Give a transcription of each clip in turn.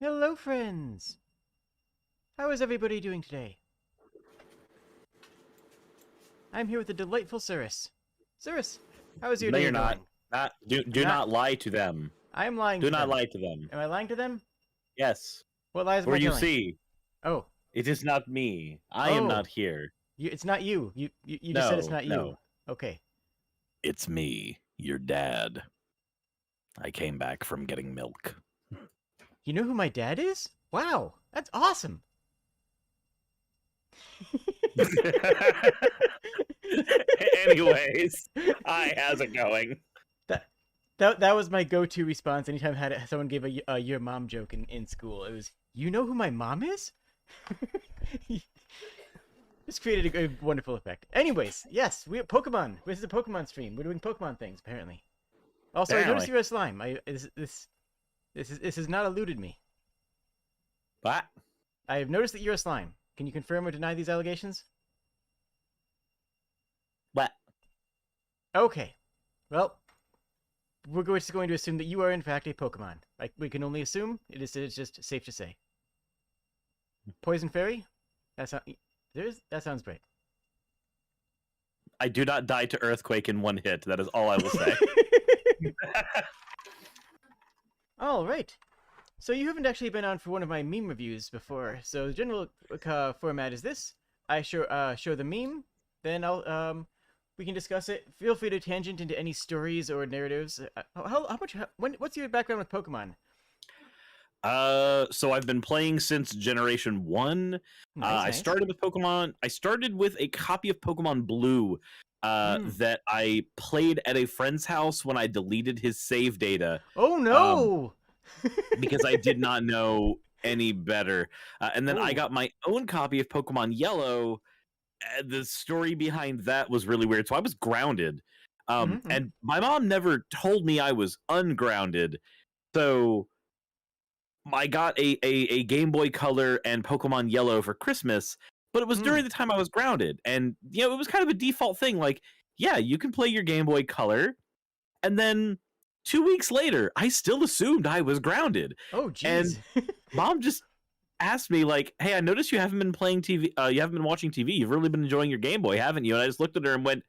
Hello, friends! How is everybody doing today? I'm here with the delightful Suris. Suris, how is your No, day you're going? not. Do not lie to them. I am lying Do to not them. lie to them. Am I lying to them? Yes. What lies am For I you telling? see, Oh. it is not me. I am Oh. not here. It's not you. You just said it's No, not you. no. Okay. It's me, your dad. I came back from getting milk. You know who my dad is? Wow, that's awesome! Anyways, hi, how's it going? That was my go-to response anytime someone gave a your mom joke in school. It was, you know who my mom is? This created a wonderful effect. Anyways, yes, we have Pokemon. This is a Pokemon stream. We're doing Pokemon things, apparently. Also, I noticed you're a slime. This has not eluded me. What? I have noticed that you're a slime. Can you confirm or deny these allegations? What? Okay. Well, we're just going to assume that you are in fact a Pokemon. Like, we can only assume. It's just safe to say. Poison Fairy? That sounds great. I do not die to Earthquake in one hit. That is all I will say. All right. So you haven't actually been on for one of my meme reviews before. So the general format is this: I show the meme, then we can discuss it. Feel free to tangent into any stories or narratives. What's your background with Pokemon? So I've been playing since Generation 1. Nice. I started with Pokemon. I started with a copy of Pokemon Blue that I played at a friend's house when I deleted his save data. Oh no! Because I did not know any better. And then I got my own copy of Pokemon Yellow. The story behind that was really weird. So I was grounded. And my mom never told me I was ungrounded. So I got a Game Boy Color and Pokemon Yellow for Christmas, but it was during the time I was grounded. And, you know, it was kind of a default thing. Like, yeah, you can play your Game Boy Color. And then 2 weeks later, I still assumed I was grounded. Oh, jeez. And Mom just asked me, like, hey, I noticed you haven't been playing TV. You haven't been watching TV. You've really been enjoying your Game Boy, haven't you? And I just looked at her and went,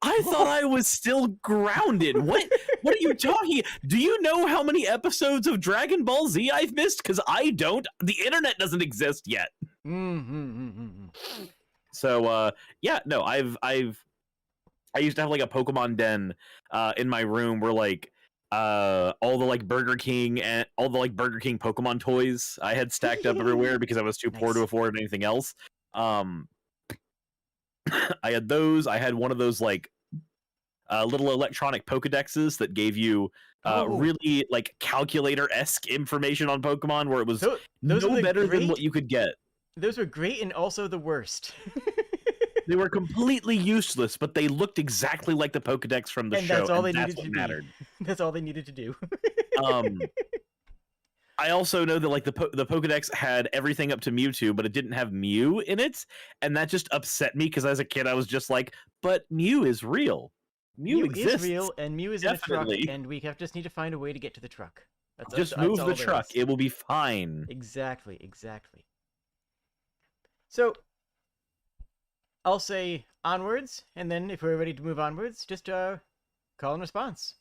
I thought I was still grounded. What are you talking? Do you know how many episodes of Dragon Ball Z I've missed? Because I don't. The internet doesn't exist yet. So yeah, no, I used to have like a Pokemon den in my room where like all the like Burger King and all the like Burger King Pokemon toys I had stacked up everywhere because I was too poor to afford anything else. I had those. I had one of those like little electronic Pokedexes that gave you really like calculator-esque information on Pokemon, where it was no better than what you could get. Those were great and also the worst. They were completely useless, but they looked exactly like the Pokedex from the show. That's all and they that's needed what to mattered. That's all they needed to do. I also know that like the Pokedex had everything up to Mewtwo, but it didn't have Mew in it, and that just upset me because as a kid I was just like, but Mew is real. Mew exists. Is real, and Mew is in a truck, and we just need to find a way to get to the truck. Just move the truck; it will be fine. Exactly. So, I'll say onwards, and then if we're ready to move onwards, just call and response.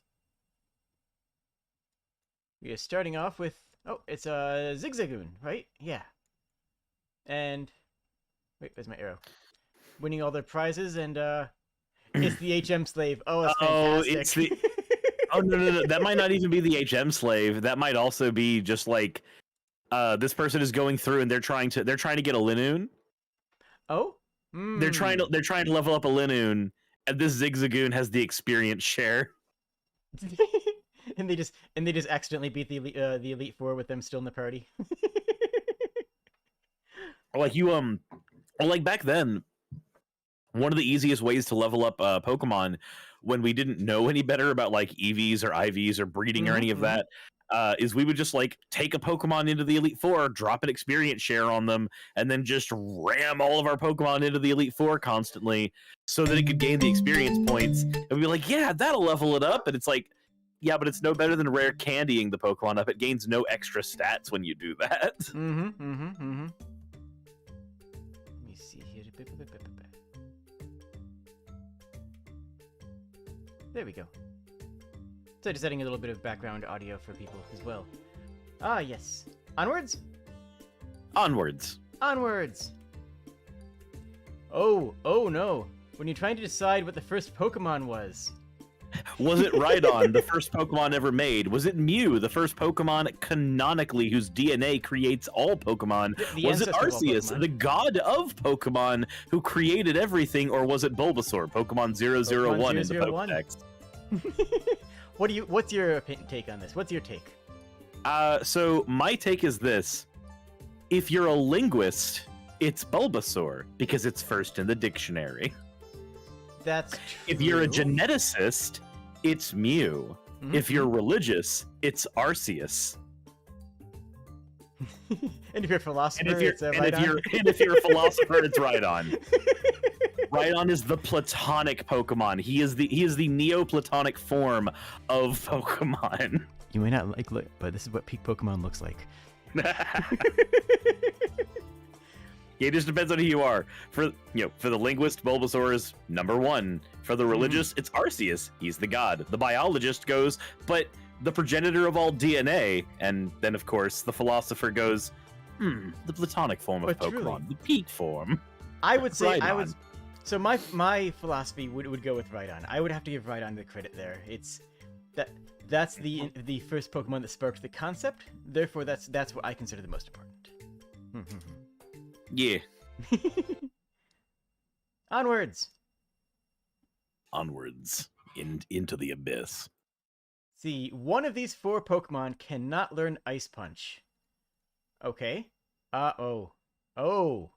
We are starting off with it's a Zigzagoon, right? Yeah. And wait, where's my arrow? Winning all their prizes, and it's the HM slave. Oh, it's fantastic. It's the no. That might not even be the HM slave. That might also be just like this person is going through and they're trying to get a Linoon. Oh. They're trying to level up a Linoon, and this Zigzagoon has the experience share. and they just accidentally beat the Elite Four with them still in the party. Like you like back then, one of the easiest ways to level up Pokemon when we didn't know any better about like EVs or IVs or breeding or any of that is we would just like take a Pokemon into the Elite Four, drop an experience share on them, and then just ram all of our Pokemon into the Elite Four constantly so that it could gain the experience points. And we'd be like, yeah, that'll level it up. And it's like, Yeah, but it's no better than rare candying the Pokemon up. It gains no extra stats when you do that. Let me see here. There we go. So just adding a little bit of background audio for people as well. Ah, yes. Onwards? Onwards. Onwards! Oh no. When you're trying to decide what the first Pokemon was. Was it Rhydon, the first Pokemon ever made? Was it Mew, the first Pokemon canonically whose DNA creates all Pokemon? The Was it ancestor of all Arceus, Pokemon. the god of Pokemon, who created everything? Or was it Bulbasaur, Pokemon 001 in the 001. Pokedex? What's your take on this? What's your take? So my take is this. If you're a linguist, it's Bulbasaur, because it's first in the dictionary. That's true. If you're a geneticist, it's Mew. If you're religious, it's Arceus. And if you're a philosopher, And it's Rhydon. if you're a philosopher, it's Rhydon. Rhydon is the platonic Pokemon. He is the Neoplatonic form of Pokemon. You may not like look, but this is what peak Pokemon looks like. Yeah, it just depends on who you are. For the linguist, Bulbasaur is number one. For the religious, it's Arceus. He's the god. The biologist goes, but the progenitor of all DNA. And then, of course, the philosopher goes, the platonic form of But Pokemon, truly, the peak form. I would say Rhydon. So my philosophy would go with Rhydon. I would have to give Rhydon the credit there. That's the first Pokemon that sparked the concept. Therefore, that's what I consider the most important. Yeah. Onwards. Onwards into the abyss. See, one of these 4 Pokemon cannot learn Ice Punch. Okay. Oh. It's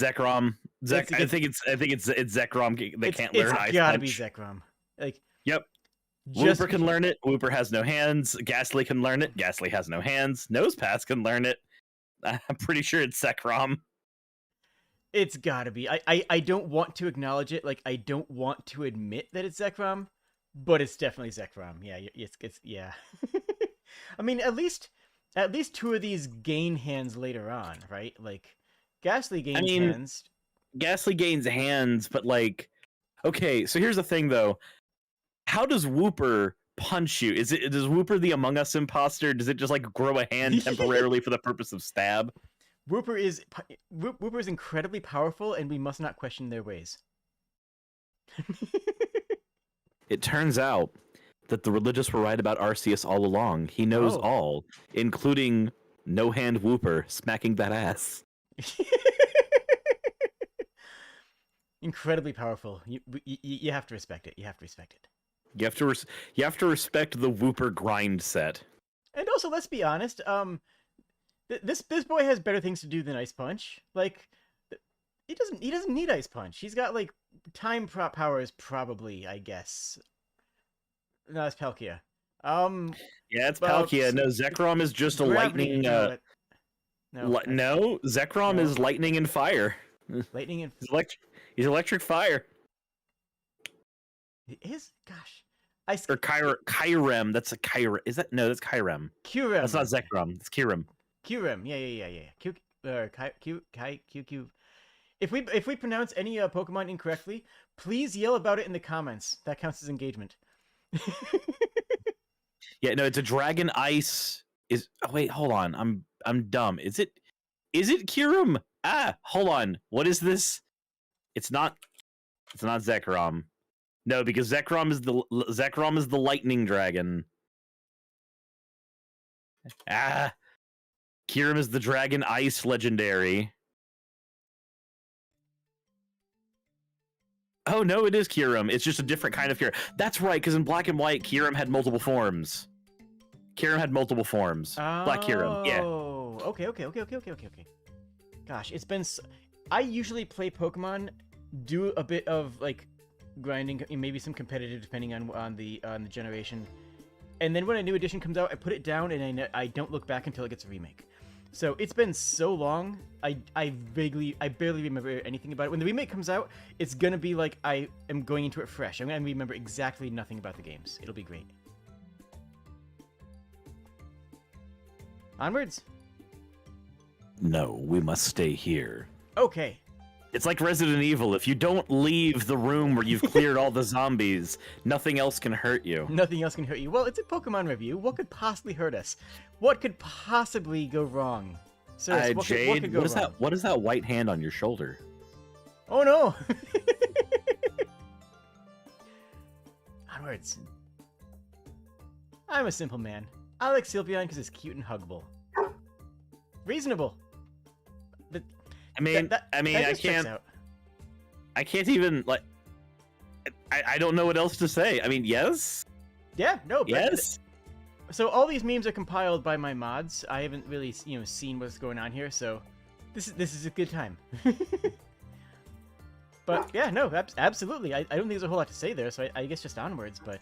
Zekrom. I think it's Zekrom that can't learn Ice Punch. It's gotta be Zekrom. Yep. Just Wooper can learn it. Wooper has no hands. Ghastly can learn it. Ghastly has no hands. Nosepass can learn it. I'm pretty sure it's Zekrom. It's gotta be. I don't want to acknowledge it. I don't want to admit that it's Zekrom, but it's definitely Zekrom. Yeah, it's yeah. I mean, at least 2 of these gain hands later on, right? Ghastly gains hands. Ghastly gains hands, but okay. So here's the thing, though. How does Wooper punch you? Does Wooper the Among Us imposter? Does it just grow a hand temporarily for the purpose of stab? Wooper is incredibly powerful, and we must not question their ways. It turns out that the religious were right about Arceus all along. He knows all, including no hand Wooper smacking that ass. Incredibly powerful. You have to respect it. You have to respect it. You have to respect the Wooper grind set. And also, let's be honest. This boy has better things to do than Ice Punch. He doesn't need Ice Punch. He's got time powers probably, I guess. No, it's Palkia. Yeah, it's Palkia. No, Zekrom is just a lightning. No, Zekrom is lightning and fire. Lightning and He's electric fire. Gosh. Or Kyrem. That's a Kyrem. Is that? No, that's Kyrem. Kyurem. That's not Zekrom. It's Kyrem. Kyurem. Q. If we pronounce any Pokemon incorrectly, please yell about it in the comments. That counts as engagement. Yeah, no, it's a Dragon Ice. Wait, hold on. I'm dumb. Is it Kyurem? Hold on. What is this? It's not Zekrom. No, because Zekrom is the lightning dragon. Kyurem is the Dragon Ice legendary. Oh no, it is Kyurem. It's just a different kind of Kyurem. That's right, because in Black and White, Kyurem had multiple forms. Black Kyurem. Yeah. Oh, okay. Gosh, it's been. I usually play Pokemon, do a bit of grinding, maybe some competitive, depending on the generation, and then when a new edition comes out, I put it down and I don't look back until it gets a remake. So it's been so long, I barely remember anything about it. When the remake comes out, it's gonna be I am going into it fresh. I'm gonna remember exactly nothing about the games. It'll be great. Onwards. No, we must stay here. Okay. It's like Resident Evil. If you don't leave the room where you've cleared all the zombies, nothing else can hurt you. Nothing else can hurt you. Well, it's a Pokemon review. What could possibly hurt us? What could possibly go wrong? Suris, Jade, what could go wrong? What is that white hand on your shoulder? Oh no! Onwards. I'm a simple man. I like Sylveon because it's cute and huggable. Reasonable. But I can't even like. I don't know what else to say. I mean, yes. Yeah. No. But yes. So all these memes are compiled by my mods. I haven't really, seen what's going on here, so this is a good time. But yeah, no, absolutely. I don't think there's a whole lot to say there, so I guess just onwards. But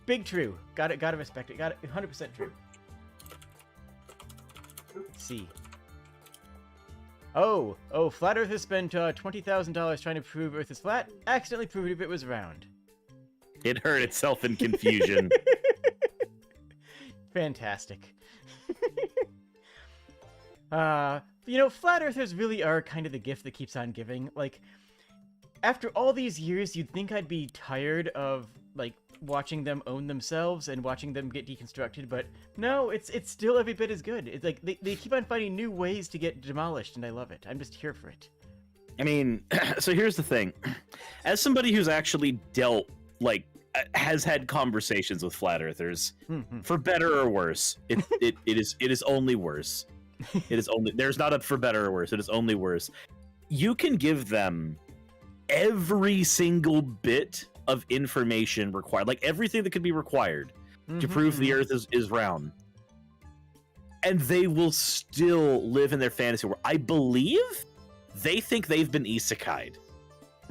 big true. Gotta respect it. Got it. 100% true. Let's see. Oh, Flat Earth has spent $20,000 trying to prove Earth is flat. Accidentally proved it was round. It heard itself in confusion. Fantastic. Flat Earthers really are kind of the gift that keeps on giving. Like, after all these years, you'd think I'd be tired of, like, watching them own themselves and watching them get deconstructed, but no, it's still every bit as good. It's like, they keep on finding new ways to get demolished, and I love it. I'm just here for it. I mean, so here's the thing. As somebody who's actually dealt, like, has had conversations with flat earthers, for better or worse, it is only worse. It is only, there's not a for better or worse, it is only worse. You can give them every single bit of information required, like everything that could be required to prove the earth is round, and they will still live in their fantasy world. I believe they think they've been isekai'd.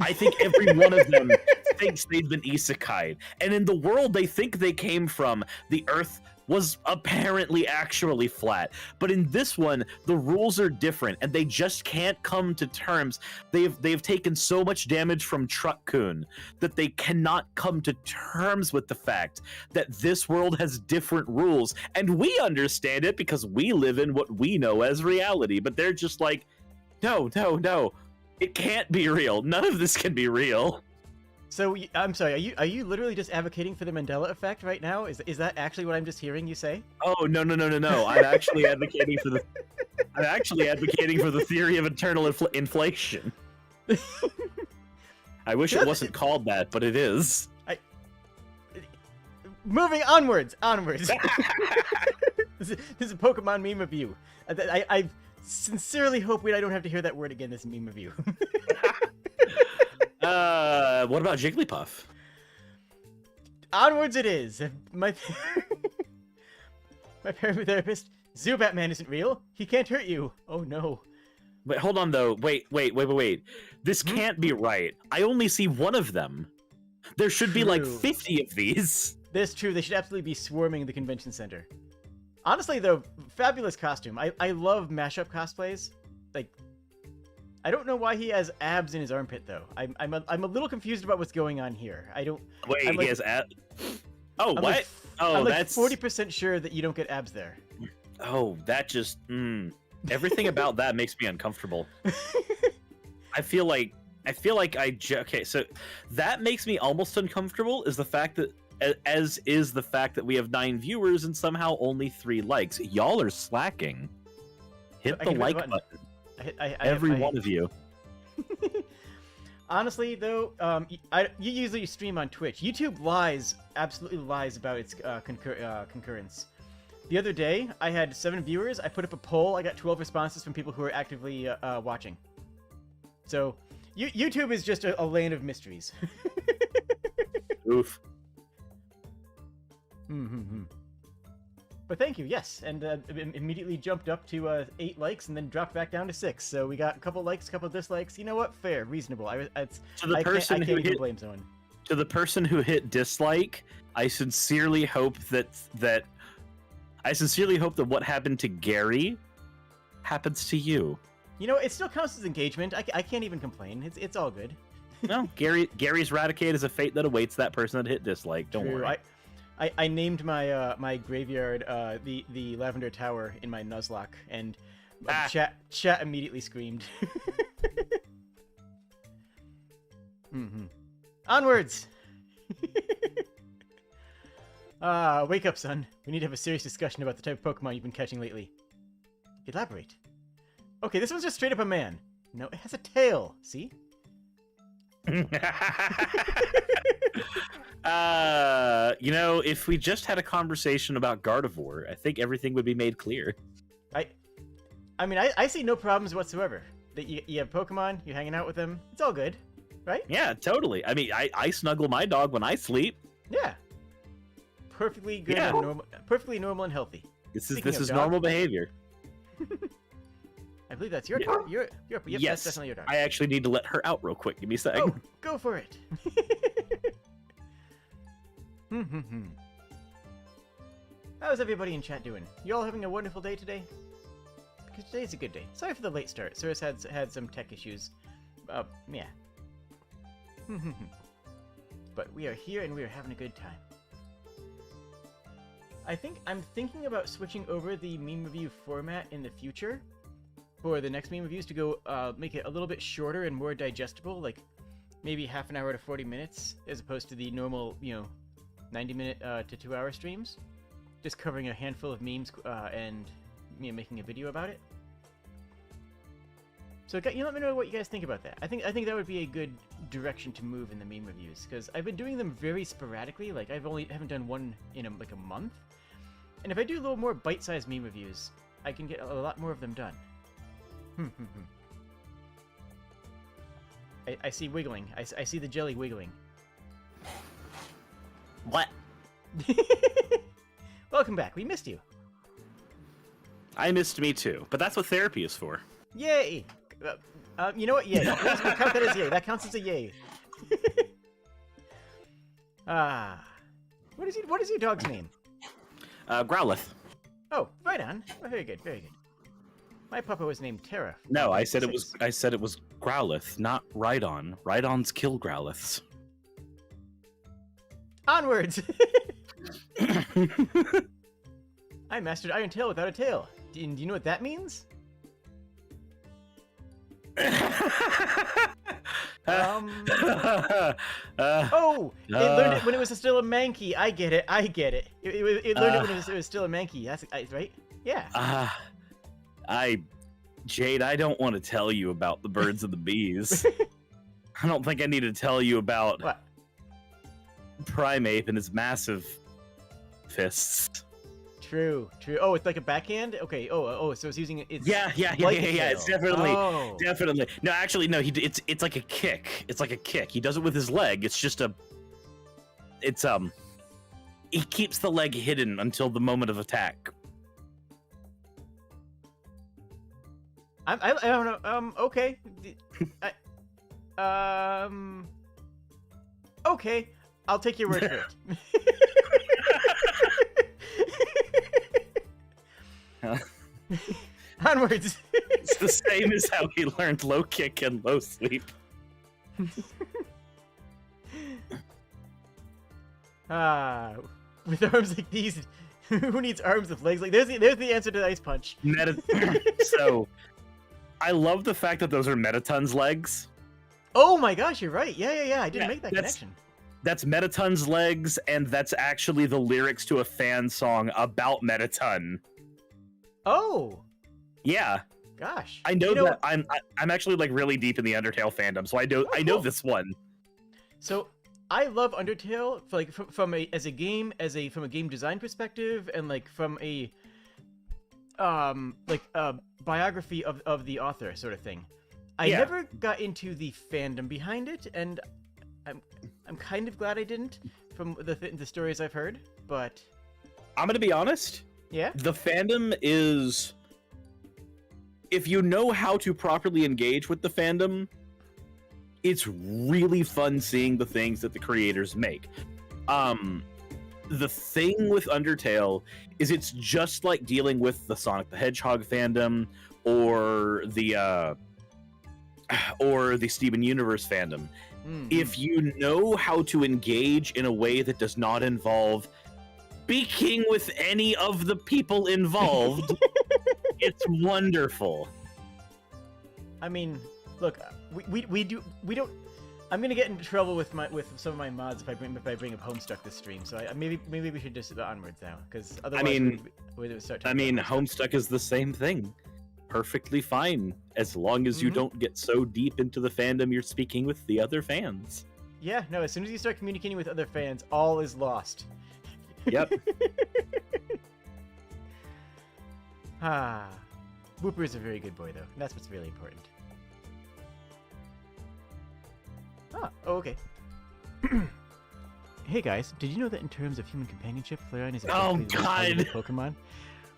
I think every one of them thinks they've been isekai'd. And in the world they think they came from, the Earth was apparently actually flat. But in this one, the rules are different, and they just can't come to terms. They've taken so much damage from Truck-kun that they cannot come to terms with the fact that this world has different rules. And we understand it because we live in what we know as reality. But they're just like, no. It can't be real. None of this can be real. So, I'm sorry, are you literally just advocating for the Mandela effect right now? Is that actually what I'm just hearing you say? Oh, no. I'm actually advocating for the theory of eternal inflation. I wish it wasn't called that, but it is. Moving onwards. This is a Pokemon meme review. I sincerely hope I don't have to hear that word again this meme review. What about Jigglypuff? Onwards it is. My therapist, Zubat man isn't real. He can't hurt you. Oh no. Wait, hold on though. Wait. This can't be right. I only see one of them. There should be like 50 of these. That's true. They should absolutely be swarming the convention center. Honestly, though, fabulous costume. I love mashup cosplays. Like, I don't know why he has abs in his armpit, though. I'm a little confused about what's going on here. I don't. Wait, he has abs. Oh, I'm what? I'm like 40% sure that you don't get abs there. Oh, that just. Everything about that makes me uncomfortable. I feel like okay, so that makes me almost uncomfortable. Is the fact that. As is the fact that we have 9 viewers and somehow only 3 likes. Y'all are slacking. Hit the like button. Every one of you. Honestly, though, you usually stream on Twitch. YouTube absolutely lies about its concurrence. The other day, I had 7 viewers. I put up a poll. I got 12 responses from people who are actively watching. So, YouTube is just a land of mysteries. Oof. But thank you, yes, and immediately jumped up to 8 likes and then dropped back down to 6. So we got a couple likes, a couple dislikes. You know what? Fair, reasonable. I can't even blame someone. To the person who hit dislike, I sincerely hope that what happened to Gary happens to you. You know, it still counts as engagement. I can't even complain. It's all good. No, Gary's Raticate is a fate that awaits that person that hit dislike. Don't worry. I named my my graveyard the Lavender Tower in my Nuzlocke, and chat immediately screamed. Onwards! Wake up, son. We need to have a serious discussion about the type of Pokemon you've been catching lately. Elaborate. Okay, this one's just straight up a man. No, it has a tail. See? You know, if we just had a conversation about Gardevoir, I think everything would be made clear. I mean, I see no problems whatsoever. That you have Pokemon, you're hanging out with them. It's all good, right? Yeah, totally. I mean, I snuggle my dog when I sleep. Yeah. Perfectly good and normal, perfectly normal and healthy. This is normal behavior. I believe that's your dog. Yep, yes, that's definitely your dog. I actually need to let her out real quick. Give me a sec. Oh, go for it. How's everybody in chat doing? You all having a wonderful day today? Because today's a good day. Sorry for the late start. Suris had some tech issues. Yeah. But we are here and we are having a good time. I'm thinking about switching over the meme review format in the future for the next meme reviews to go make it a little bit shorter and more digestible, like maybe half an hour to 40 minutes as opposed to the normal, 90-minute to 2-hour streams, just covering a handful of memes and making a video about it. So let me know what you guys think about that. I think that would be a good direction to move in the meme reviews, because I've been doing them very sporadically. Like haven't done one in a month, and if I do a little more bite-sized meme reviews, I can get a lot more of them done. I see wiggling. I see the jelly wiggling. What? Welcome back. We missed you. I missed me too, but that's what therapy is for. Yay! You know what? Yay. We'll count that as yay. That counts as a yay. What is your dog's name? Growlithe. Oh, right on. Oh, very good, very good. My puppa was named Terra. No, I said it was Growlithe, not Rhydon. Rhydons kill Growliths. Onwards! I mastered Iron Tail without a tail. Do you know what that means? Oh! It learned it when it was still a Mankey. I get it. It learned it when it was still a Mankey. That's right? Yeah. Jade, I don't want to tell you about the birds and the bees. I don't think I need to tell you about what? Primeape and his massive fists. True. Oh, it's like a backhand? Okay. Oh, so it's using its Yeah. It's definitely. No, actually, no. It's like a kick. It's like a kick. He does it with his leg. It's just he keeps the leg hidden until the moment of attack. I don't know. Okay. Okay. I'll take your word for it. Onwards. It's the same as how he learned low kick and low sleep. With arms like these, who needs arms with legs like? There's the answer to the ice punch. So, I love the fact that those are Metaton's legs. Oh my gosh, you're right. Yeah. I didn't make that connection. That's Metaton's legs, and that's actually the lyrics to a fan song about Metaton. Oh. Yeah. Gosh. I know that I'm actually like really deep in the Undertale fandom, so I know this one. So I love Undertale from a game design perspective, and like from a biography of the author sort of thing. I never got into the fandom behind it, and I'm kind of glad I didn't from the stories I've heard, but I'm gonna be honest. Yeah? The fandom is, if you know how to properly engage with the fandom, it's really fun seeing the things that the creators make. The thing with Undertale is it's just like dealing with the Sonic the Hedgehog fandom or the Steven Universe fandom. Mm-hmm. If you know how to engage in a way that does not involve speaking with any of the people involved. It's wonderful. I mean, look, we don't. I'm gonna get into trouble with some of my mods if I bring up Homestuck this stream. So maybe we should just go onwards now, because otherwise we would start. Homestuck is the same thing. Perfectly fine, as long as you don't get so deep into the fandom you're speaking with the other fans. Yeah, no, as soon as you start communicating with other fans, all is lost. Yep. Wooper is a very good boy, though. And that's what's really important. Oh, okay. Hey guys, did you know that in terms of human companionship, Flareon is exactly the most valuable Pokemon?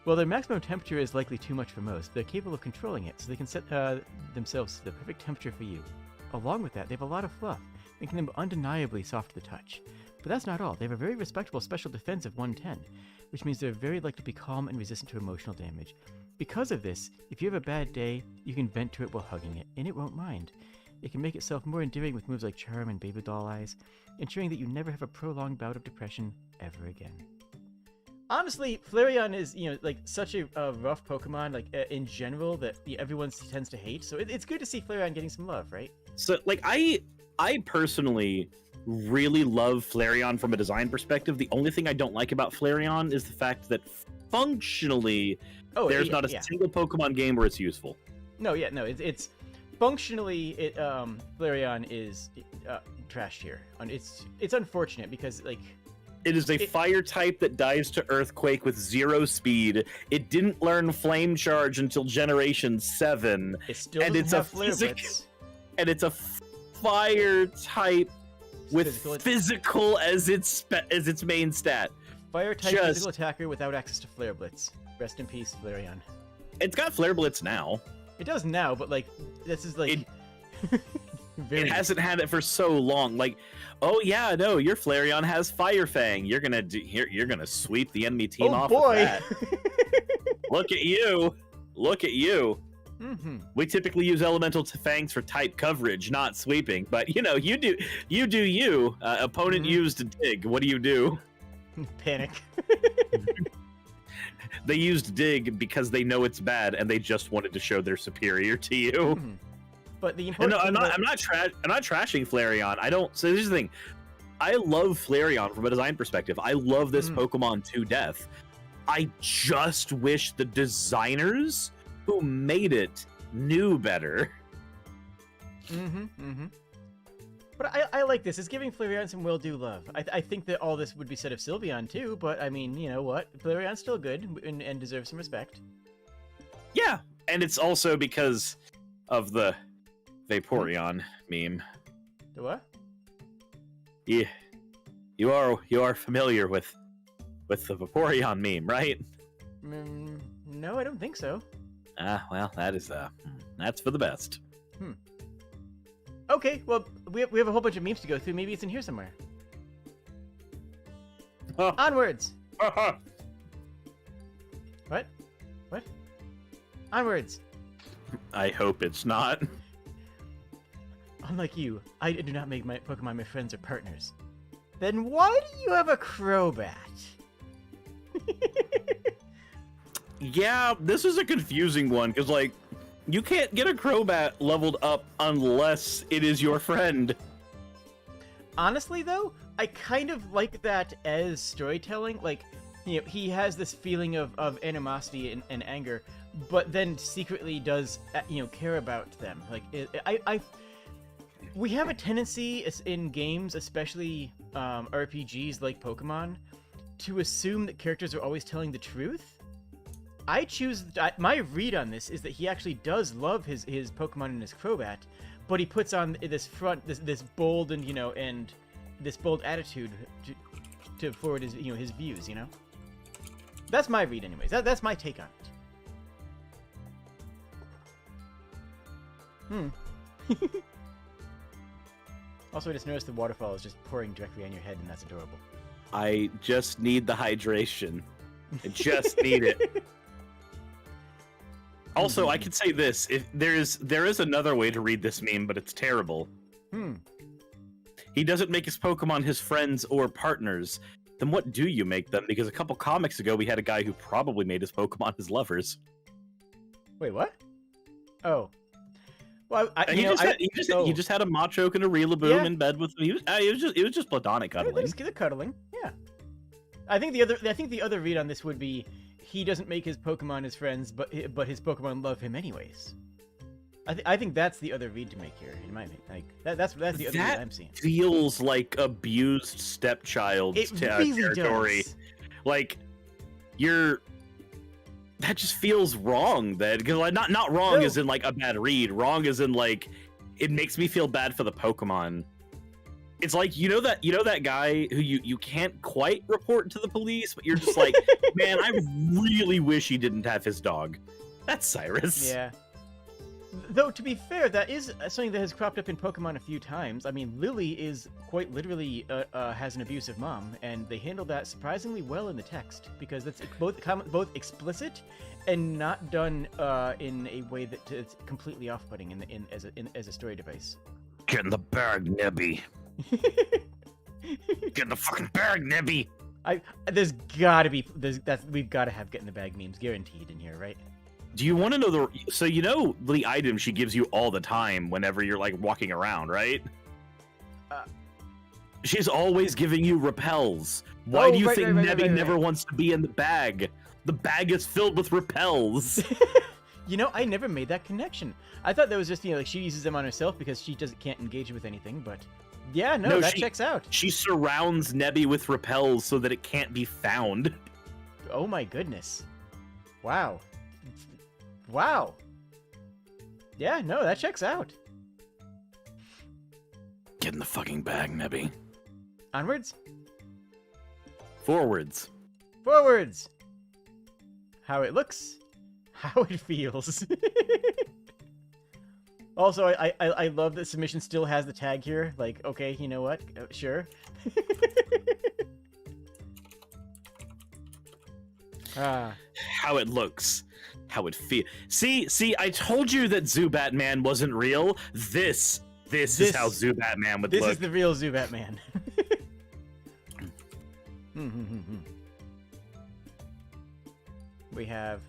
Well, their maximum temperature is likely too much for most. They're capable of controlling it, so they can set themselves to the perfect temperature for you. Along with that, they have a lot of fluff, making them undeniably soft to the touch. But that's not all. They have a very respectable special defense of 110, which means they're very likely to be calm and resistant to emotional damage. Because of this, if you have a bad day, you can vent to it while hugging it, and it won't mind. It can make itself more endearing with moves like Charm and Baby Doll Eyes, ensuring that you never have a prolonged bout of depression ever again. Honestly, Flareon is, like, such a rough Pokemon, like, in general, that everyone tends to hate, so it's good to see Flareon getting some love, right? So, like, I personally really love Flareon from a design perspective. The only thing I don't like about Flareon is the fact that functionally, there's not a single Pokemon game where it's useful. No, it's functionally, Flareon is trash tier. It's unfortunate because, like, it is a fire type that dives to Earthquake with 0 speed. It didn't learn Flame Charge until Generation 7. It still doesn't have Flare Blitz. And it's a fire type with physical as its main stat. Fire type physical attacker without access to Flare Blitz. Rest in peace, Flareon. It's got Flare Blitz now. It does now, but, like, this is, like... It hasn't had it for so long. Like, oh yeah, no, your Flareon has Fire Fang. You're gonna sweep the enemy team off with that. Look at you. Look at you. Mm-hmm. We typically use Elemental Fangs for type coverage, not sweeping. But you do you. Opponent used to Dig. What do? Panic. They used Dig because they know it's bad and they just wanted to show they're superior to you. Mm-hmm. But the important I'm not trashing Flareon. I don't. So here's the thing. I love Flareon from a design perspective. I love this Pokemon to death. I just wish the designers who made it knew better. But I like this. It's giving Flareon some will-do love. I think that all this would be said of Sylveon too, but I mean, you know what? Flareon's still good and deserves some respect. Yeah, and it's also because of the Vaporeon meme. The what? Yeah, you are familiar with the Vaporeon meme, right? No, I don't think so. Well, that's for the best. Okay, well, we have a whole bunch of memes to go through. Maybe it's in here somewhere. Onwards! What? Onwards! I hope it's not. Unlike you, I do not make my Pokemon my friends or partners. Then why do you have a Crobat? Yeah, this is a confusing one, because, like, you can't get a Crobat leveled up unless it is your friend. Honestly, though, I kind of like that as storytelling. Like, he has this feeling of animosity and anger, but then secretly does, care about them. Like, we have a tendency in games, especially RPGs like Pokemon, to assume that characters are always telling the truth. My read on this is that he actually does love his Pokemon and his Crobat, but he puts on this bold and this bold attitude to forward his his views. That's my read, anyways. That's my take on it. Also, I just noticed the waterfall is just pouring directly on your head, and that's adorable. I just need the hydration. I just need it. Also, I could say this: if there is another way to read this meme, but it's terrible. He doesn't make his Pokemon his friends or partners. then what do you make them? Because a couple comics ago, we had a guy who probably made his Pokemon his lovers. Wait, what? Oh. Well, He just had a Machoke and a Rillaboom in bed with him. It was just platonic cuddling. They're cuddling, yeah. I think the other read on this would be he doesn't make his Pokemon his friends, but his Pokemon love him anyways. I think that's the other read to make here, in my opinion. Like that's the other read I'm seeing. Feels like abused stepchild's territory. Does. Like that just feels wrong. Because like, not wrong as in like a bad read. Wrong as in like it makes me feel bad for the Pokemon. It's like you know that guy who you can't quite report to the police, but you're just like, man, I really wish he didn't have his dog. That's Cyrus. Yeah. Though, to be fair, that is something that has cropped up in Pokemon a few times. I mean, Lily is quite literally has an abusive mom, and they handle that surprisingly well in the text, because that's both explicit and not done in a way that is completely off-putting as a story device. Get in the bag, Nebby. Get in the fucking bag, Nebby. We've got to have get in the bag memes guaranteed in here, right? Do you want to know the item she gives you all the time whenever you're like walking around, right? She's always giving you repels. Why do you think Nebby never wants to be in the bag? The bag is filled with repels. I never made that connection. I thought that was just like she uses them on herself because she can't engage with anything, but yeah, that checks out. She surrounds Nebby with repels so that it can't be found. Oh my goodness. Wow. Yeah, that checks out. Get in the fucking bag, Nebby. Onwards? Forwards. How it looks, how it feels. Also, I love that submission still has the tag here. Like, okay, you know what? Sure. How it looks. How it feels. See, I told you that Zubat Man wasn't real. This is how Zubat Man would look. This is the real Zubat Man. We have...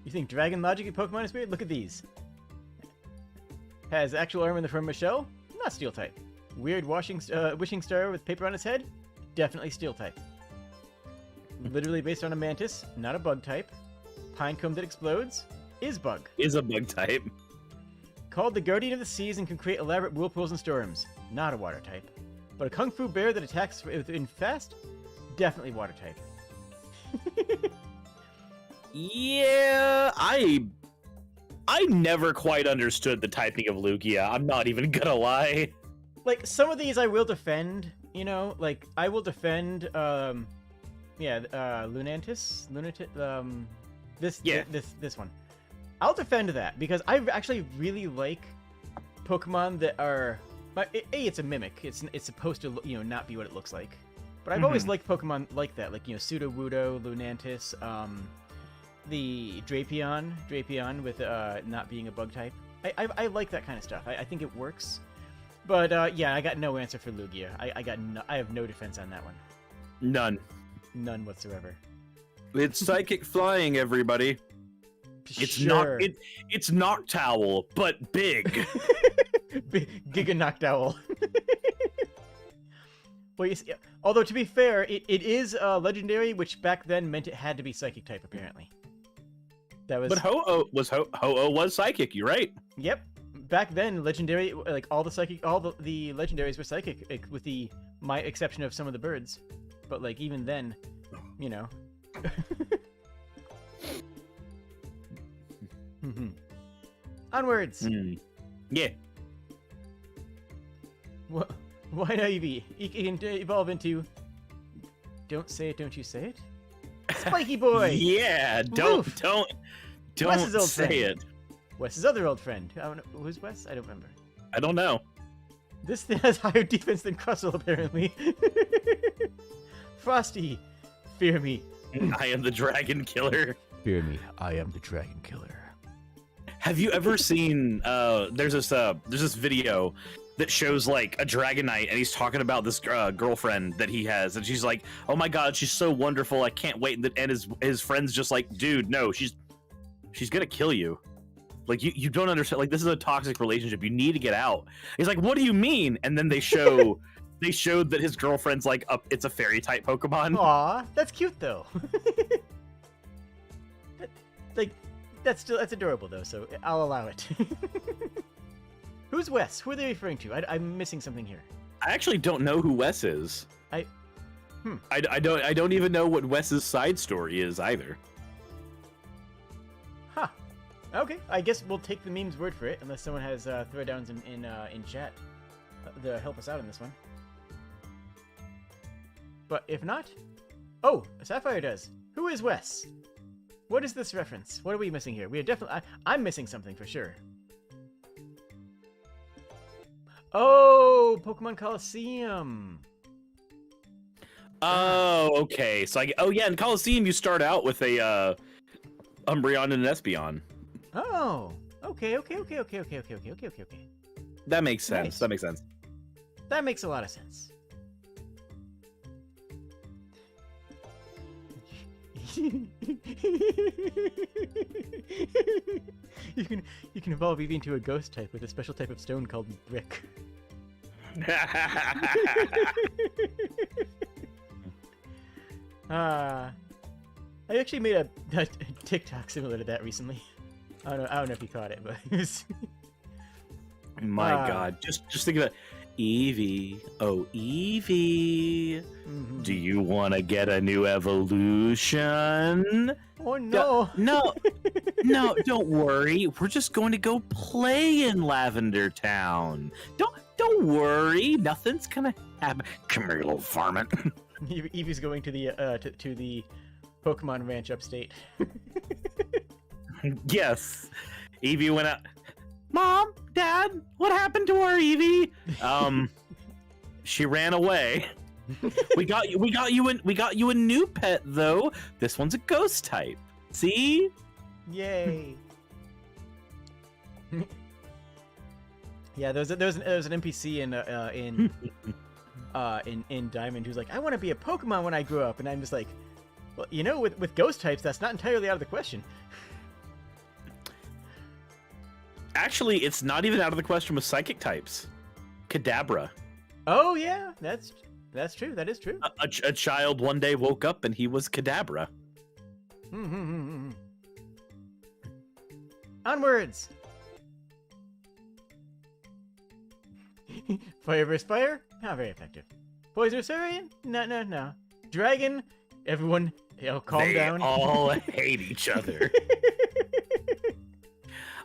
You think Dragon Logic in Pokemon is weird? Look at these. Has actual armor in the form of a shell? Not Steel type. Weird wishing star with paper on its head? Definitely Steel type. Literally based on a mantis, not a bug type. Pinecone that explodes? Is bug. Is a bug type. Called the Guardian of the Seas and can create elaborate whirlpools and storms. Not a water type. But a Kung Fu bear that attacks within fast? Definitely water type. Yeah, I never quite understood the typing of Lugia. I'm not even gonna lie. Like, some of these I will defend, like, I will defend, Lunantis? This one. I'll defend that, because I actually really like Pokemon that are... it's a mimic. It's supposed to, not be what it looks like. But I've always liked Pokemon like that, like, Sudowoodo, Lunantis, the Drapion with not being a bug type. I like that kind of stuff. I think it works. But yeah, I got no answer for Lugia. I have no defense on that one. None whatsoever. It's psychic flying, everybody. It's Noctowl, but big. Giga Noctowl. Well, although to be fair, it is legendary, which back then meant it had to be psychic type, apparently. That was. But Ho-Oh was psychic. You're right. Yep. Back then, legendary, like all the legendaries were psychic, with the exception of some of the birds. But like even then, Onwards. Yeah. What? Why not EV? It can evolve into... Don't say it, don't you say it? Spiky Boy! Yeah, don't Wes's say it. Wes's other old friend. Who's Wes? I don't remember. I don't know. This thing has higher defense than Crustle, apparently. Frosty, fear me. I am the Dragon Killer. Fear me, I am the Dragon Killer. Have you ever seen, there's this video that shows like a Dragonite, and he's talking about this girlfriend that he has, and she's like, "Oh my god, she's so wonderful! I can't wait." And his friend's just like, "Dude, no, she's gonna kill you. Like you don't understand. Like this is a toxic relationship. You need to get out." He's like, "What do you mean?" And then they showed that his girlfriend's like it's a fairy type Pokemon. Aw, that's cute though. That's adorable though. So I'll allow it. Who's Wes? Who are they referring to? I'm missing something here. I actually don't know who Wes is. I don't even know what Wes's side story is either. Huh. Okay, I guess we'll take the meme's word for it, unless someone has throwdowns in chat to help us out on this one. But if not, oh, Sapphire does. Who is Wes? What is this reference? What are we missing here? We are definitely. I'm missing something for sure. Oh, Pokemon Coliseum. Oh, okay. So in Coliseum you start out with a Umbreon and an Espeon. Oh, okay. That makes sense. Nice. That makes sense. That makes a lot of sense. You can evolve Eevee into a ghost type with a special type of stone called brick. I actually made a TikTok similar to that recently. I don't know if you caught it, but it was... My God, just think about Eevee. Oh, Eevee. Mm-hmm. Do you want to get a new evolution? Oh no! No, don't worry. We're just going to go play in Lavender Town. Don't worry. Nothing's gonna happen. Come here, little varmint. Eevee's going to the Pokemon Ranch upstate. Yes, Eevee went out. Mom, Dad, what happened to our Eevee? She ran away. We got you a new pet though. This one's a ghost type. See? Yay! Yeah, there was an NPC in Diamond who's like, I want to be a Pokemon when I grow up, and I'm just like, well, you know, with ghost types, that's not entirely out of the question. Actually, it's not even out of the question with psychic types. Kadabra. Oh yeah, that's true. That is true. A child one day woke up and he was Kadabra. Onwards. Fire versus fire? Not very effective. Poison or Sylveon? No. Dragon? Everyone, calm down. They all hate each other.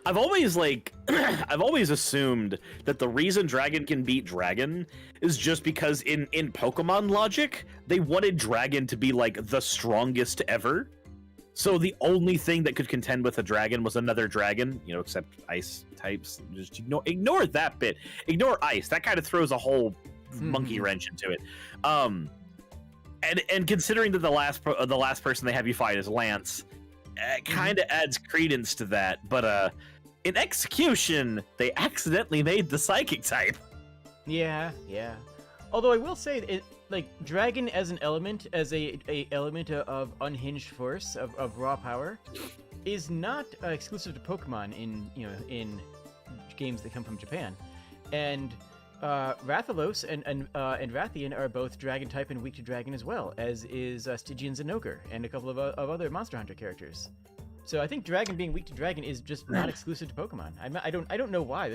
I've always assumed that the reason Dragon can beat Dragon is just because in Pokemon logic, they wanted Dragon to be like the strongest ever. So the only thing that could contend with a dragon was another dragon, except ice types. Just ignore that bit. Ignore ice. That kind of throws a whole monkey wrench into it. And considering that the last person they have you fight is Lance, it kind of adds credence to that. But in execution, they accidentally made the psychic type. Yeah. Although I will say Dragon as an element, as a element of unhinged force of raw power, is not exclusive to Pokemon in games that come from Japan, and Rathalos and Rathian are both Dragon type and weak to Dragon as well, as is Stygian Zinogre and a couple of other Monster Hunter characters. So I think Dragon being weak to Dragon is just not exclusive to Pokemon. I don't know why.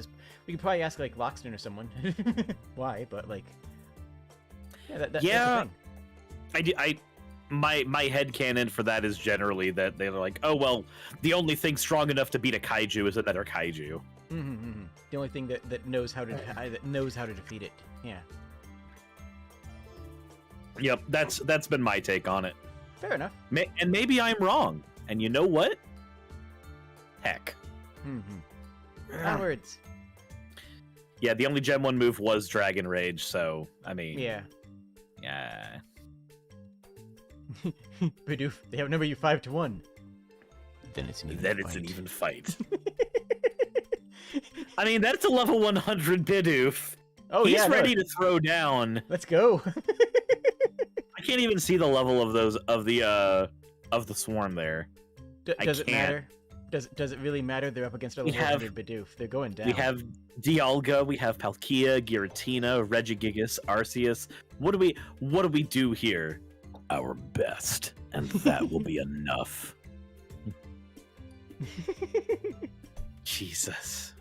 We could probably ask Loxton or someone why, but that's the thing. My headcanon for that is generally that they're like, oh well, the only thing strong enough to beat a kaiju is another kaiju. The only thing that knows how to defeat it. Yeah. Yep, that's been my take on it. Fair enough. And maybe I'm wrong. And you know what? Heck. Onwards. Yeah, the only Gen 1 move was Dragon Rage, so I mean. Yeah. Yeah. Bidoof, they outnumber you 5-1. Then it's an even fight. I mean, that's a level 100 Bidoof. Oh He's yeah, ready no. to throw down. Let's go. I can't even see the level of those of the swarm there. Does it can't. matter? Does it really matter? They're up against a We level have- 100 Bidoof. They're going down. We have Dialga, we have Palkia, Giratina, Regigigas, Arceus. What do we do here? Our best, and that will be enough. Jesus.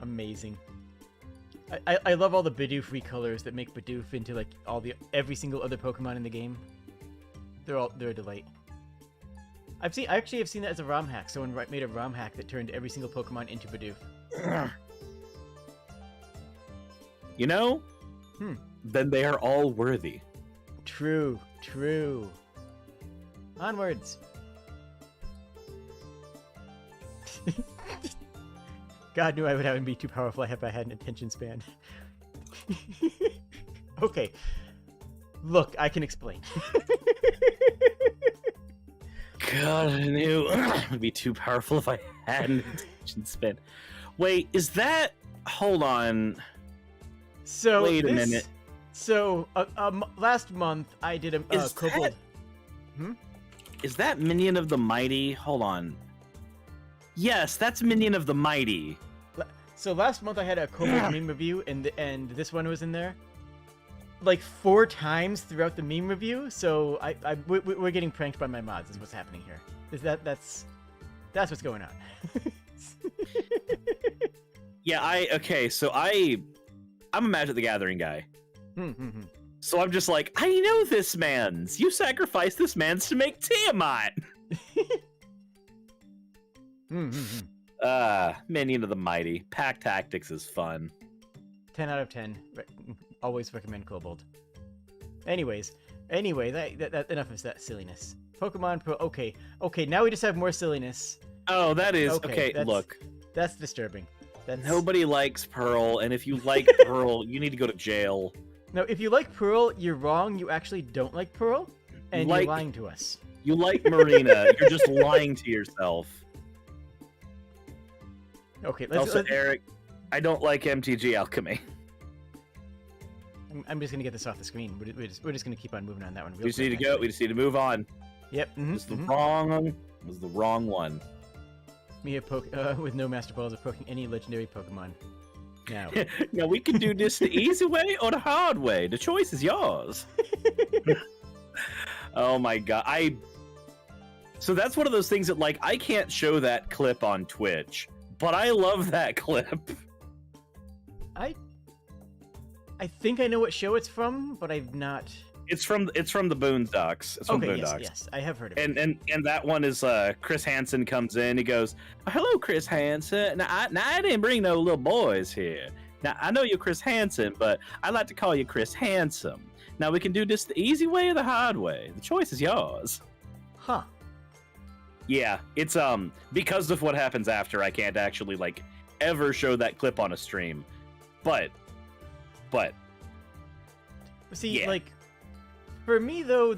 Amazing. I love all the Bidoof recolors that make Bidoof into like every single other Pokemon in the game. They're a delight. I actually have seen that as a ROM hack. Someone made a ROM hack that turned every single Pokemon into Bidoof. You know? Hmm. Then they are all worthy. True. Onwards. God knew I would have him be too powerful if I had an attention span. Okay. Look, I can explain. God, I knew it would be too powerful if I had an attention span. Wait, is that... Hold on. So Wait a minute. So last month I did a Is Kobold. Is that Minion of the Mighty? Hold on. Yes, that's Minion of the Mighty. So last month I had a Kobold meme review, and this one was in there, like 4 times throughout the meme review. So we're getting pranked by my mods. Is what's happening here. That's what's going on. Yeah, okay. So I'm a Magic the Gathering guy. So I'm just like, I know this man's. You sacrifice this man's to make Tiamat. Minion of the Mighty. Pack Tactics is fun. 10 out of 10. Always recommend Kobold. Anyway, that enough of that silliness. Pokemon Pro. Okay. Now we just have more silliness. Oh, that is okay. Look, that's disturbing. Nobody likes Pearl, and if you like Pearl, you need to go to jail. No, if you like Pearl, you're wrong. You actually don't like Pearl, and you're lying to us. You like Marina. You're just lying to yourself. Okay, Eric, I don't like MTG Alchemy. I'm just gonna get this off the screen. We're just gonna keep on moving on that one. We just need to go. We just need to move on. Yep. Was the wrong one. Me with no Master Balls of poking any legendary Pokemon. Now. Now we can do this the easy way or the hard way. The choice is yours. Oh my god. So that's one of those things that like I can't show that clip on Twitch, but I love that clip. I think I know what show it's from, but I've not. It's from the Boondocks. It's from Boondocks. Yes, I have heard of it. And that one is Chris Hansen comes in. He goes, "Hello, Chris Hansen. Now I didn't bring no little boys here. Now I know you're Chris Hansen, but I like to call you Chris Handsome. Now we can do this the easy way or the hard way. The choice is yours." Huh. Yeah, it's because of what happens after, I can't actually like ever show that clip on a stream, but see, yeah. like for me though,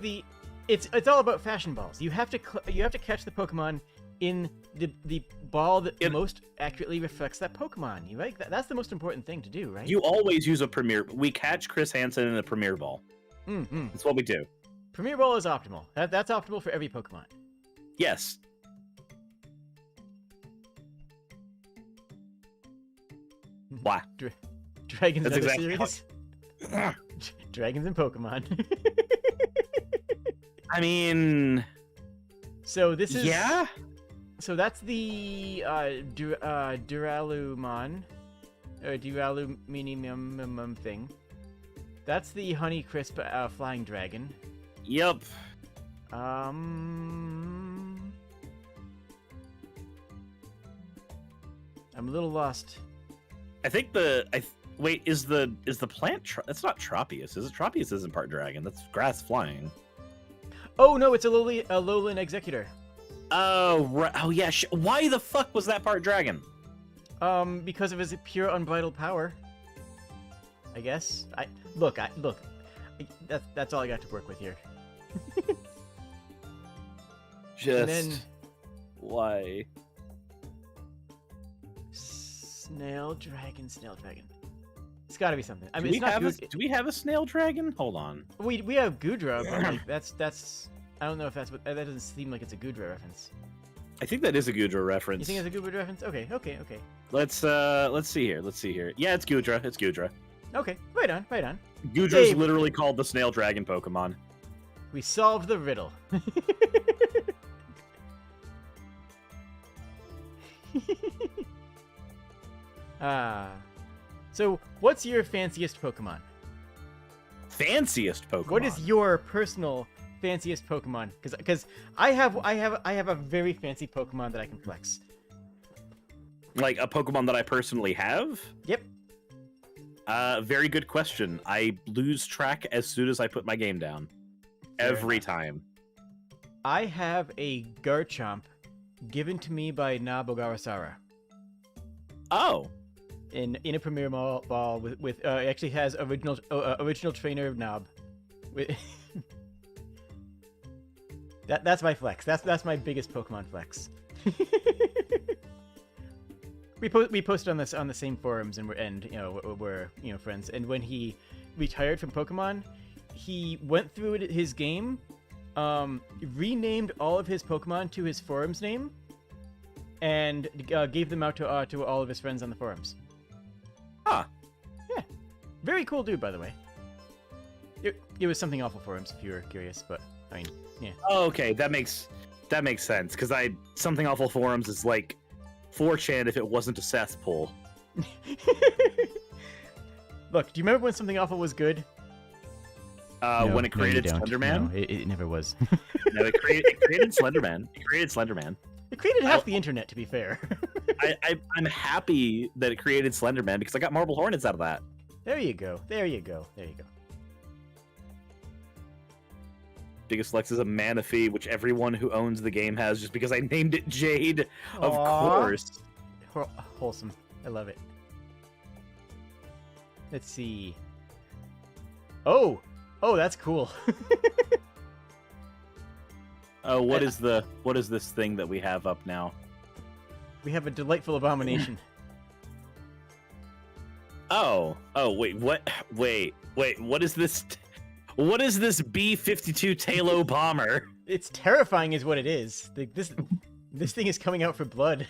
it's all about fashion balls. You have to catch the Pokemon in the ball that most accurately reflects that Pokemon. You right? That's the most important thing to do, right? You always use a Premier. We catch Chris Hansen in a Premier Ball. That's what we do. Premier Ball is optimal. That's optimal for every Pokemon. Yes. Why? Dragons That's another exactly series. Dragons and Pokemon. I mean, so this is So that's the Duralumon, or Duraluminium thing. That's the Honeycrisp flying dragon. Yep. I'm a little lost. I think wait, is the plant? It's not Tropius, is it? Tropius isn't part dragon. That's grass flying. Oh no, it's a Alolan Executor. Oh right. Oh yeah. Why the fuck was that part dragon? Because of his pure unbridled power. I guess. Look. That's all I got to work with here. Why? Snail dragon. got to be something. I Do mean, it's not do we have a snail dragon? Hold on. we have Goodra, but like that's I don't know if that's what that doesn't seem like it's a Goodra reference. I think that is a Gudra reference. You think it's a Goodra reference? Okay. Let's see here. Yeah, it's Gudra. It's Gudra. Okay, right on. Gudra's Hey. literally called the snail dragon Pokemon. We solved the riddle. So what's your fanciest Pokemon? Fanciest Pokemon. What is your personal fanciest Pokemon? Because I have a very fancy Pokemon that I can flex. like a Pokemon that I personally have? Yep. Very good question. I lose track as soon as I put my game down. Fair Every enough. time. I have a Garchomp given to me by Nob Ogawa-Sara Oh. in a Premier Ball with actually has original trainer Nob. That's my flex. That's my biggest Pokemon flex. we posted on this on the same forums and we're friends. And when he retired from Pokemon, he went through his game, renamed all of his Pokemon to his forum's name, and gave them out to all of his friends on the forums. Huh. Yeah, very cool dude, by the way. It was Something Awful forums if you were curious, but I mean, yeah. Oh, okay, that makes sense because Something Awful forums is like 4chan if it wasn't a cesspool. Look, do you remember when Something Awful was good? When it created No, you don't. Slenderman. No, it never was. No, it created Slenderman. It created Slenderman. It created half the internet, to be fair. I'm happy that it created Slenderman because I got Marble Hornets out of that. There you go. Biggest Flex is a Manaphy, which everyone who owns the game has just because I named it Jade. Of Aw. course. Wholesome. I love it. Let's see. Oh, that's cool. Oh, what is this thing that we have up now? We have a delightful abomination. Oh, wait, what? Wait, what is this? What is this B-52 Talo bomber? It's terrifying, is what it is. This thing is coming out for blood.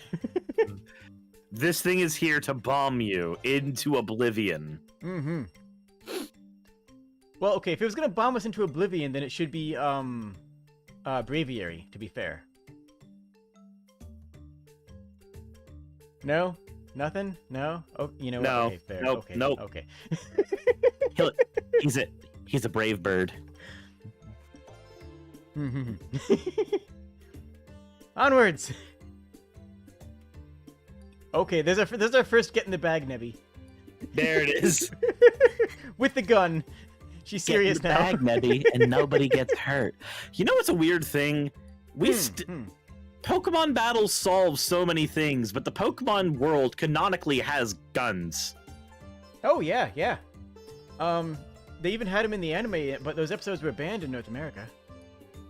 This thing is here to bomb you into oblivion. Mm-hmm. Well, okay, if it was gonna bomb us into oblivion, then it should be Braviary, to be fair. No? Nothing? No? Oh, you know No. what? Okay, fair. Nope. Okay. Nope. Okay. He's a brave bird. Onwards! Okay, there's our first get in the bag, Nebby. There it is. With the gun. She's serious now. Bag, Nebby, and nobody gets hurt. You know what's a weird thing? Pokemon battles solve so many things, but the Pokemon world canonically has guns. Oh yeah. They even had him in the anime, but those episodes were banned in North America.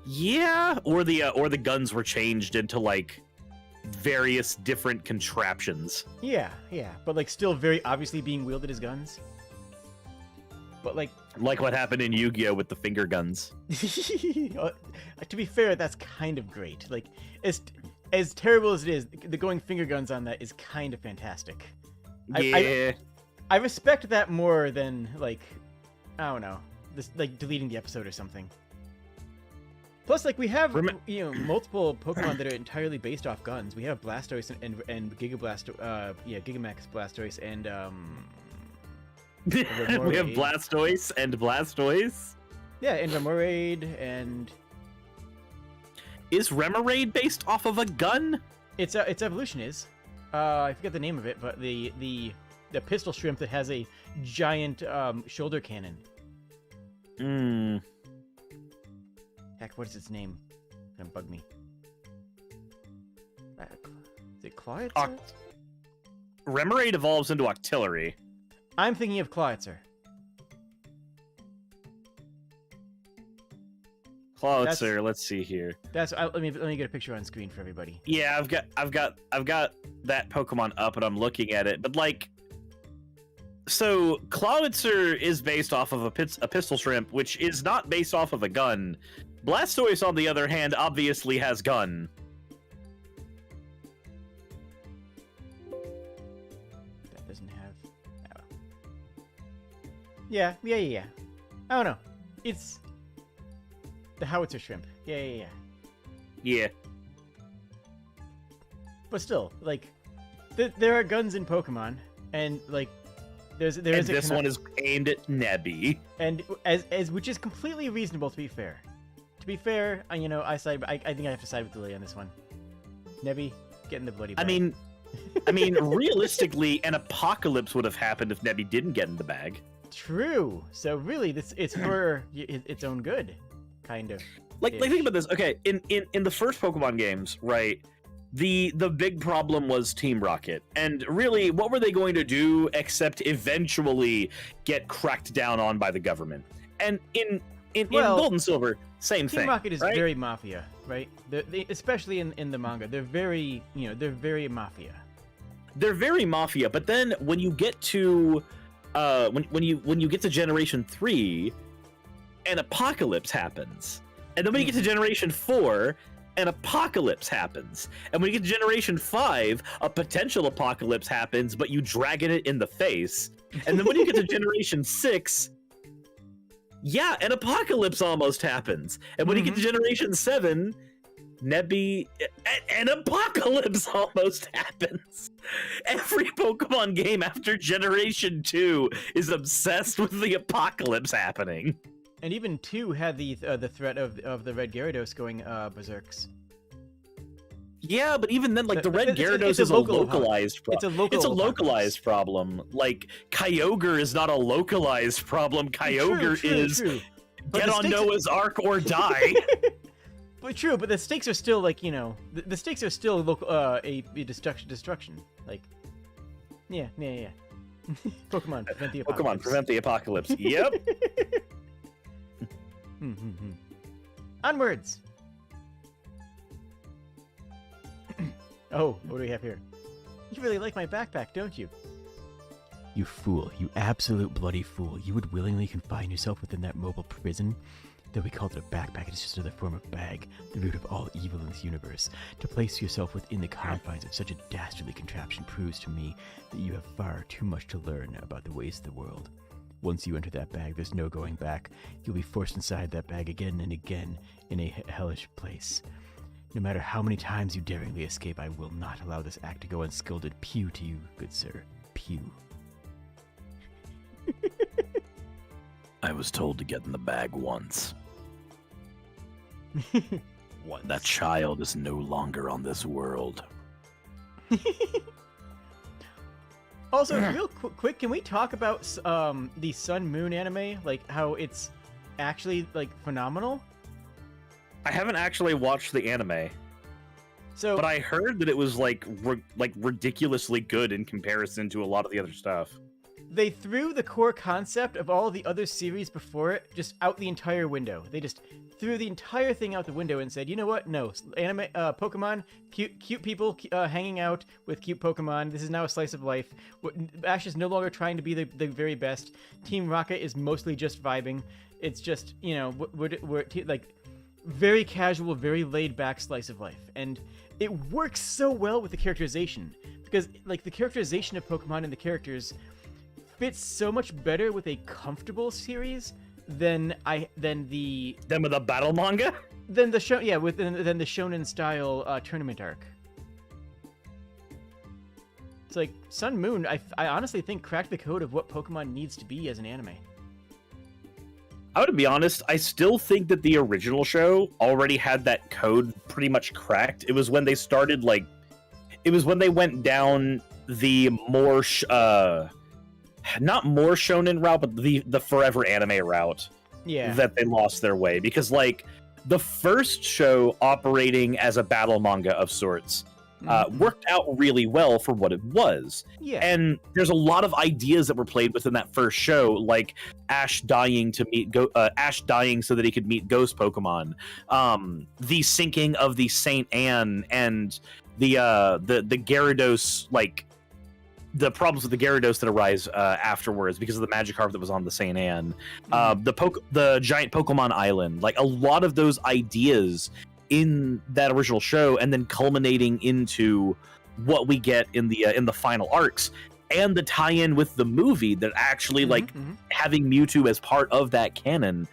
Yeah, or the guns were changed into like various different contraptions. Yeah, but like still very obviously being wielded as guns. But like what happened in Yu-Gi-Oh with the finger guns. to be fair, that's kind of great. Like as terrible as it is, the going finger guns on that is kind of fantastic. Yeah. I respect that more than like I don't know, this like deleting the episode or something. Plus, like we have multiple Pokemon that are entirely based off guns. We have Blastoise and Gigamax Blastoise and We have Blastoise and Blastoise. Yeah, and Remoraid and Is Remoraid based off of a gun? its evolution is. I forget the name of it, but the pistol shrimp that has a giant shoulder cannon. Heck, what is its name? It's gonna bug me. Is it Clawitzer? Remoraid evolves into Octillery. I'm thinking of Clawitzer. Clawitzer, let's see here. Let me get a picture on screen for everybody. Yeah, I've got that Pokemon up and I'm looking at it, but like So Clawitzer is based off of a pistol shrimp, which is not based off of a gun. Blastoise, on the other hand, obviously has gun. That doesn't have. Oh. Yeah. I don't know. It's the howitzer shrimp. Yeah. Yeah. But still, like, there are guns in Pokemon, and like, there is this one is aimed at Nebby, and as which is completely reasonable. To be fair, I think I have to side with Lily on this one. Nebby, get in the bloody bag. I mean, realistically, an apocalypse would have happened if Nebby didn't get in the bag. True. So really, it's for its own good, kind of. Like think about this. Okay, in the first Pokemon games, right? The big problem was Team Rocket, and really, what were they going to do except eventually get cracked down on by the government? And in Gold and Silver, same thing. Team Rocket is right? very mafia, right? They especially in the manga, they're very mafia. They're very mafia, but then when you get to when you get to Generation 3, an apocalypse happens, and then when you get to Generation 4. An apocalypse happens, and when you get to Generation 5, a potential apocalypse happens, but you dragon it in the face. And then when you get to Generation 6, yeah, an apocalypse almost happens. And when you get to Generation 7, Nebby, an apocalypse almost happens. Every Pokemon game after Generation 2 is obsessed with the apocalypse happening. And even 2 had the threat of the Red Gyarados going berserks. Yeah, but even then, like, the Red Gyarados is a localized problem. It's a localized problem. Like, Kyogre is not a localized problem. Kyogre is get on Noah's Ark or die. But the stakes are still, like, the stakes are still a destruction. Like, yeah. Pokemon, prevent the apocalypse. Pokemon, prevent the apocalypse. Yep. Onwards! Oh, what do we have here? You really like my backpack, don't you? You fool. You absolute bloody fool. You would willingly confine yourself within that mobile prison? Though we called it a backpack, it is just another form of bag, the root of all evil in this universe. To place yourself within the confines of such a dastardly contraption proves to me that you have far too much to learn about the ways of the world. Once you enter that bag, there's no going back. You'll be forced inside that bag again and again in a hellish place. No matter how many times you daringly escape, I will not allow this act to go unscolded. Pew to you, good sir. Pew. I was told to get in the bag once. Once. That child is no longer on this world. Also, real quick, can we talk about the Sun Moon anime? Like, how it's actually, like, phenomenal? I haven't actually watched the anime. So, but I heard that it was, like ridiculously good in comparison to a lot of the other stuff. They threw the core concept of all the other series before it just out the entire window. They just threw the entire thing out the window and said, you know what? No, anime, Pokemon, cute people hanging out with cute Pokemon. This is now a slice of life. Ash is no longer trying to be the very best. Team Rocket is mostly just vibing. It's just, we're like very casual, very laid back slice of life. And it works so well with the characterization because like the characterization of Pokemon and the characters fits so much better with a comfortable series than the battle manga, than the shonen style tournament arc. It's like Sun Moon. I honestly think cracked the code of what Pokemon needs to be as an anime. I would be honest. I still think that the original show already had that code pretty much cracked. It was when they started it was when they went down the more not more shonen route, but the forever anime route. Yeah. That they lost their way because the first show operating as a battle manga of sorts worked out really well for what it was. Yeah. And there's a lot of ideas that were played within that first show, like Ash dying to meet Ash dying so that he could meet ghost Pokemon, the sinking of the Saint Anne, and the Gyarados the problems with the Gyarados that arise afterwards because of the Magikarp that was on the Saint Anne, the giant Pokemon Island, like a lot of those ideas in that original show, and then culminating into what we get in the final arcs, and the tie-in with the movie that actually having Mewtwo as part of that canon.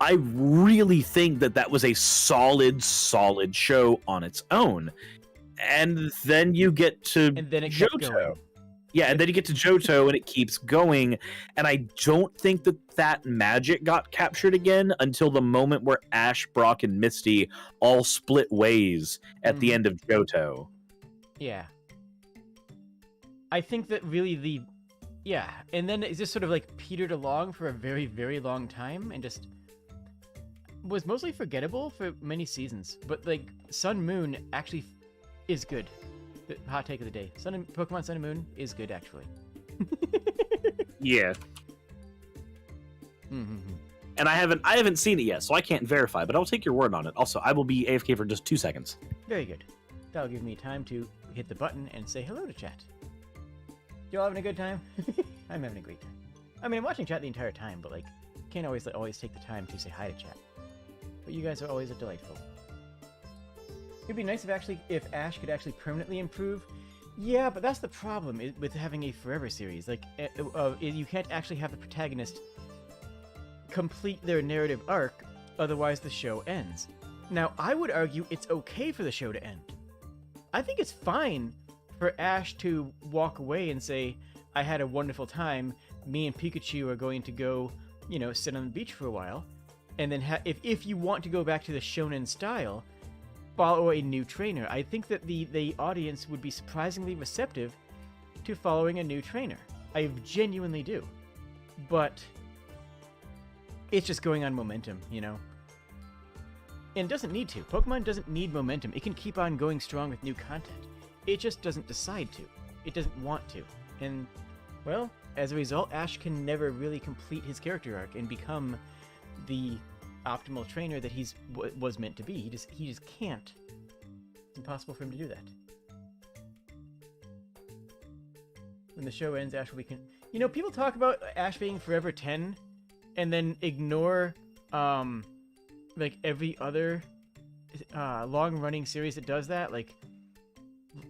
I really think that was a solid show on its own. And then you get to Johto. Yeah, and then you get to Johto and it keeps going. And I don't think that magic got captured again until the moment where Ash, Brock, and Misty all split ways at the end of Johto. Yeah. I think that really and then it just sort of like petered along for a very, very long time and just was mostly forgettable for many seasons. But like Sun Moon actually is good. The hot take of the day. Pokemon Sun and Moon is good, actually. Yeah. And I haven't seen it yet, so I can't verify, but I'll take your word on it. Also, I will be AFK for just 2 seconds. Very good. That'll give me time to hit the button and say hello to chat. Y'all having a good time? I'm having a great time. I mean, I'm watching chat the entire time, but like, can't always take the time to say hi to chat. But you guys are always delightful. It'd be nice if Ash could actually permanently improve. Yeah, but that's the problem with having a forever series. Like, you can't actually have the protagonist complete their narrative arc, otherwise the show ends. Now, I would argue it's okay for the show to end. I think it's fine for Ash to walk away and say, I had a wonderful time, me and Pikachu are going to go, sit on the beach for a while, and then if you want to go back to the shonen style, follow a new trainer. I think that the audience would be surprisingly receptive to following a new trainer. I genuinely do. But it's just going on momentum, And it doesn't need to. Pokemon doesn't need momentum. It can keep on going strong with new content. It just doesn't decide to. It doesn't want to. And, well, as a result, Ash can never really complete his character arc and become the optimal trainer that was meant to be. He just can't. It's impossible for him to do that. When the show ends, Ash will be people talk about Ash being forever 10 and then ignore like every other long-running series that does that, like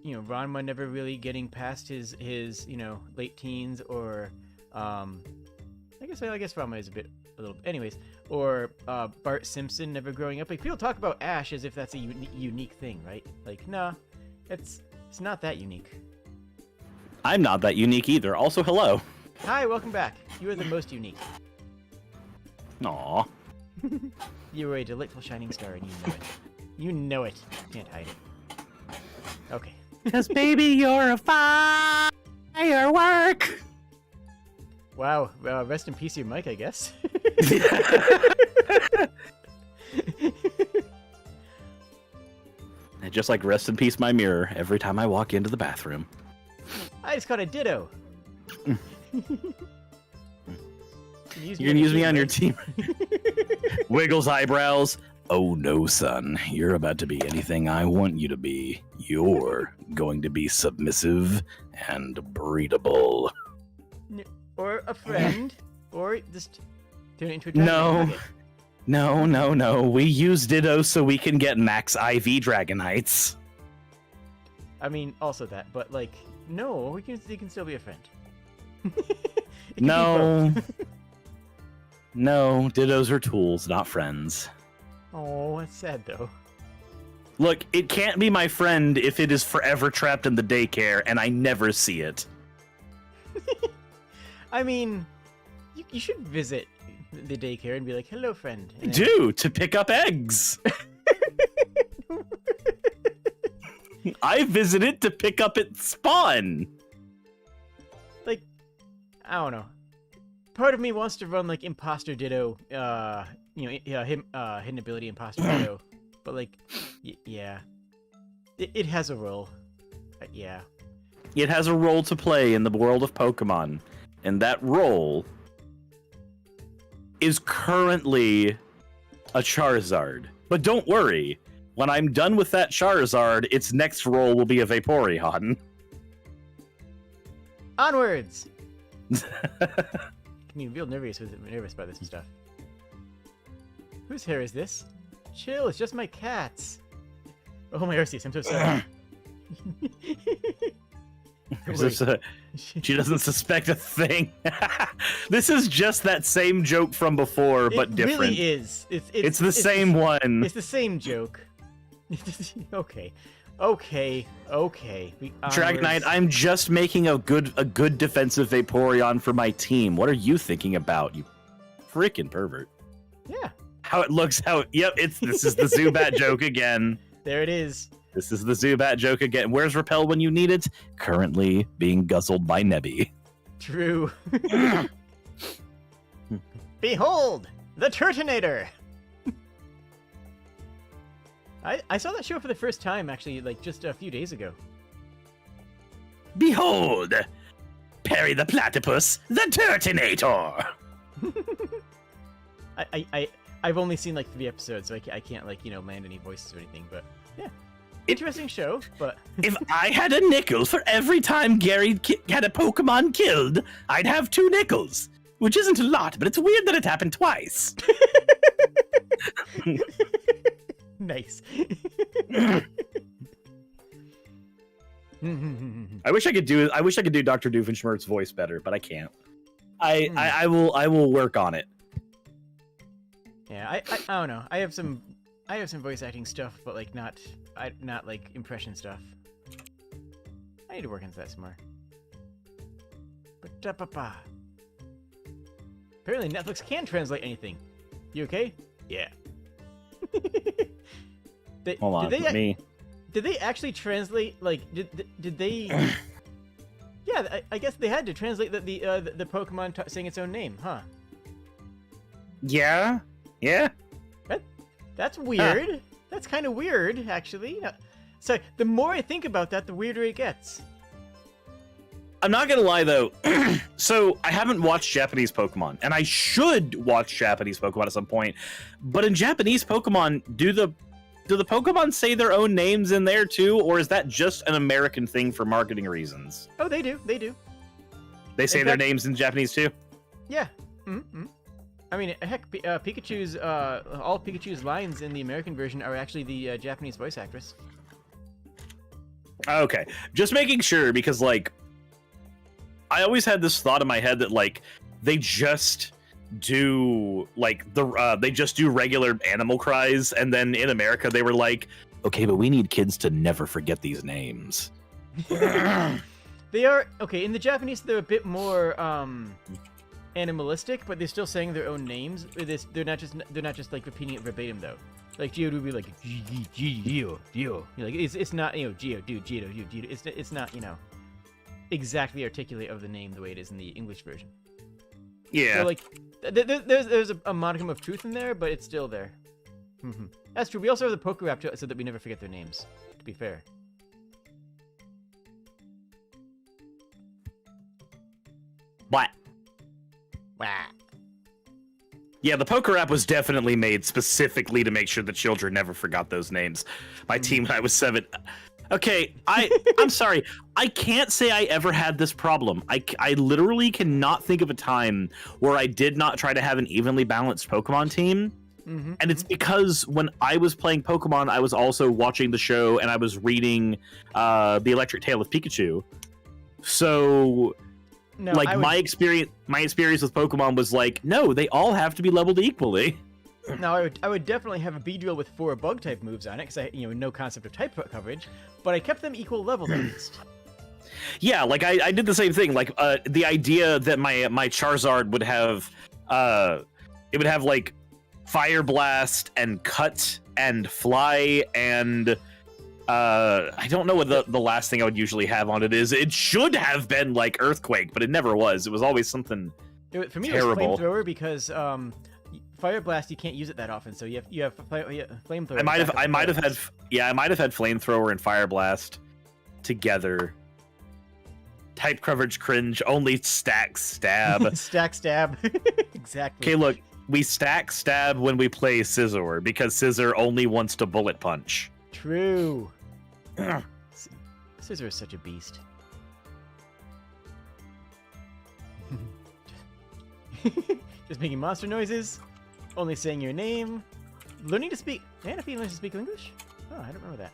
Ranma never really getting past his late teens, or I guess Ranma is a little. Anyways, or Bart Simpson never growing up. Like, people talk about Ash as if that's a unique thing, right? Like, nah, it's not that unique. I'm not that unique either. Also, hello. Hi, welcome back. You are the most unique. Aww. You were a delightful shining star, and you know it. You know it. Can't hide it. Okay. 'Cause baby, you're a firework. Wow. Rest in peace, your mic, I guess. And just like rest in peace, my mirror, every time I walk into the bathroom. I just caught a Ditto. You're gonna use me on your team. Wiggles eyebrows. Oh no, son. You're about to be anything I want you to be. You're going to be submissive and breedable. Or a friend. Or just turn it into a dragon. No. We use Ditto so we can get max IV Dragonites. I mean, also that, but like, no, he can still be a friend. No. No, Dittos are tools, not friends. Oh, that's sad though. Look, it can't be my friend if it is forever trapped in the daycare and I never see it. I mean, you should visit the daycare and be like, hello, friend. And do, to pick up eggs. I visited to pick up its spawn. Like, I don't know. Part of me wants to run like Imposter Ditto, hidden ability Imposter Ditto, but like, yeah, it has a role. Yeah. It has a role to play in the world of Pokemon, and that role is currently a Charizard. But don't worry, when I'm done with that Charizard, its next role will be a Vaporeon. Onwards! I mean, real nervous about this and stuff. Whose hair is this? Chill, it's just my cat's. Oh my Arceus, I'm so sorry. She doesn't suspect a thing. This is just that same joke from before, but different. It really is. It's the same one. It's the same joke. Okay. Dragonite, I'm just making a good defensive Vaporeon for my team. What are you thinking about, you freaking pervert? Yeah. How it looks, yep, this is the Zubat joke again. There it is. This is the Zubat joke again. Where's Repel when you need it? Currently being guzzled by Nebby. True. Behold, the Terminator! I saw that show for the first time, actually, like, just a few days ago. Behold! Perry the Platypus, the Terminator! I've only seen, like, 3 episodes, so I can't, like, land any voices or anything, but, yeah. Interesting show, but... If I had a nickel for every time Gary had a Pokemon killed, I'd have 2 nickels. Which isn't a lot, but it's weird that it happened twice. Nice. I wish I could do Dr. Doofenshmirtz's voice better, but I can't. I will work on it. Yeah, I don't know. I have some voice acting stuff, but like not like impression stuff. I need to work into that some more. Apparently Netflix can translate anything. You okay? Yeah. Hold on, me. Did they actually translate? Like, did they? Yeah, I guess they had to translate the Pokemon saying its own name, huh? Yeah. That's weird. Huh. That's kind of weird, actually. So the more I think about that, the weirder it gets. I'm not gonna lie though. So I haven't watched Japanese Pokemon, and I should watch Japanese Pokemon at some point. But in Japanese Pokemon, do the Pokemon say their own names in there too, or is that just an American thing for marketing reasons? Oh, they do. They do. They say their names in Japanese too. Yeah. Mm-hmm. I mean, heck, Pikachu's all Pikachu's lines in the American version are actually the Japanese voice actress. Okay, just making sure, because like I always had this thought in my head that like they just do like they just do regular animal cries, and then in America they were like, okay, but we need kids to never forget these names. They are okay in the Japanese. They're a bit more animalistic, but they're still saying their own names. They're not just like repeating it verbatim though. Like Geo would be like Geo. Like it's not Geo dude Geo. It's not exactly articulate of the name the way it is in the English version. Yeah. So like there's a modicum of truth in there, but it's still there. Mm-hmm. That's true. We also have the Pokerap so that we never forget their names. To be fair. What? Wow. Yeah, the Pokerap was definitely made specifically to make sure the children never forgot those names. My team when I was 7. Okay, I'm sorry. I can't say I ever had this problem. I literally cannot think of a time where I did not try to have an evenly balanced Pokemon team. Mm-hmm. And it's because when I was playing Pokemon, I was also watching the show and I was reading The Electric Tale of Pikachu. So no, like my experience with Pokemon was like, no, they all have to be leveled equally. No, I would definitely have a Beedrill with 4 bug type moves on it because I no concept of type coverage, but I kept them equal level at least. Yeah, like I did the same thing. Like the idea that my Charizard would have it would have like Fire Blast and Cut and Fly and I don't know what the last thing I would usually have on it is. It should have been like Earthquake, but it never was. It was always something for me, terrible. It was Flamethrower because Fire Blast you can't use it that often, so you have Flamethrower. I might have had Flamethrower and Fire Blast together. Type coverage cringe, only stack stab. Stack stab. Exactly. Okay, look, we stack stab when we play Scizor because Scizor only wants to bullet punch. True. Scizor is such a beast. Just making monster noises, only saying your name, learning to speak. Manaphy learns to speak English? Oh, I don't remember that.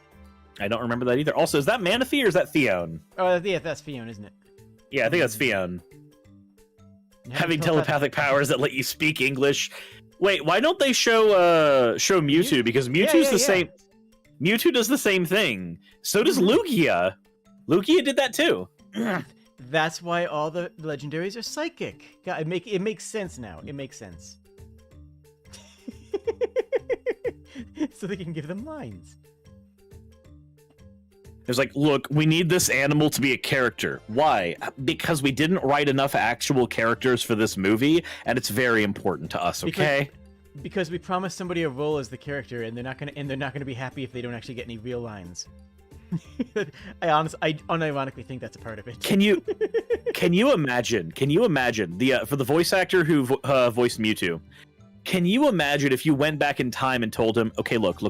I don't remember that either. Also, is that Manaphy or is that Theon? Oh, yeah, that's Fion, isn't it? Yeah, I think that's Theon. Having telepathic powers that let you speak English. Wait, why don't they show Mewtwo? Because Mewtwo's the same. Mewtwo does the same thing. So does Lugia. Lugia did that too. That's why all the legendaries are psychic. God, it makes sense now. It makes sense. So they can give them lines. It's like, look, we need this animal to be a character. Why? Because we didn't write enough actual characters for this movie, and it's very important to us. Okay? Because we promised somebody a role as the character, and they're not gonna be happy if they don't actually get any real lines. I unironically think that's a part of it. Can you imagine? The for the voice actor who voiced Mewtwo? Can you imagine if you went back in time and told him, okay, look.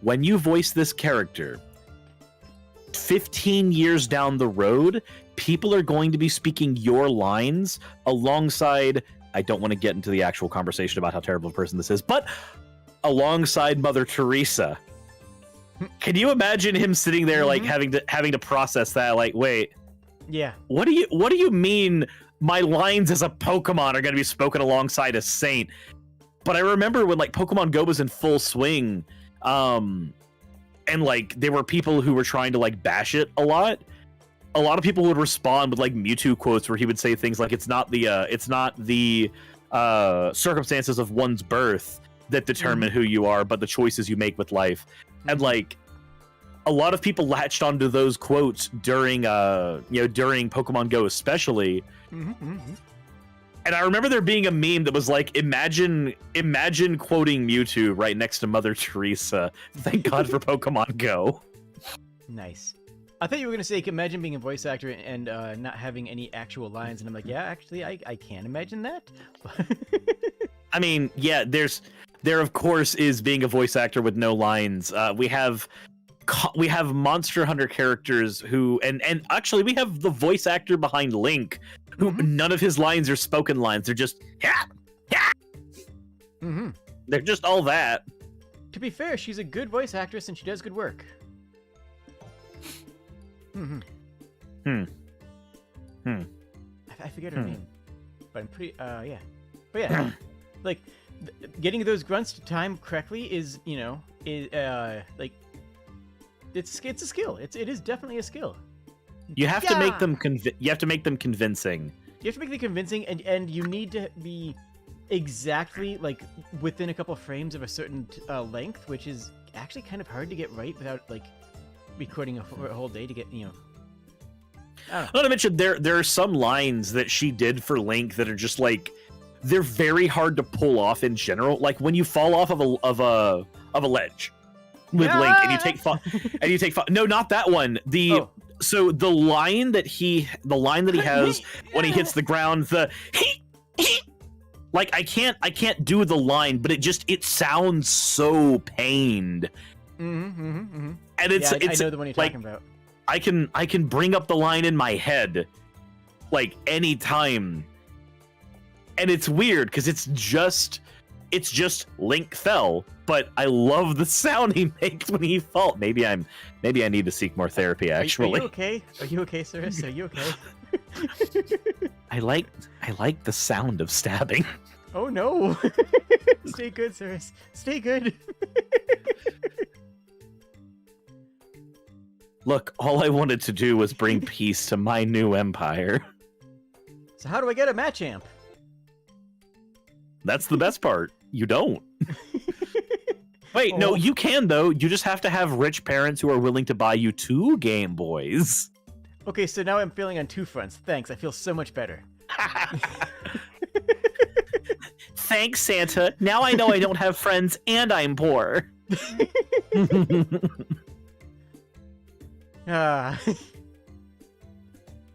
When you voice this character, 15 years down the road, people are going to be speaking your lines alongside, I don't want to get into the actual conversation about how terrible a person this is, but alongside Mother Teresa. Can you imagine him sitting there like having to process that, like, wait. Yeah. What do you mean my lines as a Pokemon are going to be spoken alongside a saint? But I remember when like Pokemon Go was in full swing, and like there were people who were trying to like bash it a lot. A lot of people would respond with like Mewtwo quotes where he would say things like, it's not the circumstances of one's birth that determine who you are, but the choices you make with life. And like a lot of people latched onto those quotes during Pokemon Go especially. And I remember there being a meme that was like, imagine quoting Mewtwo right next to Mother Teresa. Thank God for Pokemon Go. Nice. I thought you were going to say, imagine being a voice actor and not having any actual lines. And I'm like, yeah, actually, I can't imagine that. I mean, yeah, there of course is being a voice actor with no lines. We have Monster Hunter characters who, and actually we have the voice actor behind Link, who none of his lines are spoken lines. They're just, they're just all that. To be fair, she's a good voice actress and she does good work. I forget her name, but I'm pretty, yeah. But yeah, like, getting those grunts to time correctly is, like, it's a skill. It is definitely a skill. You have to make them you have to make them convincing. You have to make them convincing, and you need to be exactly like within a couple frames of a certain length, which is actually kind of hard to get right without like recording a whole day to get, Not to mention there are some lines that she did for Link that are just like, they're very hard to pull off in general. Like when you fall off of a ledge with Link and you take no, not that one. So the line that he has when he hits the ground, like I can't do the line, but it sounds so pained. And it's I know the one you're like, talking about. I can bring up the line in my head like anytime. And it's weird because it's just Link fell, but I love the sound he makes when he falls. Maybe I need to seek more therapy, actually. Are you okay? Are you okay, Suris? Are you okay? I like the sound of stabbing. Oh no. Stay good, Suris. Stay good. Look, all I wanted to do was bring peace to my new empire. So how do I get a Machamp? That's the best part. You don't. Wait, no, you can though. You just have to have rich parents who are willing to buy you 2 Game Boys. Okay, so now I'm feeling on 2 fronts. Thanks, I feel so much better. Thanks, Santa. Now I know I don't have friends and I'm poor.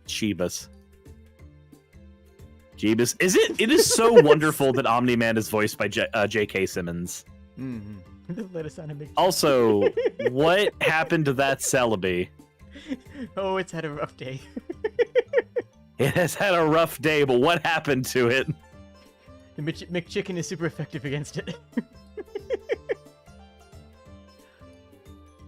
Jeebus. It is so wonderful that Omni-Man is voiced by J.K. Simmons. Let us on a big... Also, what happened to that Celebi? Oh, it's had a rough day. It has had a rough day, but what happened to it? The McChicken is super effective against it.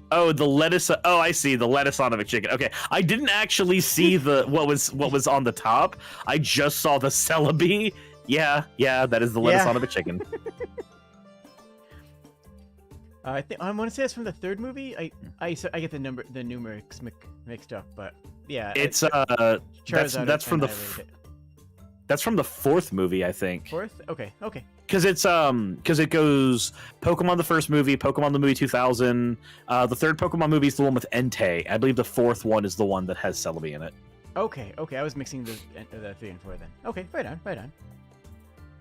Oh, the lettuce. Oh, I see the lettuce on a McChicken. Okay, I didn't actually see the what was on the top. I just saw the Celebi. Yeah, that is the lettuce on a McChicken. I think I want to say it's from the third movie. I get the numerics mixed up, but yeah, it's Charizard that's from the that's from the fourth movie, I think. Fourth? Okay. Because it goes Pokemon the first movie, Pokemon the movie 2000. The third Pokemon movie is the one with Entei. I believe the fourth one is the one that has Celebi in it. Okay. I was mixing the 3 and 4 then. Okay, right on.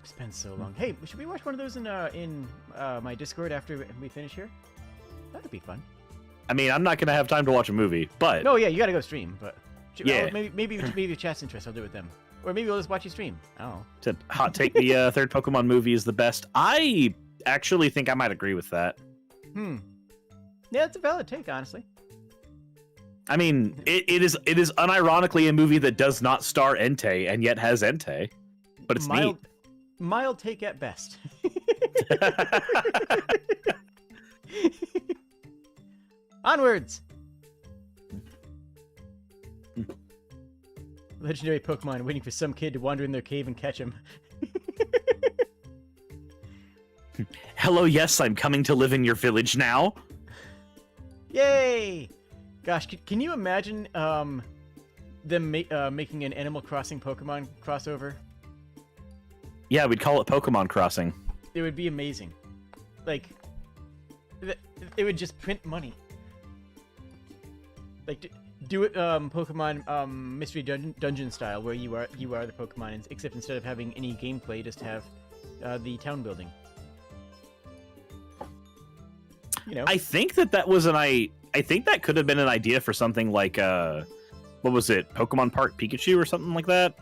It's been so long. Hey, should we watch one of those in my Discord after we finish here? That'd be fun. I mean, I'm not gonna have time to watch a movie, but no, yeah, you gotta go stream. But yeah, maybe if chat's interest, I'll do it with them. Or maybe we'll just watch you stream. I don't know. To hot take, the third Pokemon movie is the best. I actually think I might agree with that. Yeah, it's a valid take, honestly. I mean, it is unironically a movie that does not star Entei and yet has Entei, but it's neat. Mild take at best. Onwards! Legendary Pokemon waiting for some kid to wander in their cave and catch him. Hello, yes, I'm coming to live in your village now. Yay! Gosh, can you imagine them making an Animal Crossing Pokemon crossover? Yeah, we'd call it Pokemon Crossing. It would be amazing. Like, it would just print money. Like, do it Pokemon Mystery Dungeon style, where you are the Pokemon, except instead of having any gameplay, just have the town building. You know. I think that was I think that could have been an idea for something like what was it, Pokemon Park Pikachu or something like that.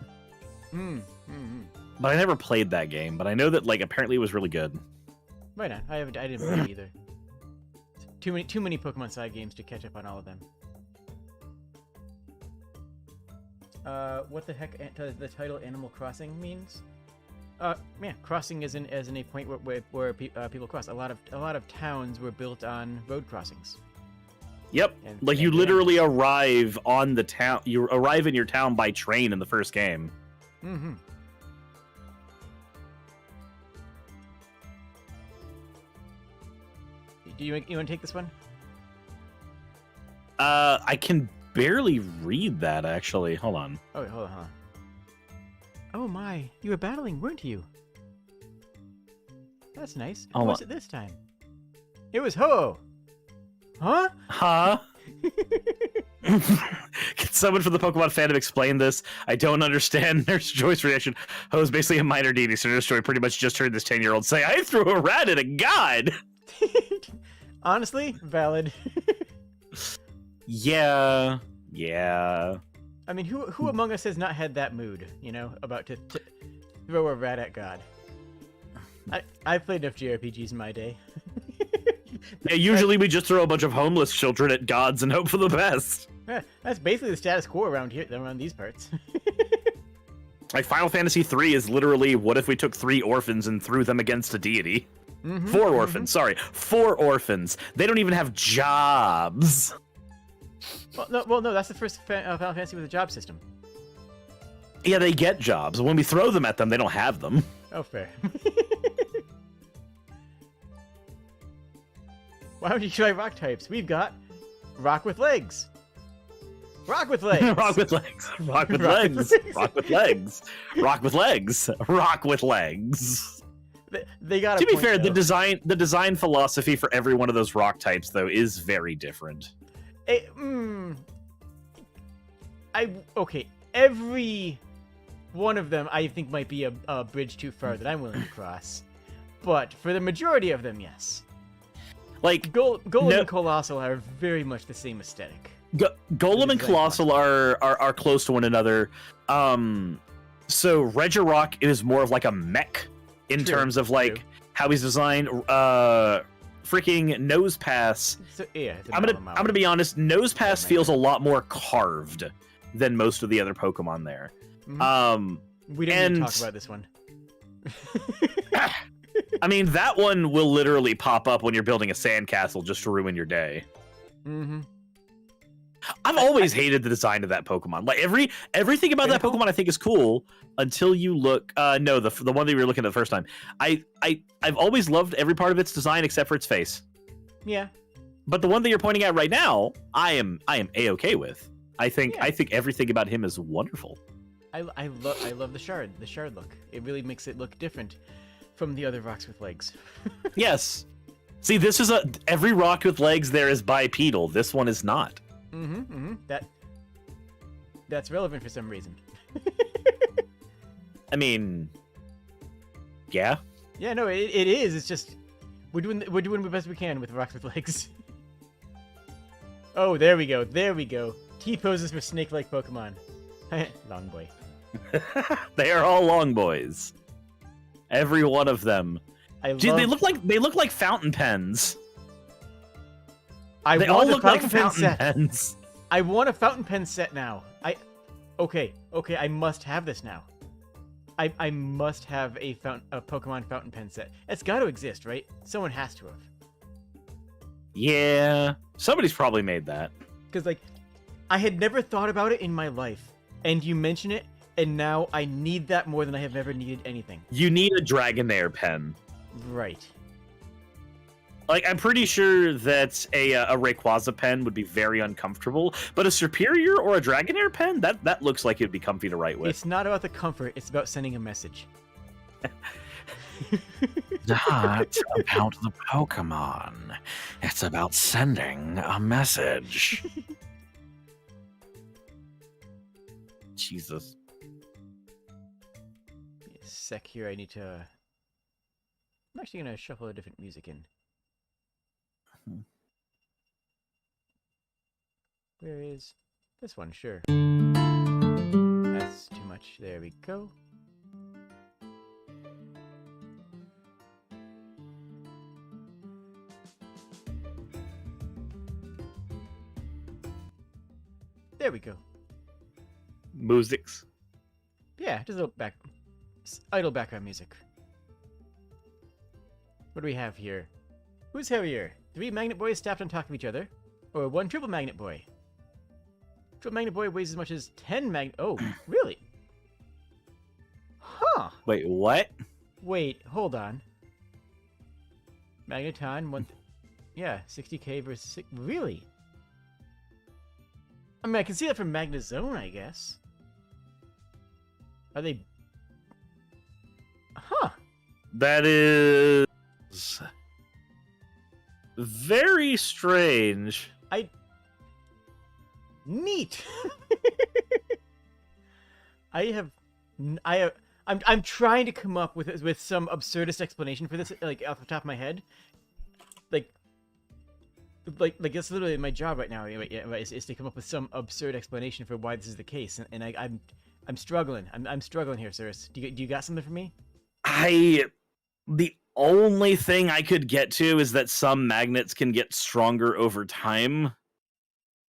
But I never played that game. But I know that apparently it was really good. Right on. I didn't play it either. Too many Pokemon side games to catch up on all of them. What the heck does the title Animal Crossing means? Crossing is in a point where people cross. A lot of towns were built on road crossings. Yep, you literally arrive on the town. You arrive in your town by train in the first game. Mm-hmm. Do you want to take this one? I can barely read that, actually. Hold on. Oh, hold on. Oh my, you were battling, weren't you? That's nice. Who was it this time? It was Ho! Huh? Huh? Can someone from the Pokemon fandom explain this? I don't understand Nurse Joy's reaction. Ho is basically a minor deity, so Nurse Joy pretty much just heard this 10-year-old say, I threw a rat at a god! Honestly, valid. Yeah. I mean, who among us has not had that mood, about to throw a rat at God? I've played enough JRPGs in my day. Yeah, usually we just throw a bunch of homeless children at gods and hope for the best. Yeah, that's basically the status quo around these parts. Like Final Fantasy III is literally, what if we took 3 orphans and threw them against a deity? 4 orphans, sorry. 4 orphans. They don't even have jobs. Well, no, that's the first Final Fantasy with a job system. Yeah, they get jobs. When we throw them at them, they don't have them. Oh, fair. Why would you try rock types? We've got rock with legs. Rock with legs. Rock with legs. Rock with legs. Rock with legs. Rock with legs. Rock with legs. They got. To be fair, the design philosophy for every one of those rock types, though, is very different. Every one of them I think might be a bridge too far that I'm willing to cross, but for the majority of them, yes. Like Golem and Colossal are very much the same aesthetic. Golem and Colossal are close to one another. So Regirock is more of like a mech in terms of how he's designed. Freaking Nosepass. So, yeah, I'm gonna be honest. Nosepass feels a lot more carved than most of the other Pokemon there. We didn't even talk about this one. I mean, that one will literally pop up when you're building a sandcastle just to ruin your day. Mm-hmm. I've always hated the design of that Pokemon. Like everything about that Pokemon I think is cool until you look. No, the one that you were looking at the first time. I've always loved every part of its design except for its face. Yeah. But the one that you're pointing at right now, I am A-okay with. I think everything about him is wonderful. I love the shard look. It really makes it look different from the other rocks with legs. Yes. See, this is every rock with legs there is bipedal. This one is not. That's relevant for some reason. I mean, yeah. Yeah, no, it is. It's just we're doing the best we can with rocks with legs. Oh, there we go. T poses for snake-like Pokemon. Long boy. They are all long boys. Every one of them. Dude, they look like fountain pens. They all look like fountain pens. I want a fountain pen set now. Okay, I must have this now. I must have a Pokemon fountain pen set. It's got to exist, right? Someone has to have. Yeah, somebody's probably made that. Because like, I had never thought about it in my life, and you mention it, and now I need that more than I have ever needed anything. You need a Dragonair pen. Right. Like, I'm pretty sure that a Rayquaza pen would be very uncomfortable, but a Superior or a Dragonair pen, that looks like it'd be comfy to write with. It's not about the comfort, it's about sending a message. Not about the Pokemon. It's about sending a message. Jesus. A sec here, I need to... I'm actually going to shuffle a different music in. Where is this one? Sure. That's too much. There we go. There we go. Musics. Yeah, just a little idle background music. What do we have here? Who's heavier? 3 Magnet Boys stacked on top of each other, or 1 Triple Magnet Boy? Triple Magnet Boy weighs as much as 10 Magnet... Oh, really? Huh. Wait, what? Wait, hold on. Magneton, yeah, 60k versus 6... Really? I mean, I can see that from Magnezone, I guess. Are they... Huh. That is... very strange. Neat. I'm trying to come up with some absurdist explanation for this, like off the top of my head. Like that's literally my job right now. Is to come up with some absurd explanation for why this is the case, and I'm struggling. I'm struggling here, Suris. Do you got something for me? The only thing I could get to is that some magnets can get stronger over time,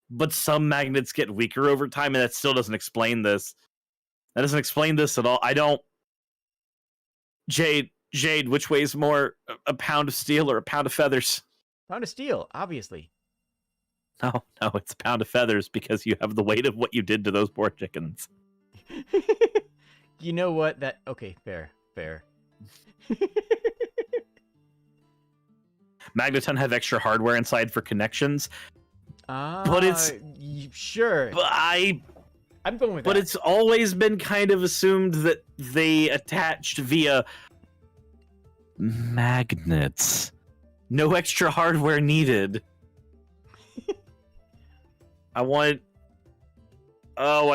but some magnets get weaker over time, and that still doesn't explain this. That doesn't explain this at all. I don't... Jade, which weighs more, a pound of steel or a pound of feathers? Pound of steel, obviously. No, it's a pound of feathers because you have the weight of what you did to those poor chickens. You know what? Okay, fair. Magneton have extra hardware inside for connections. But it's... Sure. But I'm going with that. But it's always been kind of assumed that they attached via magnets. No extra hardware needed. I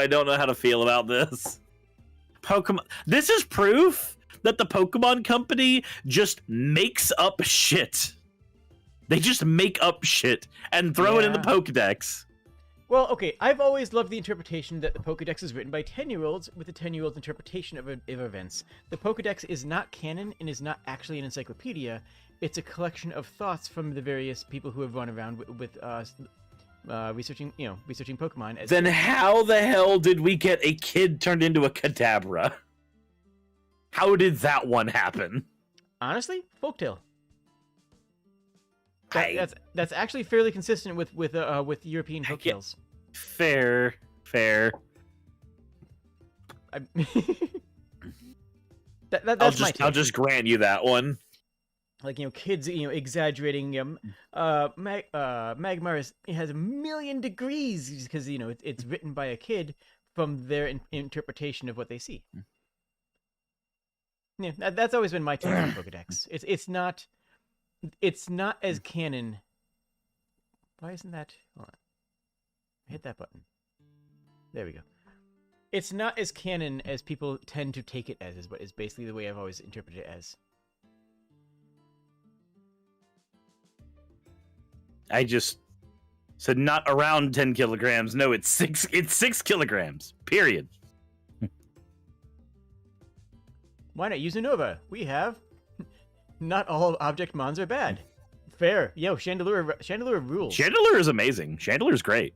don't know how to feel about this. Pokemon... This is proof that the Pokemon Company just makes up shit. They just make up shit and throw it in the Pokedex. Well, okay, I've always loved the interpretation that the Pokedex is written by 10-year-olds with a 10-year-old's interpretation of events. The Pokedex is not canon and is not actually an encyclopedia. It's a collection of thoughts from the various people who have run around with researching Pokemon. Then how the hell did we get a kid turned into a Kadabra? How did that one happen? Honestly, Folktale. That's actually fairly consistent with European folktales. Fair. That's my take. I'll just grant you that one. Like, kids, exaggerating. Magmar has 1,000,000 degrees because it's written by a kid from their interpretation of what they see. Yeah, that's always been my take on Pokedex. It's not as canon. Why isn't that? Hold on. Hit that button. There we go. It's not as canon as people tend to take it as, but it's basically the way I've always interpreted it as. I just said not around 10 kilograms. No, it's 6 kilograms. Period. Why not use Unova? We have. Not all object mons are bad. Fair. Yo, Chandelure rules. Chandelure is amazing. Chandelure's great.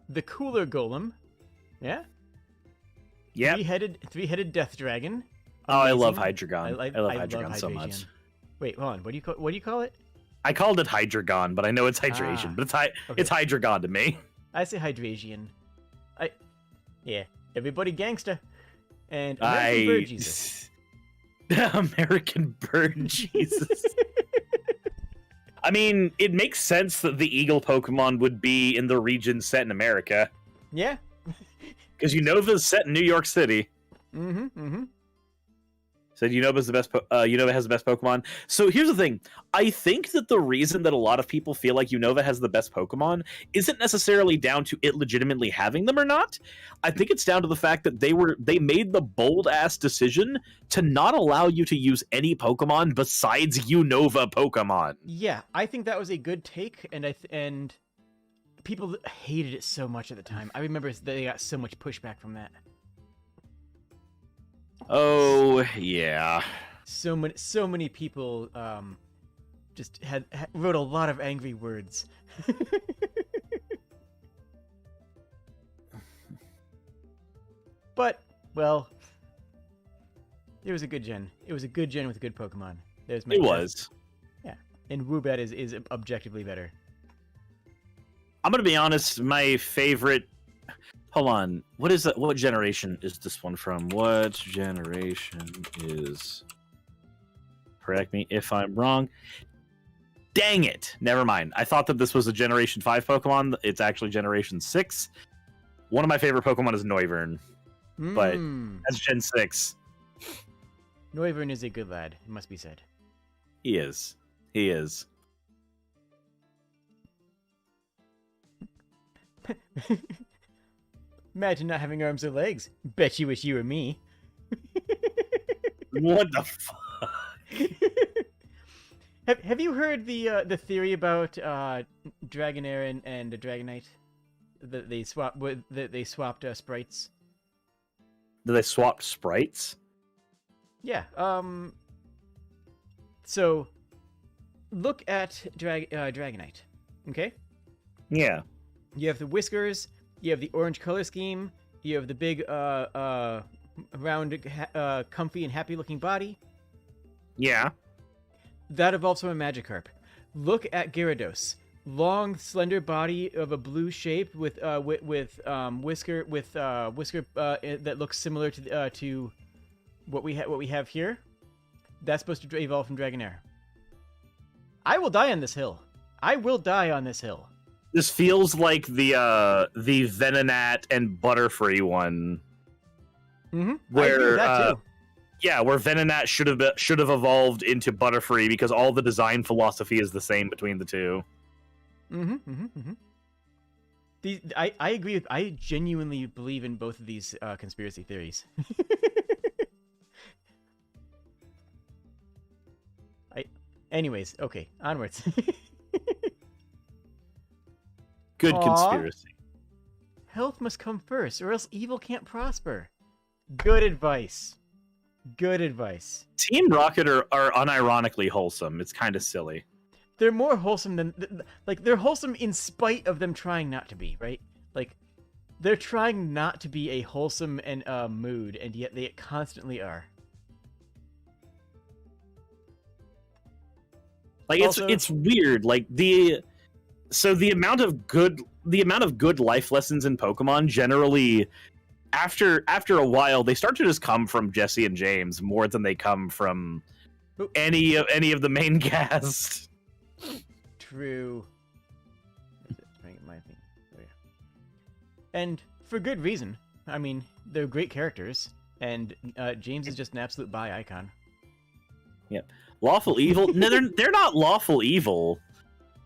The cooler golem. Yeah? Yeah. Three-headed death dragon. Amazing. Oh, I love Hydreigon. I love Hydreigon so Hydreigon. much. Wait, hold on. What do you call it? I called it Hydreigon, but I know it's hydration. But it's Hydreigon to me. I say Hydrasian. Yeah. Everybody gangsta. And American Bird Jesus. American Bird Jesus. I mean, it makes sense that the eagle Pokemon would be in the region set in America. Yeah. Because Unova's set in New York City. Said Unova's the best. Unova has the best Pokemon. So here's the thing. I think that the reason that a lot of people feel like Unova has the best Pokemon isn't necessarily down to it legitimately having them or not. I think it's down to the fact that they made the bold ass decision to not allow you to use any Pokemon besides Unova Pokemon. Yeah, I think that was a good take, and people hated it so much at the time. I remember they got so much pushback from that. Oh yeah. So many people just wrote a lot of angry words. But well, it was a good gen. It was a good gen with good Pokemon. It was. Yeah, and Woobat is objectively better. I'm gonna be honest. My favorite. Hold on. What is that? What generation is this one from? What generation is? Correct me if I'm wrong. Dang it! Never mind. I thought that this was a Generation 5 Pokemon. It's actually Generation 6. One of my favorite Pokemon is Noivern, but that's Gen 6. Noivern is a good lad, it must be said. He is. He is. Imagine not having arms or legs. Bet you wish you were me. What the fuck? Have you heard the theory about Dragonair and Dragonite? That they swapped sprites. Did they swap sprites? Yeah. So look at Dragonite. Okay. Yeah. You have the whiskers. You have the orange color scheme. You have the big, round, comfy and happy-looking body. Yeah. That evolves from a Magikarp. Look at Gyarados. Long, slender body of a blue shape with whisker that looks similar to what we have here. That's supposed to evolve from Dragonair. I will die on this hill. I will die on this hill. This feels like the Venonat and Butterfree one. Mm-hmm. Where, I agree with that too. Yeah, where Venonat should have evolved into Butterfree because all the design philosophy is the same between the two. I agree with. I genuinely believe in both of these conspiracy theories. Anyways, okay, onwards. Good conspiracy. Health must come first, or else evil can't prosper. Good advice. Good advice. Team Rocket are unironically wholesome. It's kind of silly. They're more wholesome than... they're wholesome in spite of them trying not to be, right? Like, they're trying not to be a wholesome and mood, and yet they constantly are. Like it's weird. Like the amount of good life lessons in Pokemon generally after a while they start to just come from Jesse and James more than they come from any of the main cast. True. And for good reason. I mean, they're great characters, and James is just an absolute bi icon. Yep. Lawful evil? No, they're not lawful evil.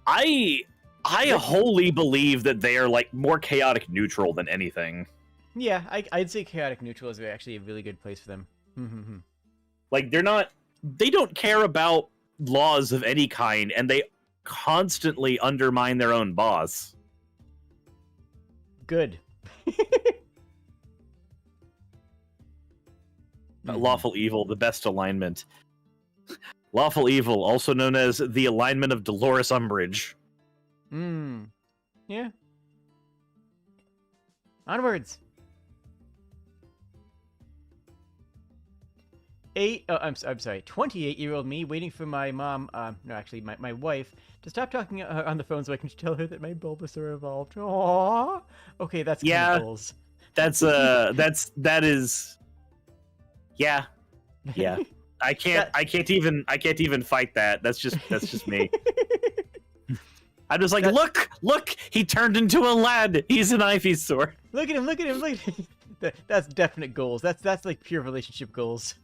I wholly believe that they are like more chaotic neutral than anything. Yeah, I'd say chaotic neutral is actually a really good place for them. Like they don't care about laws of any kind, and they constantly undermine their own boss. Good. Lawful evil, the best alignment. Lawful evil, also known as the alignment of Dolores Umbridge. Yeah. Onwards. I'm sorry. 28-year-old me waiting for my mom. No, actually, my wife to stop talking on the phone so I can tell her that my Bulbasaur evolved. Aww. Okay, that's kind of goals. That is. Yeah. I can't even fight that. That's just me. I'm just like, look, he turned into a lad. He's an Ivysaur. Look at him. That's definite goals. That's like pure relationship goals.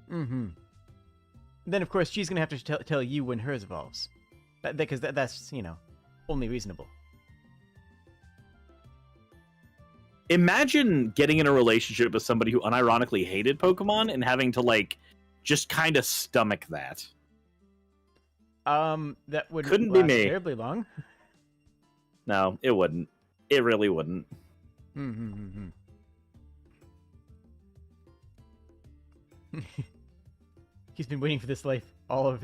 Then of course she's gonna have to tell you when hers evolves, because that's only reasonable. Imagine getting in a relationship with somebody who unironically hated Pokemon and having to like just kind of stomach that. That couldn't be me. Terribly long. No, it wouldn't. It really wouldn't. He's been waiting for this life all of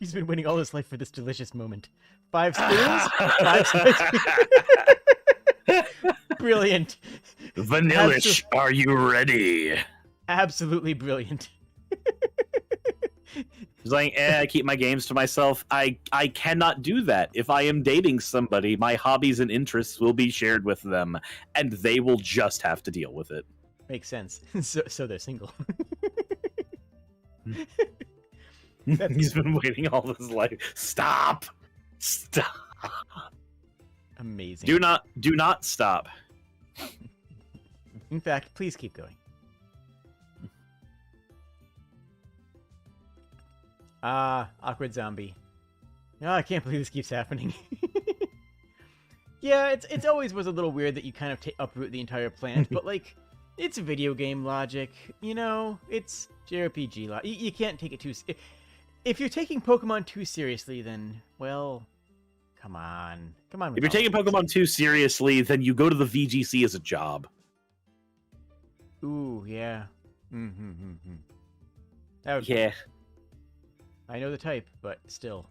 He's been waiting all his life for this delicious moment. 5 spoons? 5 spoons? Brilliant. Vanillish, are you ready? Absolutely brilliant. He's like, I keep my games to myself. I cannot do that. If I am dating somebody, my hobbies and interests will be shared with them, and they will just have to deal with it. Makes sense. So they're single. He's been waiting all his life. Stop. Amazing. Do not stop. In fact, please keep going. Awkward zombie. No, I can't believe this keeps happening. Yeah, it's always was a little weird that you kind of uproot the entire plant, but like, it's video game logic, it's JRPG logic. You can't take it too... If you're taking Pokemon too seriously, then, well, come on. If you're taking Pokemon too seriously, then you go to the VGC as a job. Ooh, yeah. Yeah. I know the type, but still.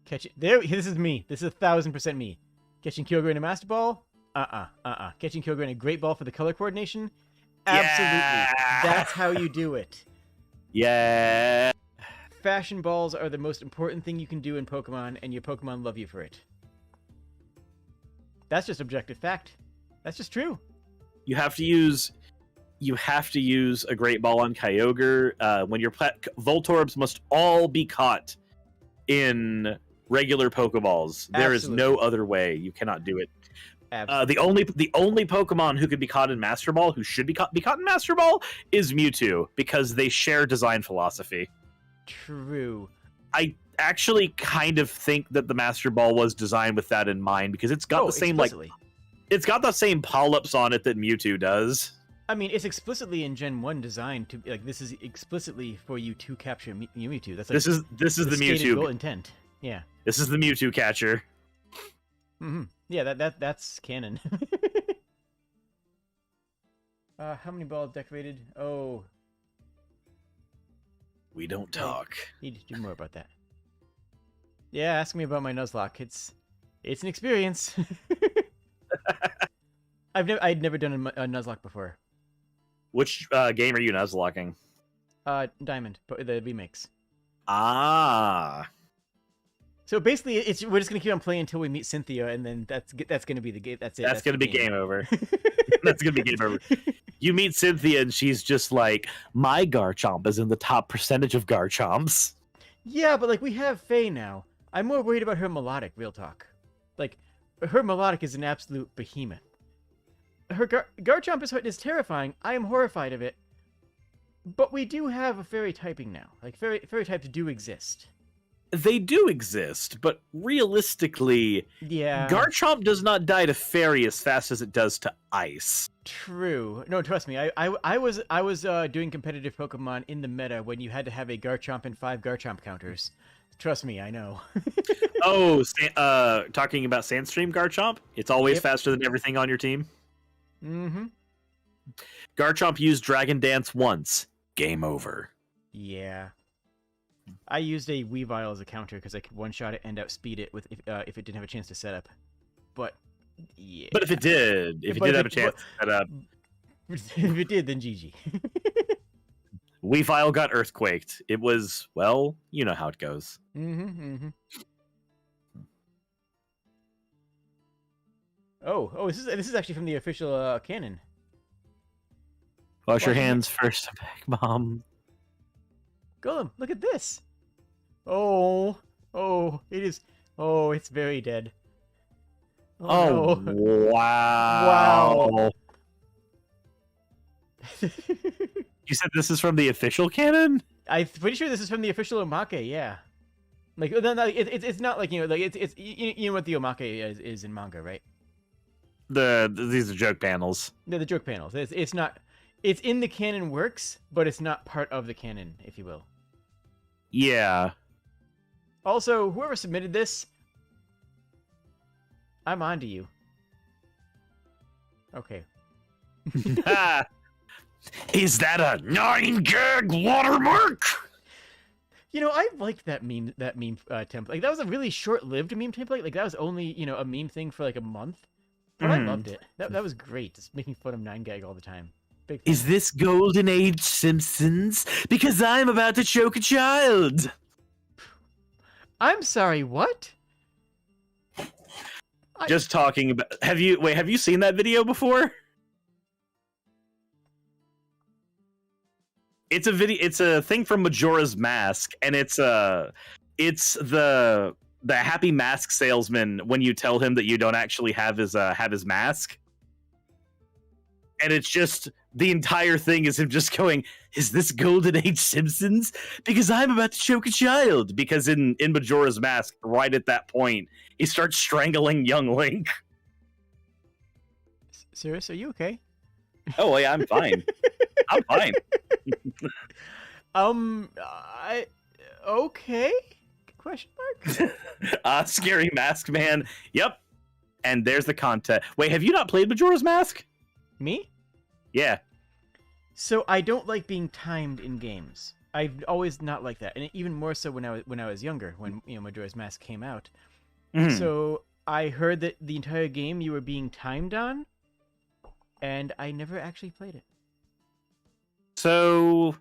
Catch it. There, this is me. This is 1000% me. Catching Kyogre in a Master Ball? Catching Kyogre in a Great Ball for the color coordination? Absolutely. Yeah! That's how you do it. Yeah. Fashion balls are the most important thing you can do in Pokemon, and your Pokemon love you for it. That's just objective fact. That's just true. You have to use a Great Ball on Kyogre. When your Voltorbs must all be caught in regular Pokeballs. There is no other way. You cannot do it. The only Pokemon who could be caught in Master Ball, who should be caught in Master Ball, is Mewtwo, because they share design philosophy. True. I actually kind of think that the Master Ball was designed with that in mind, because it's got the same it's got the same polyps on it that Mewtwo does. I mean, it's explicitly in Gen 1 designed to like, this is explicitly for you to capture Mewtwo. That's like, this is the Mewtwo goal intent. Yeah. This is the Mewtwo catcher. Yeah, that's canon. How many balls decorated? Oh. We don't talk. Need to do more about that. Yeah, ask me about my Nuzlocke. It's an experience. I'd never done a Nuzlocke before. Which game are you nuzlocking? Diamond, but the remakes. Ah. So basically, we're just gonna keep on playing until we meet Cynthia, and then that's gonna be the game. That's it. That's gonna be game over. That's gonna be game over. over. You meet Cynthia, and she's just like, my Garchomp is in the top percentage of Garchomps. Yeah, but like we have Faye now. I'm more worried about her melodic. Real talk. Like her melodic is an absolute behemoth. Her Garchomp is terrifying. I am horrified of it. But we do have a fairy typing now. Like fairy types do exist. They do exist, but realistically, Yeah. Garchomp does not die to fairy as fast as it does to ice. True. No, trust me. I was doing competitive Pokemon in the meta when you had to have a Garchomp and 5 Garchomp counters. Trust me, I know. Oh, talking about Sandstream Garchomp, it's always Yep. faster than everything on your team. Mm-hmm. Garchomp used Dragon Dance once. Game over. Yeah. I used a Weavile as a counter because I could one-shot it and outspeed it with if it didn't have a chance to set up. But yeah. But if it did, if it did have a chance to set up, if it did, then GG. Weavile got earthquaked. It was, well, you know how it goes. Oh, this is actually from the official canon. Wash your Wash your hands first, Pokemon. Golem, look at this. Oh, it is. Oh, it's very dead. Oh, no. wow. You said this is from the official canon? I'm pretty sure this is from the official Omake. Yeah. Like, no, it's not like like it's you know what the Omake is in manga, right? These are joke panels. They're the joke panels. It's not. It's in the canon works, but it's not part of the canon, if you will. Yeah. Also, whoever submitted this, I'm on to you. Okay. Is that a 9-gag watermark? You know, I liked that meme template. Like, that was a really short-lived meme template. Like, that was only, a meme thing for like a month. But I loved it. That was great. Just making fun of 9gag all the time. Big fan. Is this Golden Age Simpsons? Because I'm about to choke a child. I'm sorry, what? Just talking about. Have you seen that video before? It's a video. It's a thing from Majora's Mask, and it's the happy mask salesman when you tell him that you don't actually have his mask, and it's just the entire thing is him just going, "Is this Golden Age Simpsons? Because I'm about to choke a child." Because in Majora's Mask, right at that point, he starts strangling young Link. Suris, are you okay? Oh yeah, I'm fine. I'm fine. Okay? Question mark? Scary Mask Man. Yep. And there's the content. Wait, have you not played Majora's Mask? Me? Yeah. So I don't like being timed in games. I've always not liked that, and even more so when I was younger, when Majora's Mask came out. Mhm. So I heard that the entire game you were being timed on, and I never actually played it. So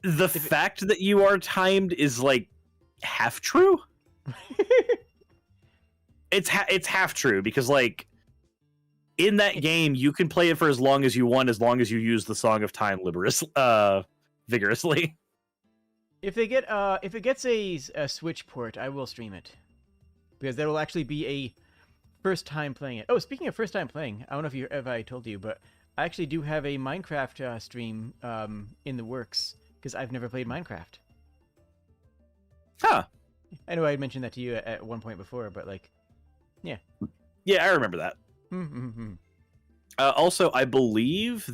the fact that you are timed is like half true. It's half true because like in that game you can play it for as long as you want, as long as you use the Song of Time vigorously. If it gets a Switch port, I will stream it, because that will actually be a first time playing it. Oh, speaking of first time playing, I don't know if I told you, but I actually do have a Minecraft stream in the works, because I've never played Minecraft. Huh. I know I had mentioned that to you at one point before, but like, yeah. Yeah, I remember that. Also, I believe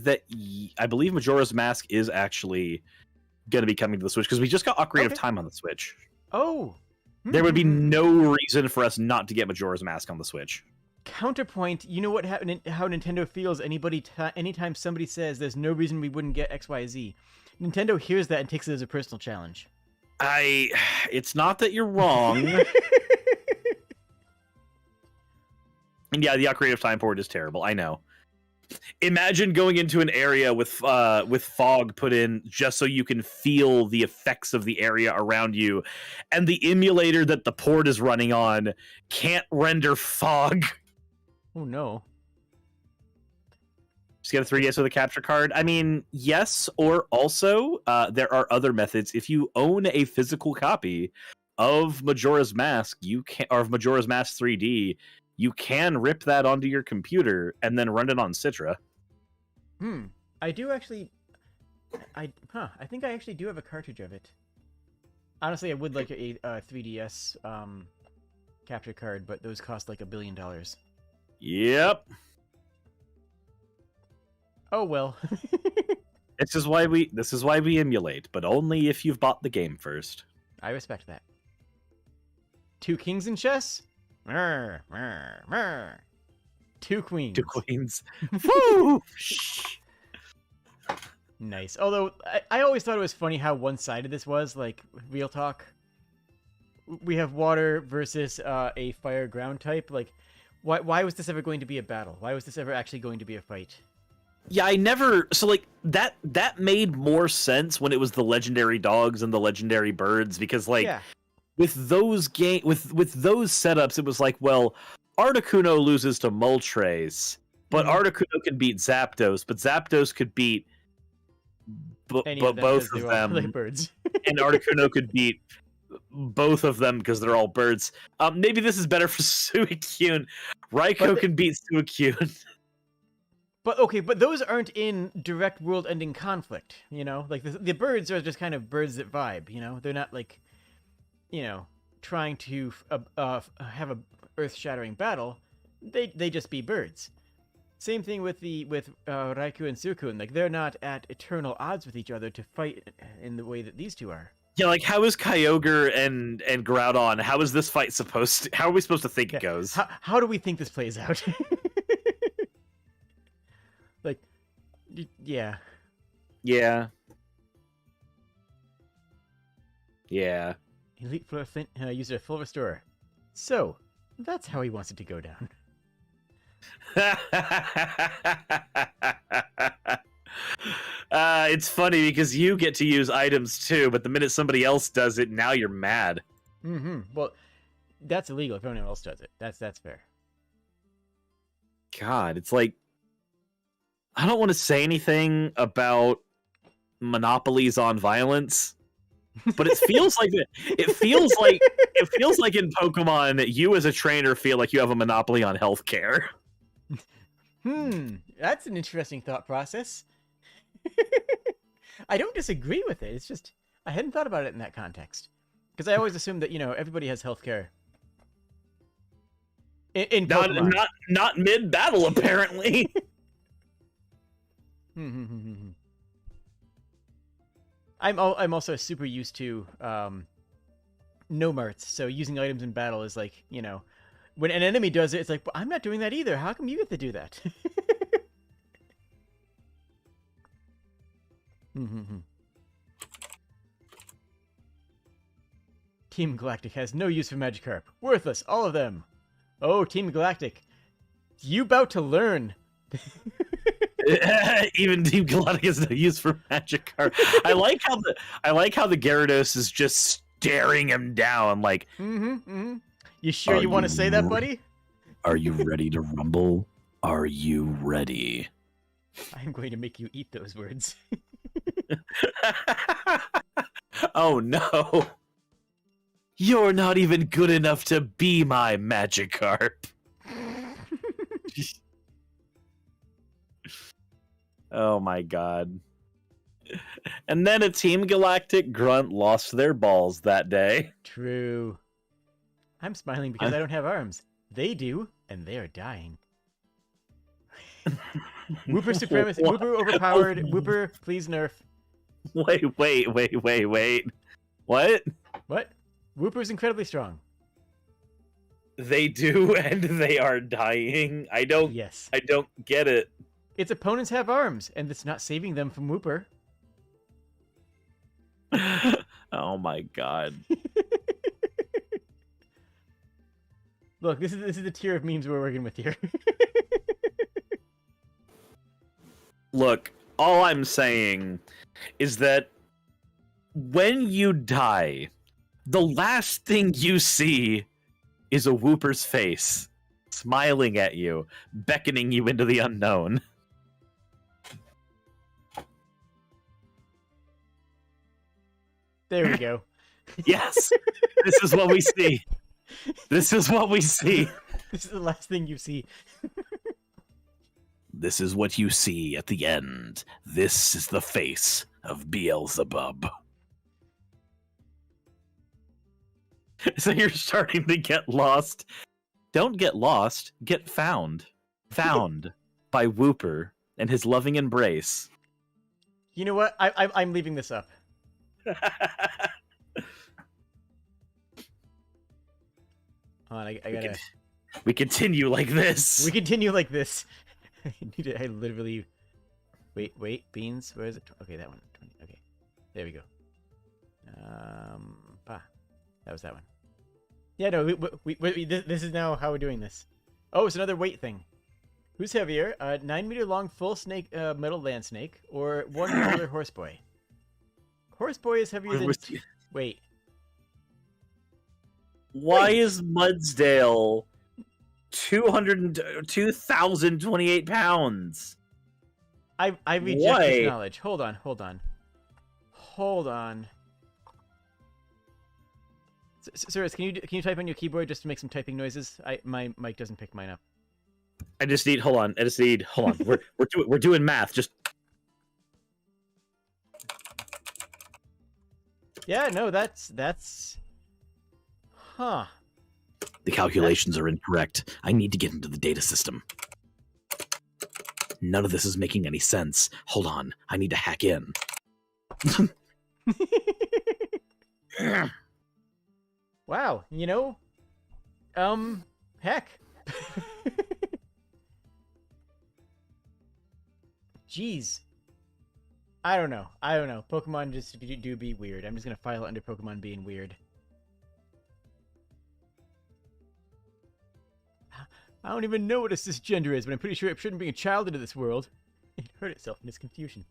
Majora's Mask is actually going to be coming to the Switch because we just got Ocarina of Time on the Switch. Oh. There would be no reason for us not to get Majora's Mask on the Switch. Counterpoint, you know what how Nintendo feels anytime somebody says there's no reason we wouldn't get XYZ. Nintendo hears that and takes it as a personal challenge. It's not that you're wrong. And yeah, the Ocarina of Time port is terrible. I know. Imagine going into an area with fog put in just so you can feel the effects of the area around you, and the emulator that the port is running on can't render fog. Oh no. Just get a 3DS with a capture card. I mean, yes, or also there are other methods. If you own a physical copy of Majora's Mask, or of Majora's Mask 3D, you can rip that onto your computer and then run it on Citra. I do actually. I think I actually do have a cartridge of it. Honestly, I would like a 3DS capture card, but those cost like $1 billion. Yep. Oh well. This is why we emulate, but only if you've bought the game first. I respect that. 2 kings in chess? Mer, mer, mer. 2 queens. 2 queens. Woo! Nice. Although, I always thought it was funny how one-sided this was, like, real talk. We have water versus a fire ground type. Like, why was this ever going to be a battle? Why was this ever actually going to be a fight? Yeah, so like that made more sense when it was the legendary dogs and the legendary birds, because like with those with those setups, it was like, well, Articuno loses to Moltres, but Articuno can beat Zapdos, but Zapdos could beat both of them, like birds. and Articuno could beat both of them because they're all birds. Maybe this is better for Suicune. Raikou can beat Suicune. But okay, but those aren't in direct world-ending conflict, you know? Like, the birds are just kind of birds that vibe, you know? They're not, like, you know, trying to have a earth-shattering battle. They just be birds. Same thing with Raikou and Suicune. Like, they're not at eternal odds with each other to fight in the way that these two are. Yeah, like, how is Kyogre and Groudon? How is this fight supposed to... How are we supposed to think it goes? How do we think this plays out? Like, yeah. Yeah. Yeah. Elite Flint used a full restore. So, that's how he wants it to go down. It's funny because you get to use items too, but the minute somebody else does it, now you're mad. Well, that's illegal if anyone else does it. That's fair. God, it's like, I don't want to say anything about monopolies on violence, but it feels like it feels like in Pokemon, you as a trainer feel like you have a monopoly on healthcare. That's an interesting thought process. I don't disagree with it. It's just I hadn't thought about it in that context, because I always assumed that, you know, everybody has healthcare. In Pokemon. Not mid battle apparently. I'm also super used to no marts, so using items in battle is like, you know, when an enemy does it, it's like, but I'm not doing that either. How come you get to do that? Team Galactic has no use for Magikarp. Worthless, all of them. Oh, Team Galactic, you about to learn. Even Team Galactic has no use for Magikarp. I like how the Gyarados is just staring him down. Like, You sure you want to say that, buddy? Are you ready to rumble? Are you ready? I'm going to make you eat those words. Oh no! You're not even good enough to be my Magikarp. Oh my god. And then a Team Galactic grunt lost their balls that day. True. I'm smiling because I don't have arms. They do, and they are dying. Wooper supremacy. Wooper overpowered. Wooper, please nerf. Wait. What? What? Wooper's incredibly strong. They do, and they are dying. I don't get it. Its opponents have arms, and it's not saving them from Wooper. Oh my god. Look, this is the tier of memes we're working with here. Look, all I'm saying is that when you die, the last thing you see is a Wooper's face, smiling at you, beckoning you into the unknown. There we go. Yes, this is what we see. This is what we see. This is the last thing you see. This is what you see at the end. This is the face of Beelzebub. So you're starting to get lost. Don't get lost. Get found. Found by Wooper and his loving embrace. You know what? I'm leaving this up. Hold on, I gotta... We continue like this. We continue like this. I literally... Wait, beans? Where is it? Okay, that one. Okay, there we go. That was that one. Yeah, no, this is now how we're doing this. Oh, it's another weight thing. Who's heavier? 9-meter long full snake, metal land snake, or 1 meter horseboy? Horseboy is heavier than... Wait. Why is Mudsdale 2,028 pounds? I reject this knowledge. Hold on. Suris, can you type on your keyboard just to make some typing noises? My mic doesn't pick mine up. Hold on. We're doing math. Just... Yeah, no, that's... Huh. The calculations are incorrect. I need to get into the data system. None of this is making any sense. Hold on. I need to hack in. Wow, you know? Heck. Jeez. I don't know. Pokemon just do be weird. I'm just gonna file it under Pokemon being weird. I don't even know what a cisgender is, but I'm pretty sure it shouldn't bring a child into this world. It hurt itself in its confusion.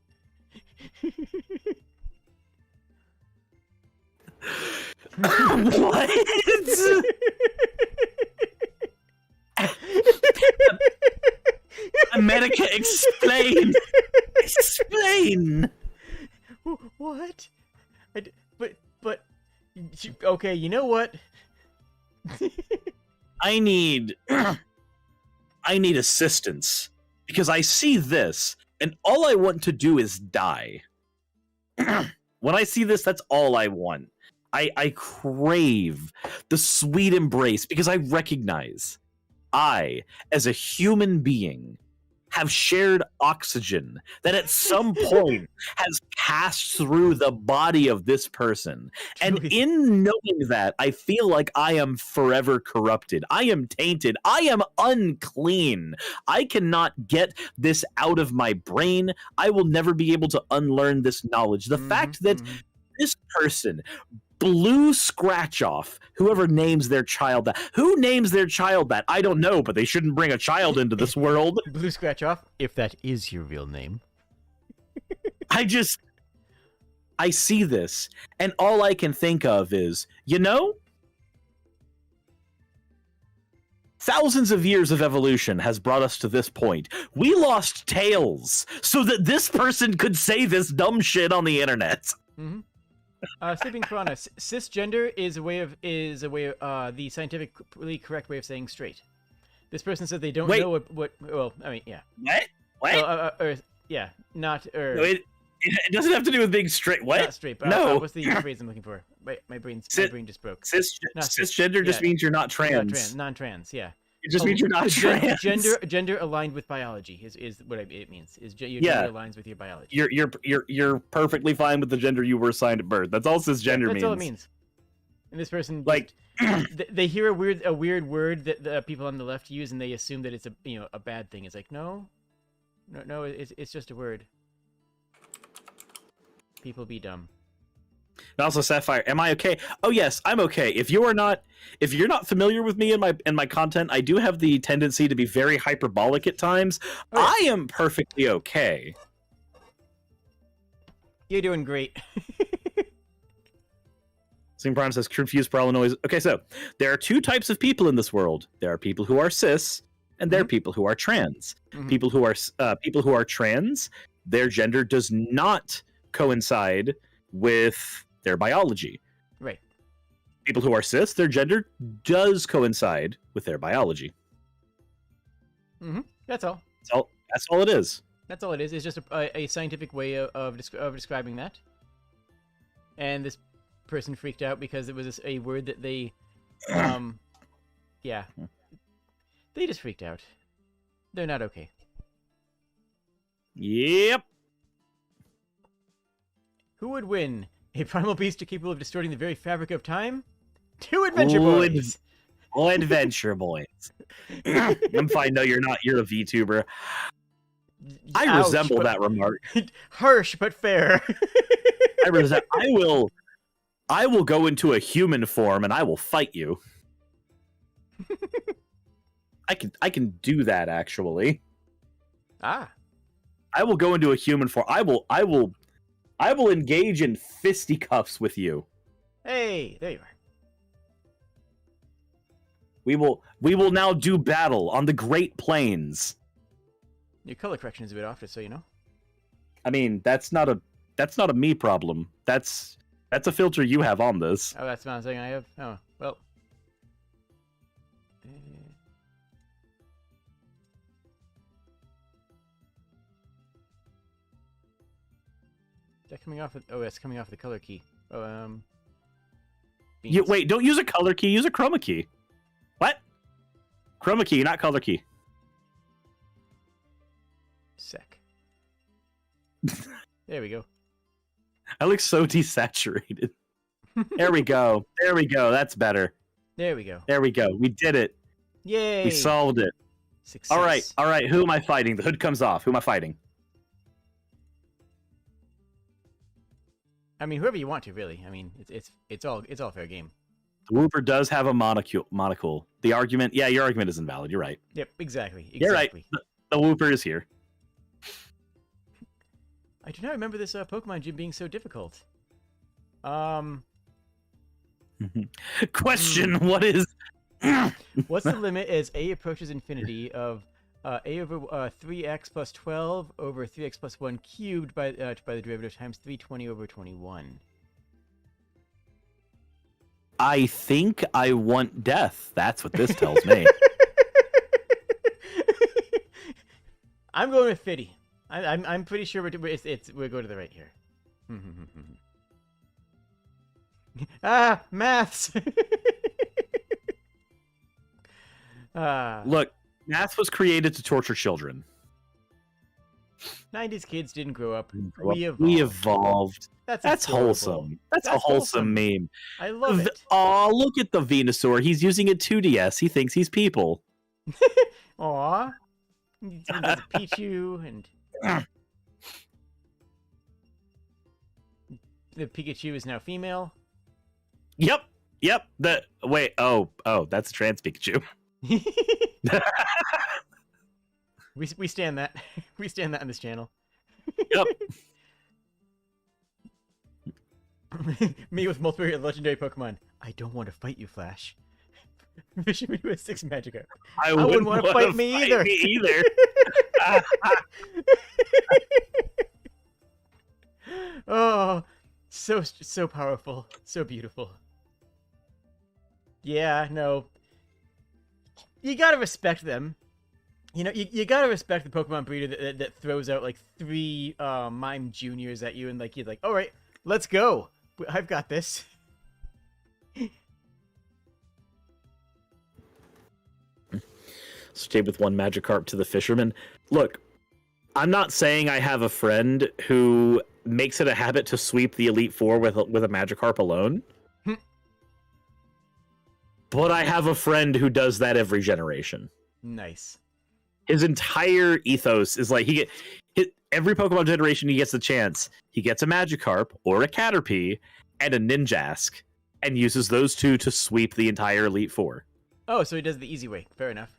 What? America, explain! Explain! What? But... Okay, you know what? I need assistance, because I see this, and all I want to do is die. When I see this, that's all I want. I crave the sweet embrace, because I recognize I, as a human being, have shared oxygen that at some point has passed through the body of this person. And in knowing that, I feel like I am forever corrupted. I am tainted. I am unclean. I cannot get this out of my brain. I will never be able to unlearn this knowledge. The fact that this person blew Scratch Off, whoever names their child that. Who names their child that? I don't know, but they shouldn't bring a child into this world. Blue Scratch Off, if that is your real name. I see this, and all I can think of is, you know, thousands of years of evolution has brought us to this point. We lost tails so that this person could say this dumb shit on the internet. Sleeping Piranha, cisgender is a way of the scientifically correct way of saying straight. This person said they don't know what. Well, I mean, yeah. What? Yeah, not. No, it doesn't have to do with being straight. What? Not straight. But no. What's the phrase I'm looking for? My brain just broke. Cisgender just means you're not trans. Non-trans. Yeah. It just means you're not trans. Gender aligned with biology is what it means. Your gender aligns with your biology. You're perfectly fine with the gender you were assigned at birth. That's all cisgender means. That's all it means. And this person like they hear a weird word that the people on the left use, and they assume that it's a bad thing. It's like no, it's just a word. People be dumb. And also, Sapphire, am I okay? Oh yes, I'm okay. If you're not familiar with me and my content, I do have the tendency to be very hyperbolic at times. I am perfectly okay. You're doing great. Sing Prime says confused Paranoid. Okay, so there are two types of people in this world. There are people who are cis, and there are people who are trans. People who are trans, their gender does not coincide with their biology. Right. People who are cis, their gender does coincide with their biology. That's all. That's all it is. That's all it is. It's just a scientific way of describing that. And this person freaked out because it was a word that they, yeah, they just freaked out. They're not okay. Yep. Who would win? A primal beast capable of distorting the very fabric of time? Two adventure boys. Adventure boys. I'm fine. No, you're not. You're a VTuber. I resemble that remark. Harsh but fair. I will go into a human form and I will fight you. I can do that actually. Ah. I will go into a human form. I will engage in fisticuffs with you. Hey, there you are. We will now do battle on the Great Plains. Your color correction is a bit off, just so you know. I mean, that's not a me problem. That's a filter you have on this. Oh, that's not a thing I have? Oh, well. Is that coming off? Oh, that's coming off the color key. Oh, wait, don't use a color key. Use a chroma key. What? Chroma key, not color key. Sec. There we go. I look so desaturated. There we go. There we go. That's better. There we go. There we go. We did it. Yay! We solved it. Success. All right. All right. Who am I fighting? The hood comes off. Who am I fighting? I mean, whoever you want to, really. I mean, it's all fair game. The Wooper does have a monocle. The argument, yeah, your argument is invalid. You're right. Yep, exactly. You're right. The Wooper is here. I do not remember this Pokemon gym being so difficult. Question: What is? What's the limit as A approaches infinity of A over 3x plus 12 over 3x plus 1 cubed by the derivative times 320 over 21? I think I want death. That's what this tells me. I'm going with 50. I'm pretty sure we're going to the right here. Maths. Look, math was created to torture children. 90s kids didn't grow up. We evolved. That's wholesome. That's a wholesome meme. I love it. Oh, look at the Venusaur. He's using a 2DS. He thinks he's people. Aw. There's a Pichu and... The Pikachu is now female. Yep. Wait. Oh, that's a trans Pikachu. We stand that. We stand that on this channel. Yep. Me with multiple legendary Pokemon. I don't want to fight you, Flash. Vision with 6 Magikarp. I wouldn't want to fight me either. Oh, so powerful, so beautiful. Yeah, no. You gotta respect them. You know, you gotta respect the Pokemon breeder that throws out like 3 Mime Juniors at you and like you're like, all right, let's go. I've got this. Stay with 1 Magikarp to the fisherman. Look, I'm not saying I have a friend who makes it a habit to sweep the Elite Four with a Magikarp alone. But I have a friend who does that every generation. Nice. His entire ethos is like every Pokemon generation he gets the chance, he gets a Magikarp or a Caterpie and a Ninjask and uses those 2 to sweep the entire Elite Four. Oh, so he does the easy way. Fair enough.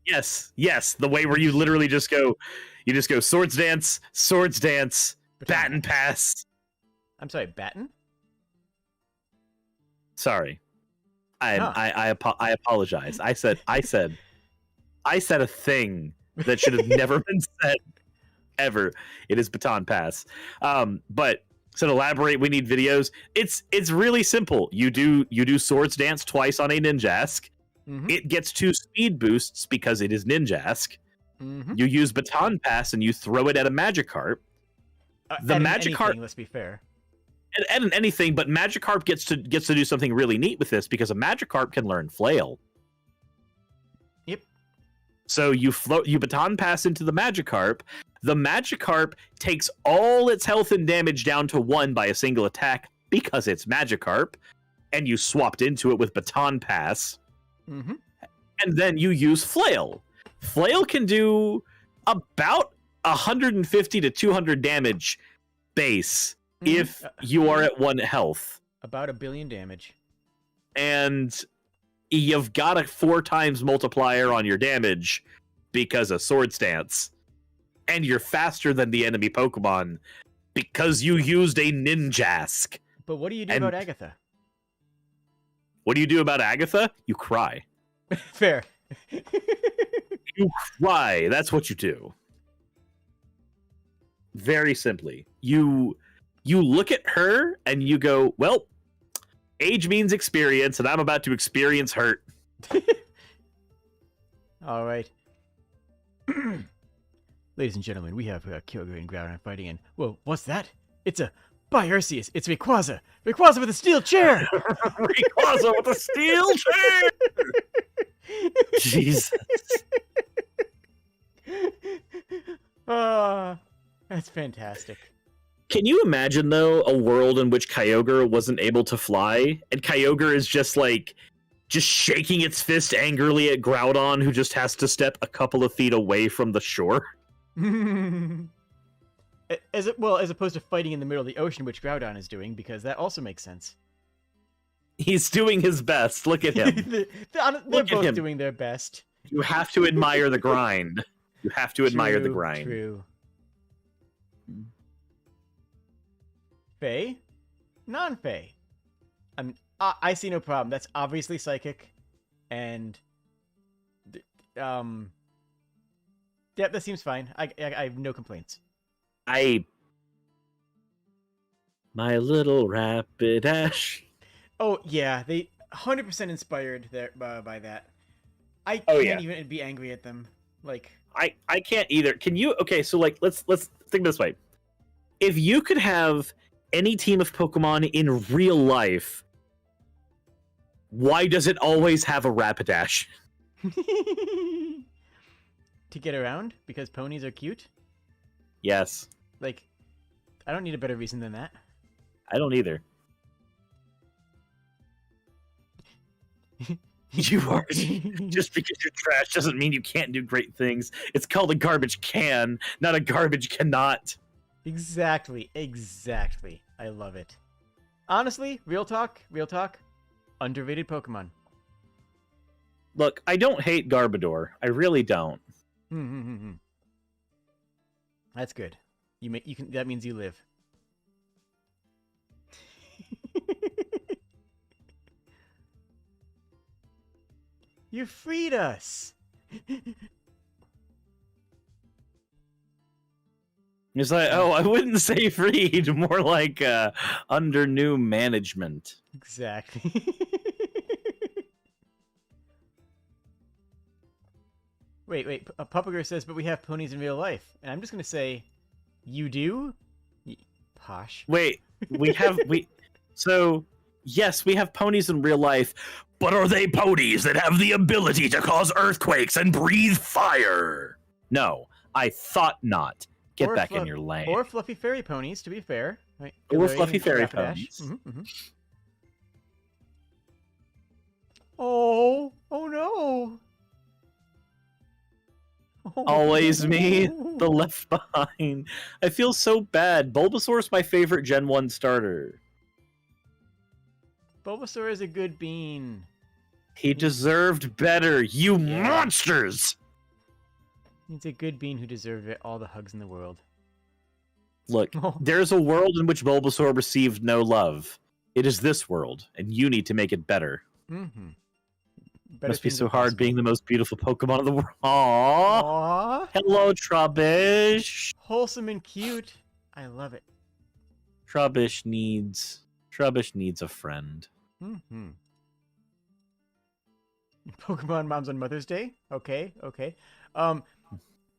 Yes, the way where you literally just go Swords Dance, Baton Pass, I'm sorry, Baton? Sorry. I apologize. I said a thing that should have never been said ever. It is Baton Pass. But so to elaborate, we need videos. It's really simple. You do Swords Dance twice on a Ninjask. Mm-hmm. It gets 2 speed boosts because it is Ninjask. Mm-hmm. You use Baton Pass and you throw it at a Magikarp. The Magikarp, let's be fair. and anything, but Magikarp gets to do something really neat with this because a Magikarp can learn Flail. Yep. So you Baton Pass into the Magikarp. The Magikarp takes all its health and damage down to 1 by a single attack because it's Magikarp, and you swapped into it with Baton Pass. Mm-hmm. And then you use Flail. Flail can do about 150 to 200 damage base if you are at 1 health. About 1 billion damage. And you've got a 4 times multiplier on your damage because of Swords Dance. And you're faster than the enemy Pokemon because you used a Ninjask. But what do you do about Agatha? What do you do about Agatha? You cry. Fair. You cry. That's what you do. Very simply. You look at her and you go, well, age means experience, and I'm about to experience hurt. All right. Ladies and gentlemen, we have Kyogre and Groudon fighting, and whoa, what's that? It's a Arceus. It's Rayquaza. Rayquaza with a steel chair. Rayquaza with a steel chair. Jesus. That's fantastic. Can you imagine, though, a world in which Kyogre wasn't able to fly, and Kyogre is just shaking its fist angrily at Groudon, who just has to step a couple of feet away from the shore? As opposed to fighting in the middle of the ocean, which Groudon is doing, because that also makes sense. He's doing his best. Look at him. They're both doing their best. You have to admire the grind. You have to admire the grind. True. Fae? Non-Fae. I see no problem. That's obviously psychic, and yeah, that seems fine. I have no complaints. My little Rapidash. Oh yeah, they 100% inspired there by that. I can't even be angry at them. Like I can't either. Can you? Okay, so let's think this way. If you could have any team of Pokemon in real life, why does it always have a Rapidash? To get around? Because ponies are cute? Yes. Like, I don't need a better reason than that. I don't either. You are just because you're trash doesn't mean you can't do great things. It's called a garbage can, not a garbage cannot. Exactly. I love it. Honestly, real talk, underrated Pokemon. Look, I don't hate Gardevoir. I really don't. That's good. You can. That means you live. You freed us. It's like, oh, I wouldn't say freed, more like under new management. Exactly. Wait. Puppiger says, but we have ponies in real life. And I'm just going to say, you do? Posh. Wait, so, yes, we have ponies in real life, but are they ponies that have the ability to cause earthquakes and breathe fire? No, I thought not. Get back in your lane. Or fluffy fairy ponies, to be fair. Right? Or fluffy fairy ponies. Oh no. Always me, the left behind. I feel so bad. Bulbasaur's my favorite Gen 1 starter. Bulbasaur is a good bean. He deserved better, you monsters! He's a good bean who deserved all the hugs in the world. Look, Oh. there's a world in which Bulbasaur received no love. It is this world, and you need to make it better. Mm-hmm. Must be so hard being the most beautiful Pokemon in the world. Aww. Aww. Hello, Trubbish. Wholesome and cute. I love it. Trubbish needs a friend. Mm-hmm. Pokemon Moms on Mother's Day? Okay.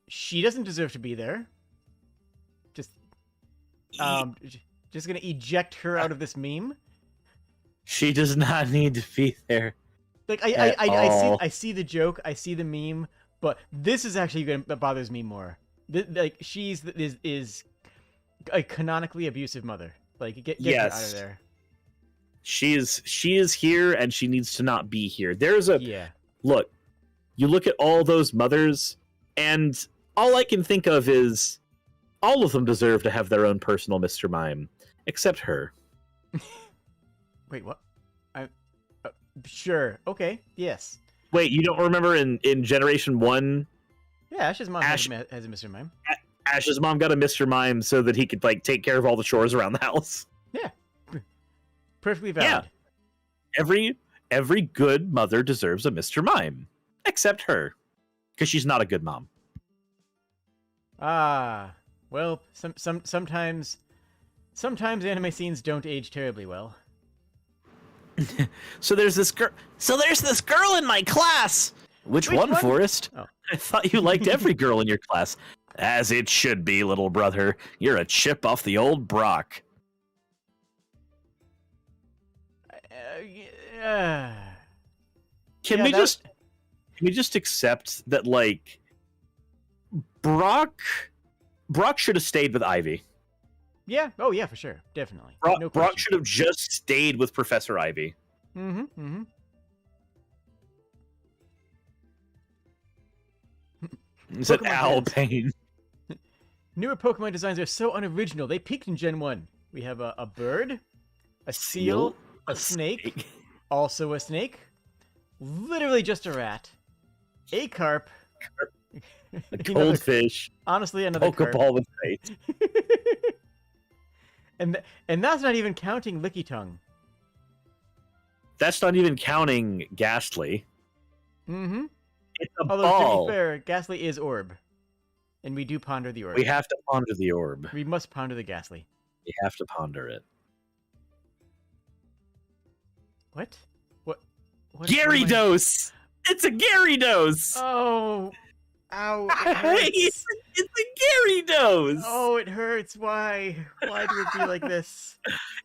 She doesn't deserve to be there. Just gonna eject her out of this meme. She does not need to be there. Like I see the joke, I see the meme, but this is actually that bothers me more. Like she's is a canonically abusive mother. Like get her out of there. She is here, and she needs to not be here. There's a look. You look at all those mothers, and all I can think of is all of them deserve to have their own personal Mr. Mime, except her. Wait, what? Sure. Okay. Yes. Wait, you don't remember in Generation 1? Yeah, Ash's mom has a Mr. Mime. Ash's mom got a Mr. Mime so that he could like take care of all the chores around the house. Yeah. Perfectly valid. Yeah. Every good mother deserves a Mr. Mime, except her, because she's not a good mom. Ah, well, sometimes anime scenes don't age terribly well. So there's this girl in my class. Which one, Forrest? Oh. I thought you liked every girl in your class. As it should be, little brother. You're a chip off the old Brock. Can we just accept that, like, Brock should have stayed with Ivy. Yeah. Oh, yeah, for sure. Definitely. Brock should have just stayed with Professor Ivy. Mm-hmm. Is that Alpine? Newer Pokemon designs are so unoriginal. They peaked in Gen 1. We have a bird, a seal, a snake, also a snake, literally just a rat, a carp, a goldfish, honestly, another Pokeball with face. And that's not even counting Licky Tongue. That's not even counting Ghastly. Mm-hmm. It's a Although, ball. to be fair, Ghastly is Orb. And we do ponder the Orb. We have to ponder the Orb. We must ponder the Ghastly. We have to ponder it. What? Gyarados! It's a Gyarados! Oh! Ow, it hurts. It's a Gyarados! Oh, it hurts. Why? Why do it be like this?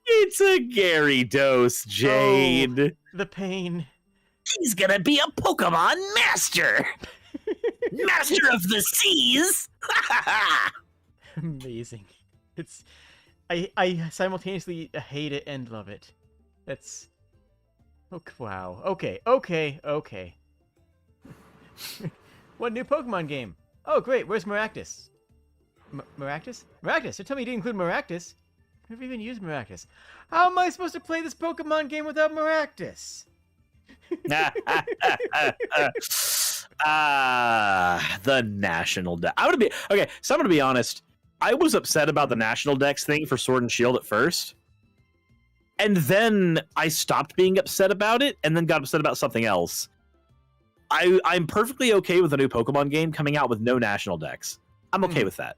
It's a Gyarados, Jade. Oh, the pain. He's gonna be a Pokemon Master! Master of the Seas! Amazing. It's... I simultaneously hate it and love it. That's... Oh, wow. Okay. What new Pokemon game? Oh, great. Where's Maractus? Maractus? Maractus! So tell me you didn't include Maractus. I've never even used Maractus. How am I supposed to play this Pokemon game without Maractus? The National Dex. I'm gonna be honest. I was upset about the National Dex thing for Sword and Shield at first. And then I stopped being upset about it and then got upset about something else. I'm perfectly okay with a new Pokemon game coming out with no National Dex. I'm okay with that.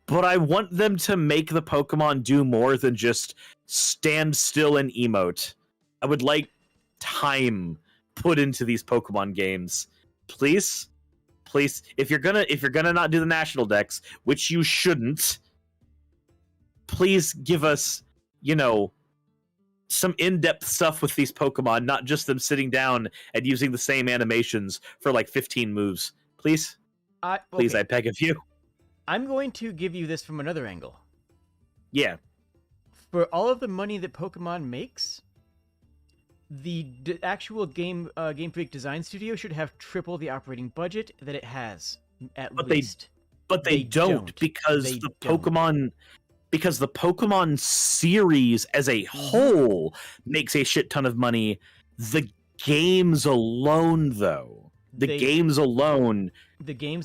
But I want them to make the Pokemon do more than just stand still and emote. I would like time put into these Pokemon games. Please? If you're gonna not do the National Dex, which you shouldn't, please give us, some in-depth stuff with these Pokemon, not just them sitting down and using the same animations for like 15 moves. Please? Please, I beg of you. I'm going to give you this from another angle. Yeah. For all of the money that Pokemon makes, the actual Game Freak design studio should have triple the operating budget that it has, at least. But they don't because the Pokemon series as a whole makes a shit ton of money. The games alone, though. The games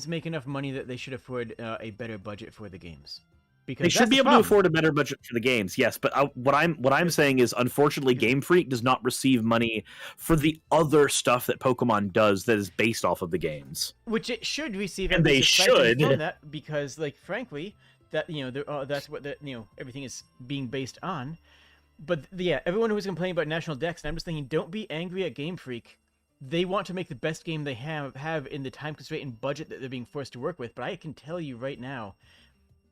make enough money that they should afford a better budget for the games. because they should that's be the able problem. to afford a better budget for the games, yes. But what I'm saying is, unfortunately, Game Freak does not receive money for the other stuff that Pokemon does that is based off of the games. Which it should receive, And at least they a stipend should. from that, because, like, frankly, that that's what everything is being based on. But yeah, everyone who's complaining about National Dex, and I'm just thinking, don't be angry at Game Freak. They want to make the best game they have in the time constraint and budget that they're being forced to work with. But I can tell you right now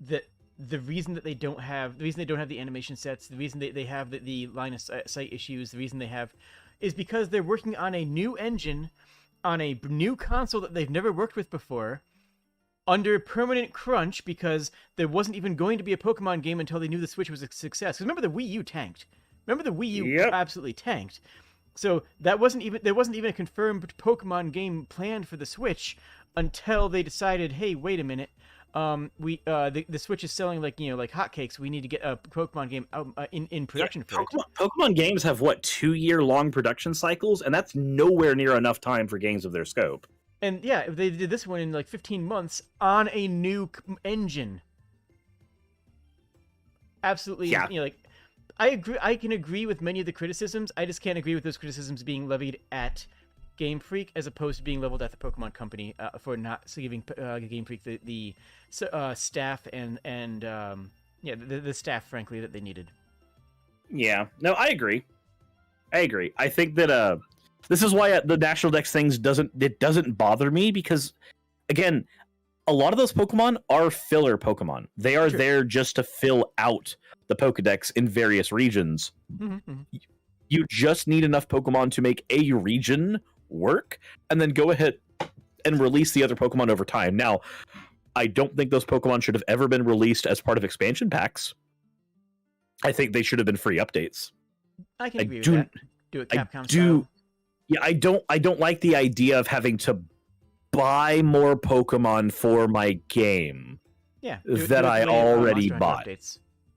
that the reason they don't have the animation sets, the reason they have the line of sight issues, the reason they have is because they're working on a new engine on a new console that they've never worked with before, under permanent crunch, because there wasn't even going to be a Pokemon game until they knew the Switch was a success. Because remember, the Wii U tanked. Remember, the Wii U absolutely tanked. So there wasn't even a confirmed Pokemon game planned for the Switch until they decided, hey, wait a minute, the Switch is selling like hotcakes. We need to get a Pokemon game out in production for it. Pokemon games have 2-year long production cycles, and that's nowhere near enough time for games of their scope. And yeah, they did this one in like 15 months on a new engine. Absolutely, yeah. I agree. I can agree with many of the criticisms. I just can't agree with those criticisms being levied at Game Freak as opposed to being leveled at the Pokemon Company for not giving Game Freak the staff and the staff, frankly, that they needed. Yeah, no, I agree. I think that this is why the National Dex things doesn't bother me, because again, a lot of those Pokemon are filler Pokemon. They are there just to fill out the Pokedex in various regions. Mm-hmm. You just need enough Pokemon to make a region work, and then go ahead and release the other Pokemon over time. Now, I don't think those Pokemon should have ever been released as part of expansion packs. I think they should have been free updates. I can agree with that. Do it Capcom style. Yeah, I don't like the idea of having to buy more Pokemon for my game. Yeah, that I already bought.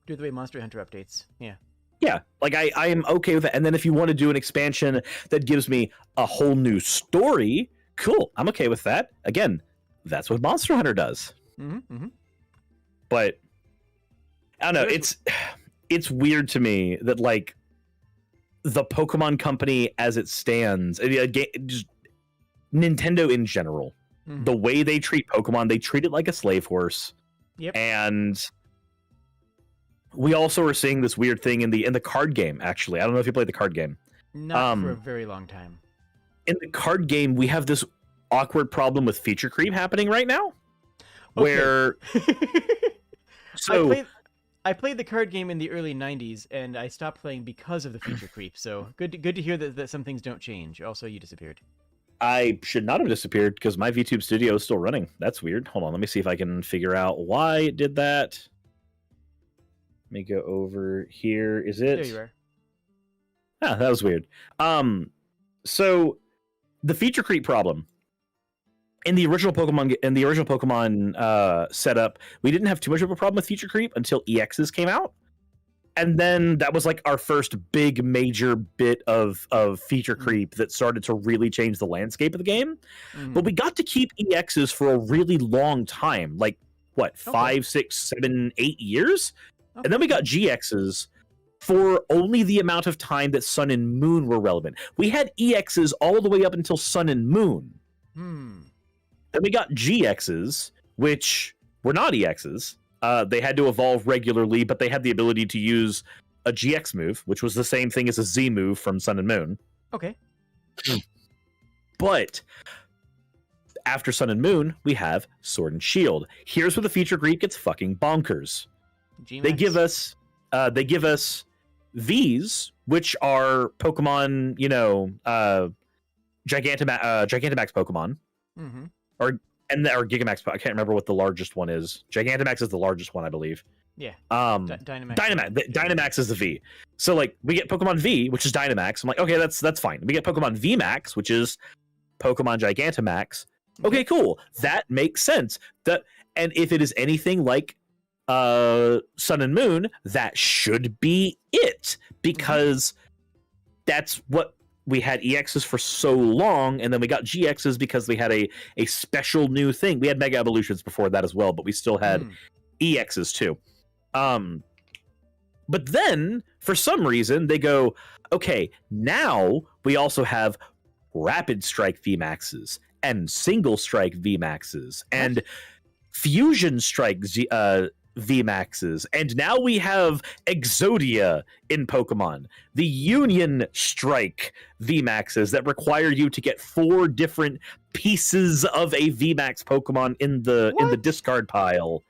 Do it the way Monster Hunter updates. Yeah. Yeah, like I am okay with that. And then if you want to do an expansion that gives me a whole new story, cool. I'm okay with that. Again, that's what Monster Hunter does. Mm-hmm. But I don't know. It's weird to me that like the Pokemon Company as it stands, just Nintendo in general, the way they treat Pokemon, they treat it like a slave horse. Yep. And we also are seeing this weird thing in the card game. Actually, I don't know if you played the card game. Not for a very long time. In the card game, we have this awkward problem with feature creep happening right now, where so I played the card game in the early 90s, and I stopped playing because of the feature creep. So good to hear that some things don't change. Also, you disappeared. I should not have disappeared because my VTube studio is still running. That's weird. Hold on, let me see if I can figure out why it did that. Let me go over here. Is it? There you are. Ah, that was weird. So the feature creep problem in the original Pokemon setup, we didn't have too much of a problem with feature creep until EXs came out, and then that was like our first big major bit of feature creep that started to really change the landscape of the game. But we got to keep EXs for a really long time, like what, 5, 6, 7, 8 years, and then we got GXs for only the amount of time that Sun and Moon were relevant. We had EXs all the way up until Sun and Moon. Then we got GXs, which were not EXs. They had to evolve regularly, but they had the ability to use a GX move, which was the same thing as a Z move from Sun and Moon. Okay. But after Sun and Moon, we have Sword and Shield. Here's where the feature creep gets fucking bonkers. They give us Vs, which are Pokemon, Gigantamax Pokemon. Or Gigamax. I can't remember what the largest one is. Gigantamax is the largest one, I believe. Yeah. Dynamax. Dynamax is the V. So like we get Pokemon V, which is Dynamax. I'm like, okay, that's fine. We get Pokemon V Max, which is Pokemon Gigantamax. Okay, cool. That makes sense. And if it is anything like Sun and Moon, that should be it, because that's what we had EXs for so long, and then we got GXs because we had a special new thing. We had Mega Evolutions before that as well, but we still had EXs too. But then, for some reason, they go, okay, now we also have Rapid Strike VMAXs and Single Strike VMAXs and Fusion Strike VMAXs. And now we have Exodia in Pokemon. The Union Strike VMAXs that require you to get 4 different pieces of a VMAX Pokemon in the discard pile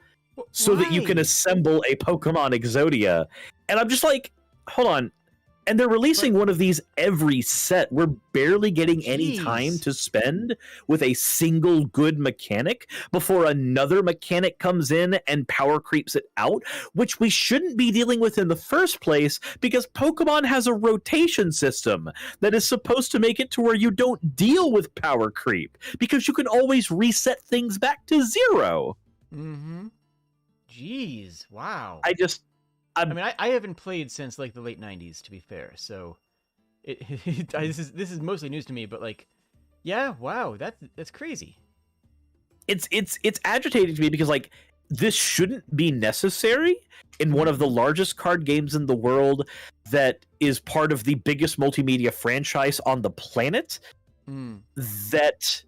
so that you can assemble a Pokemon Exodia. And I'm just like, hold on. And they're releasing one of these every set. We're barely getting any time to spend with a single good mechanic before another mechanic comes in and power creeps it out, which we shouldn't be dealing with in the first place because Pokemon has a rotation system that is supposed to make it to where you don't deal with power creep because you can always reset things back to 0. Mm-hmm. Jeez, wow. I mean, I haven't played since like the late '90s, to be fair. So, this is mostly news to me. But like, yeah, wow, that's crazy. It's agitating to me because like this shouldn't be necessary in one of the largest card games in the world that is part of the biggest multimedia franchise on the planet. That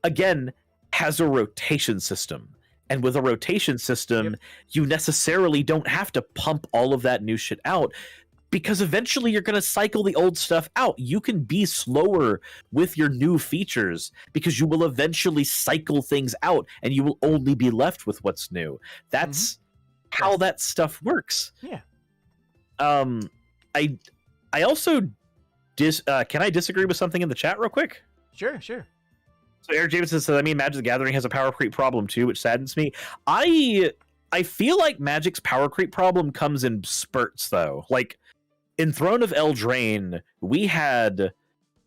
again has a rotation system. And with a rotation system, you necessarily don't have to pump all of that new shit out because eventually you're going to cycle the old stuff out. You can be slower with your new features because you will eventually cycle things out and you will only be left with what's new. That's how that stuff works. Yeah. I also can I disagree with something in the chat real quick? Sure. So Eric Jameson says, I mean, Magic the Gathering has a power creep problem too, which saddens me. I feel like Magic's power creep problem comes in spurts, though. Like, in Throne of Eldraine, we had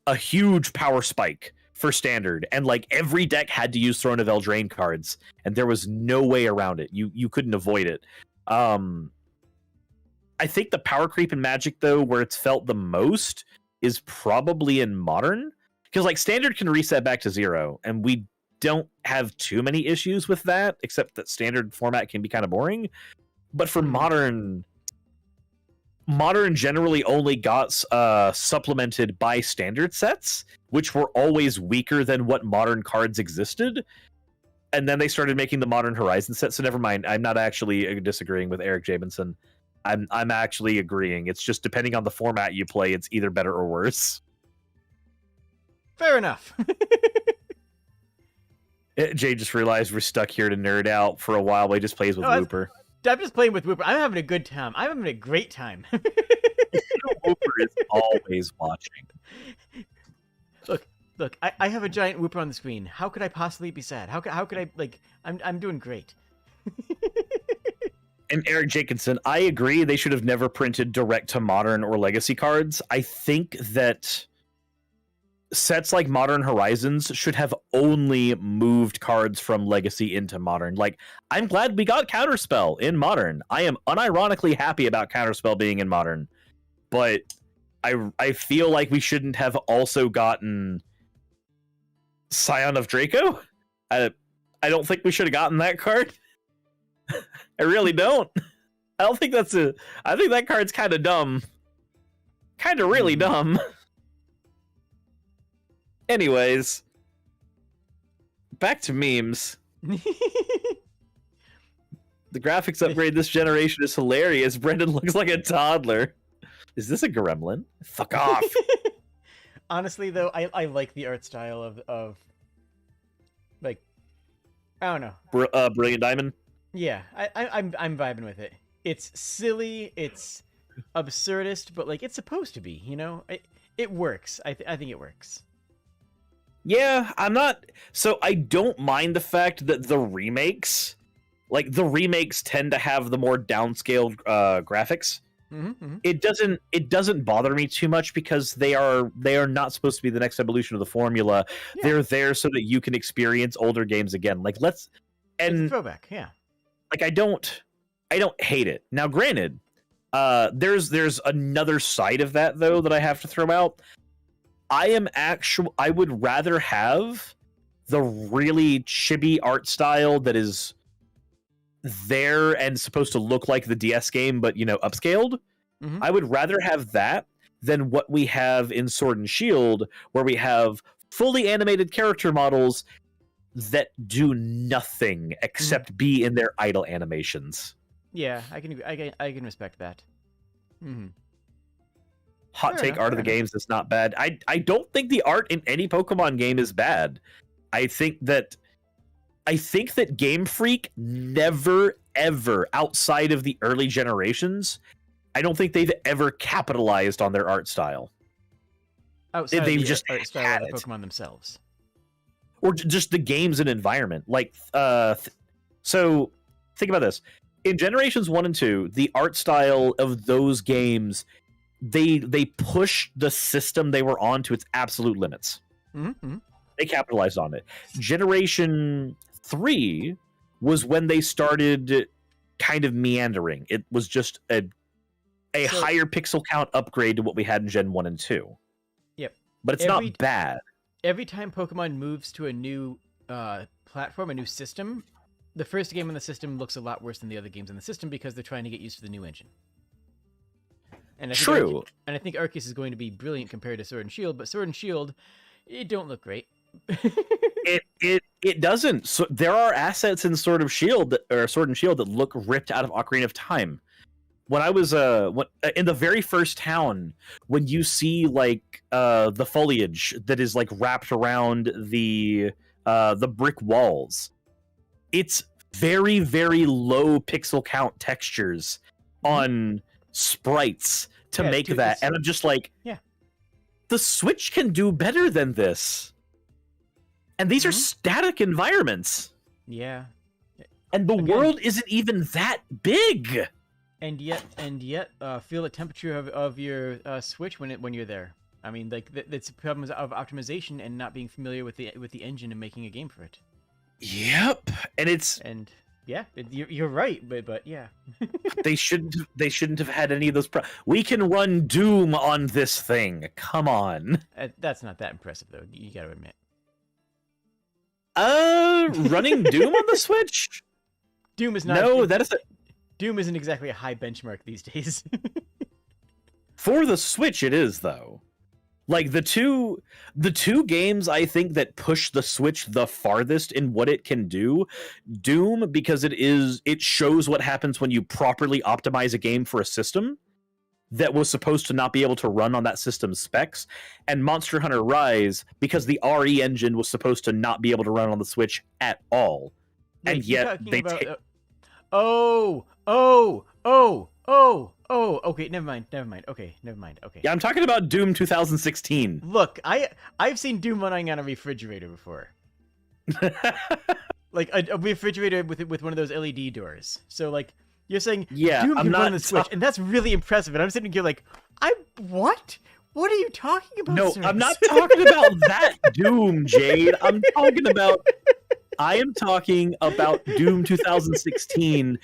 a huge power spike for Standard, and like every deck had to use Throne of Eldraine cards, and there was no way around it. You couldn't avoid it. I think the power creep in Magic, though, where it's felt the most is probably in Modern. Because like Standard can reset back to 0, and we don't have too many issues with that, except that Standard format can be kind of boring. But for Modern generally only got supplemented by Standard sets, which were always weaker than what Modern cards existed. And then they started making the Modern Horizon set. So never mind. I'm not actually disagreeing with Eric Jabinson. I'm actually agreeing. It's just depending on the format you play, it's either better or worse. Fair enough. Jay just realized we're stuck here to nerd out for a while. He just plays with Wooper. I'm just playing with Wooper. I'm having a good time. I'm having a great time. Wooper is always watching. Look. I have a giant Wooper on the screen. How could I possibly be sad? How could I like? I'm doing great. And Eric Jacobson, I agree. They should have never printed direct to Modern or Legacy cards. I think that sets like Modern Horizons should have only moved cards from Legacy into Modern. Like, I'm glad we got Counterspell in Modern. I am unironically happy about Counterspell being in Modern. But I feel like we shouldn't have also gotten Scion of Draco. I don't think we should have gotten that card. I really don't. I think that card's kind of dumb. Kind of really dumb. Anyways, back to memes. The graphics upgrade this generation is hilarious. Brendan looks like a toddler. Is this a gremlin? Fuck off. Honestly, though, I like the art style of like, I don't know. Brilliant Diamond? Yeah, I'm vibing with it. It's silly, it's absurdist, but like it's supposed to be, you know? It works. I think it works. Yeah, so I don't mind the fact that the remakes tend to have the more downscaled graphics. It doesn't bother me too much because they are not supposed to be the next evolution of the formula. Yeah. They're there so that you can experience older games again. Like it's a throwback, yeah. Like I don't hate it. Now, granted, there's another side of that though that I have to throw out. I would rather have the really chibi art style that is there and supposed to look like the DS game, but upscaled. Mhm. I would rather have that than what we have in Sword and Shield, where we have fully animated character models that do nothing except be in their idle animations. Yeah, I can respect that. Mm-hmm. Hot take, art of the games is not bad. I don't think the art in any Pokemon game is bad. I think that Game Freak never, ever, outside of the early generations, I don't think they've ever capitalized on their art style. Outside They've of the just art style had of the it. Pokemon themselves. Or just the games and environment. Like, so think about this. In Generations 1 and 2, the art style of those games, they push the system they were on to its absolute limits. Mm-hmm. They capitalized on it. Generation 3 was when they started kind of meandering. It was just a higher pixel count upgrade to what we had in Gen 1 and 2. Yep. But it's not bad. Every time Pokemon moves to a new platform, a new system, the first game on the system looks a lot worse than the other games on the system because they're trying to get used to the new engine. And True. I think Arceus is going to be brilliant compared to Sword and Shield, but Sword and Shield, it don't look great. It doesn't. So there are assets in Sword and Shield that look ripped out of Ocarina of Time. When I was in the very first town, when you see like the foliage that is like wrapped around the brick walls, it's very, very low pixel count textures on sprites to make that, and I'm just like, the Switch can do better than this. And these are static environments. Yeah. And the world isn't even that big. And yet, feel the temperature of your Switch when you're there. I mean, like it's problems of optimization and not being familiar with the engine and making a game for it. Yep, and yeah, you're right, but yeah. they shouldn't have had any of those. We can run Doom on this thing. Come on. That's not that impressive though. You gotta admit. Running Doom on the Switch? Doom is not. No, that is. Doom isn't exactly a high benchmark these days. For the Switch, it is though. Like the two games I think that push the Switch the farthest in what it can do, Doom because it shows what happens when you properly optimize a game for a system that was supposed to not be able to run on that system's specs, and Monster Hunter Rise because the RE engine was supposed to not be able to run on the Switch at all. Wait, and yet they okay, never mind. Okay. Yeah, I'm talking about Doom 2016. Look, I've seen Doom running on a refrigerator before. Like a refrigerator with one of those LED doors. So like you're saying Doom can run on the Switch, and that's really impressive. And I'm sitting here like, what? What are you talking about? No, Suris? I'm not talking about that Doom, Jade. I am talking about Doom 2016,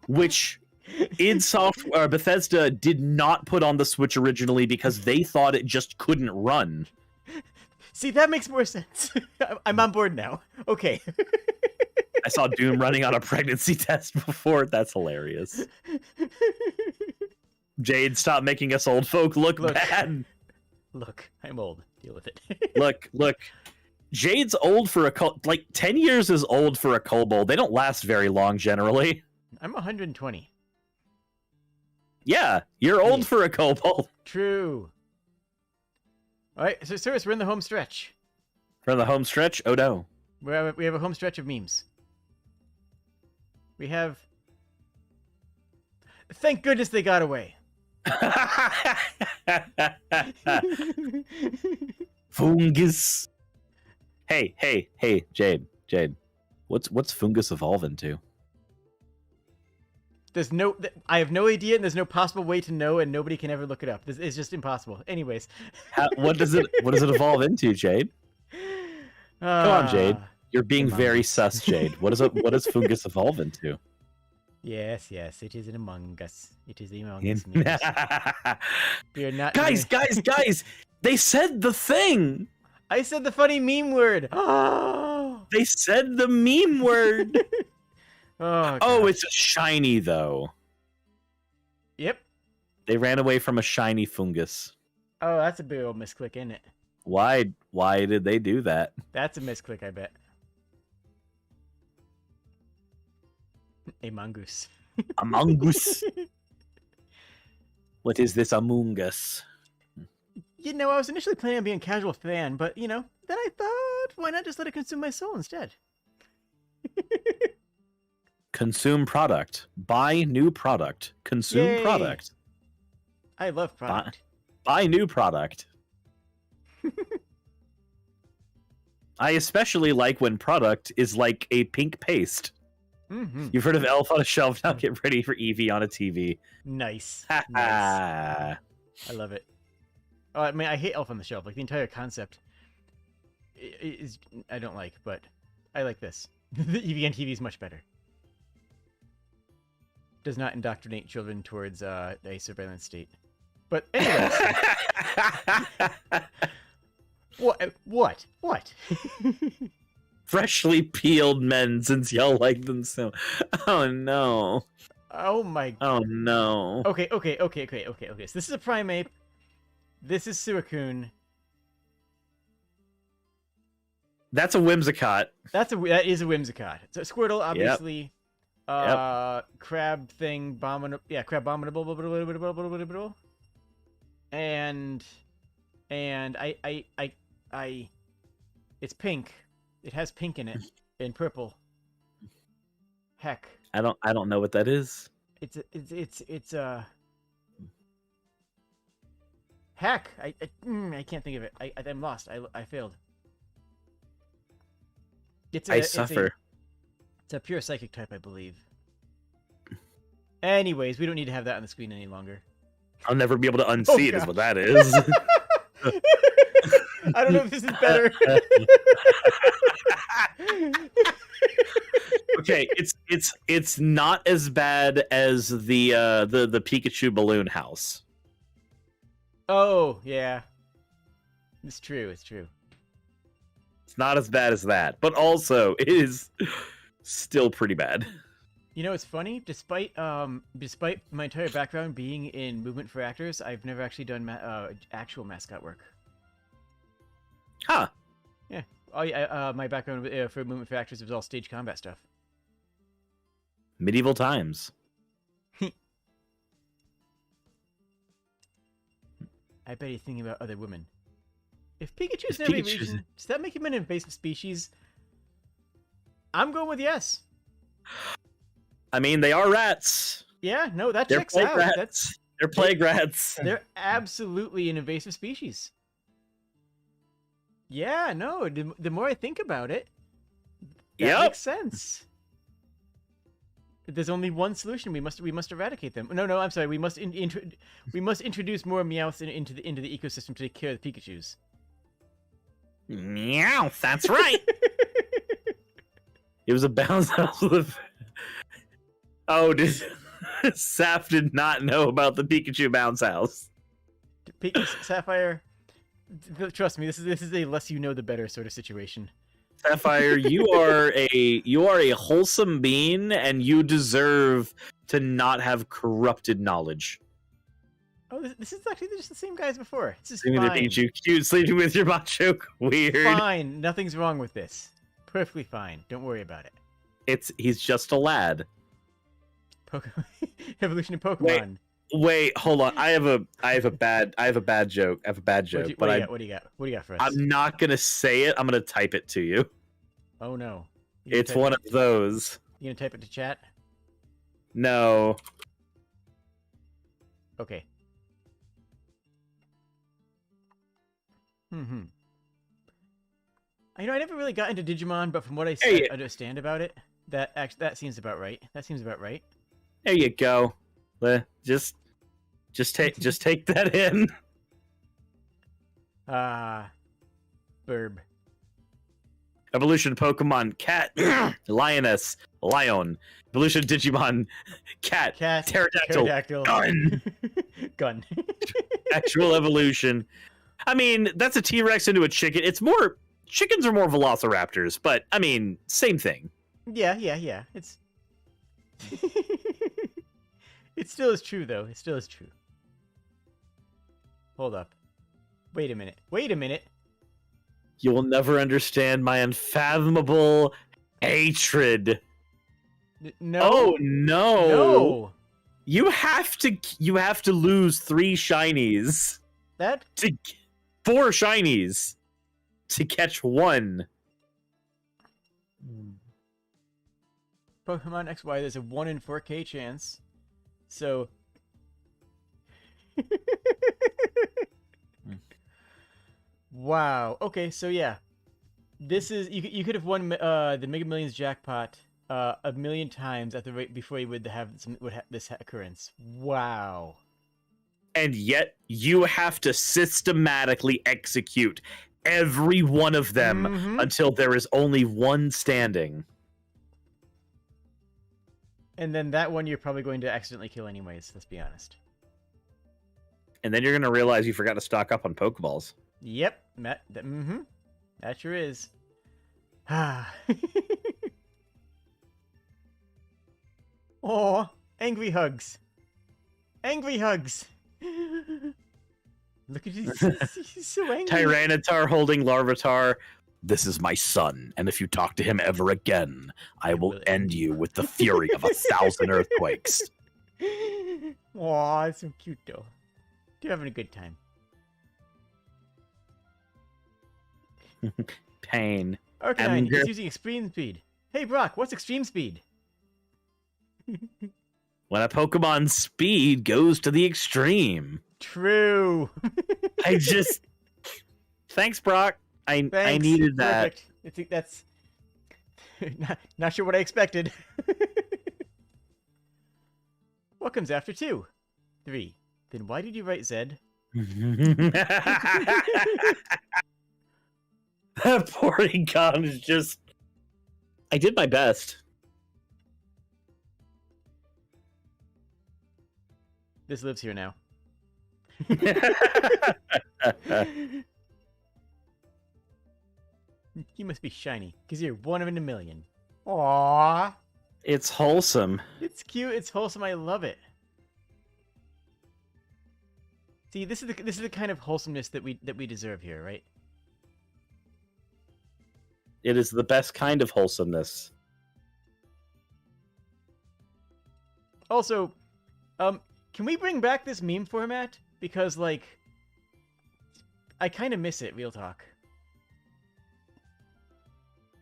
which Bethesda did not put on the Switch originally because they thought it just couldn't run. See, that makes more sense. I'm on board now. Okay. I saw Doom running on a pregnancy test before. That's hilarious. Jade, stop making us old folk look bad. Look, I'm old. Deal with it. Look. Jade's old for like 10 years is old for a kobold. They don't last very long generally. I'm 120. Yeah, you're old for a kobold. True. All right, so Suris, we're in the home stretch. For the home stretch? Oh no. We have a home stretch of memes. We have... Thank goodness they got away. Fungus. Hey, Jade. What's fungus evolve into? I have no idea, and there's no possible way to know, and nobody can ever look it up. It's just impossible. Anyways. What does it evolve into, Jade? Come on, Jade. You're being very sus, Jade. What does fungus evolve into? Yes, it is an Among Us. It is the Among Us memes. You're not guys! They said the thing! I said the funny meme word! Oh! They said the meme word! Oh, Oh, gosh. it's a shiny though. Yep. They ran away from a shiny fungus. Oh, that's a big old misclick, isn't it? Why did they do that? That's a misclick, I bet. A mongoose. Among Us. What is this Among Us? You know, I was initially planning on being a casual fan, but, you know, then I thought, why not just let it consume my soul instead? Consume product. Buy new product. Consume Yay. product. I love product. Buy new product. I especially like when product is like a pink paste. Mm-hmm. You've heard of Elf on a Shelf, now get ready for Eevee on a TV. Nice. Ha Nice. ha. I love it. Oh, I mean, I hate Elf on the Shelf. Like, the entire concept is I don't like, but I like this. The Eevee on TV is much better. Does not indoctrinate children towards a surveillance state. But anyways, what? Freshly peeled men, since y'all like them so. Oh no. Oh my. Oh no. Okay. So this is a Primeape. This is Suicune. That's a Whimsicott. That is a Whimsicott. So Squirtle, obviously. Crab thing, Crab Abominable. And I it's pink. It has pink in it and purple. Heck. I don't know what that is. It's a heck. I can't think of it. I'm lost. I failed. I suffer. It's a pure psychic type, I believe. Anyways, we don't need to have that on the screen any longer. I'll never be able to unsee it, is what that is. I don't know if this is better. Okay, it's not as bad as the Pikachu balloon house. Oh, yeah. It's true. It's not as bad as that, but also it is still pretty bad. You know, it's funny. Despite my entire background being in movement for actors, I've never actually done actual mascot work. Huh. Yeah. My background for movement for actors was all stage combat stuff. Medieval times. I bet he's thinking about other women. If Pikachu's an evolution, does that make him an invasive species? I'm going with yes. I mean, they are rats. Yeah, no, that They're checks out. rats. They're plague rats. They're absolutely an invasive species. Yeah, no, the more I think about it, that makes sense. There's only one solution. We must eradicate them. No, I'm sorry. We must introduce more Meowths into the ecosystem to take care of the Pikachus. Meowth, that's right. It was a bounce house with. Oh, Saf did not know about the Pikachu bounce house. Sapphire, trust me, this is a less you know the better sort of situation. Sapphire, you are a wholesome being, and you deserve to not have corrupted knowledge. Oh, this is actually just the same guy as before. This is Sleeping fine. with your Pikachu, cute. Sleeping with your macho, weird. Fine, nothing's wrong with this. Perfectly fine. Don't worry about it. He's just a lad. Evolution of Pokemon. Wait, hold on. I have a bad joke. What do you got for us? I'm not gonna say it. I'm gonna type it to you. Oh no. It's one of those. You gonna type it to chat? No. Okay. You know, I never really got into Digimon, but from what I understand about it, that seems about right. There you go. Just take that in. Burb. Evolution Pokemon Cat, Lioness, Lion. Evolution Digimon Cat, Pterodactyl, Gun. Gun. Actual evolution. I mean, that's a T-Rex into a chicken. Chickens are more velociraptors, but I mean, same thing. Yeah. It still is true, though. It still is true. Hold up. Wait a minute. Wait a minute. You will never understand my unfathomable hatred. No. Oh no! No. You have to lose 3 shinies That. to 4 shinies to catch 1. Pokemon XY, there's a 1 in 4K chance. So. Wow. Okay, so yeah. This is you could have won the Mega Millions jackpot a million times at the rate before you would have this occurrence. Wow. And yet you have to systematically execute every one of them until there is only 1 standing. And then that one you're probably going to accidentally kill anyways, let's be honest. And then you're going to realize you forgot to stock up on Pokeballs. Yep. That sure is. Ah. Oh, angry hugs. Angry hugs. Look at you. He's so angry. Tyranitar holding Larvitar. This is my son, and if you talk to him ever again, I will end you with the fury of 1,000 earthquakes. Aw, it's so cute though. You're having a good time. Arcanine is using extreme speed. Hey Brock, what's extreme speed? When a Pokemon's speed goes to the extreme. True. I just... Thanks, Brock. I needed that. Perfect. I think that's... not sure what I expected. What comes after 2? 3. Then why did you write Zed? That Porygon is just... I did my best. This lives here now. You must be shiny, because you're 1 in a million. Aww. It's wholesome. It's cute, it's wholesome, I love it. See, this is the kind of wholesomeness that we deserve here, right? It is the best kind of wholesomeness. Also, can we bring back this meme format? Because, like, I kind of miss it, real talk.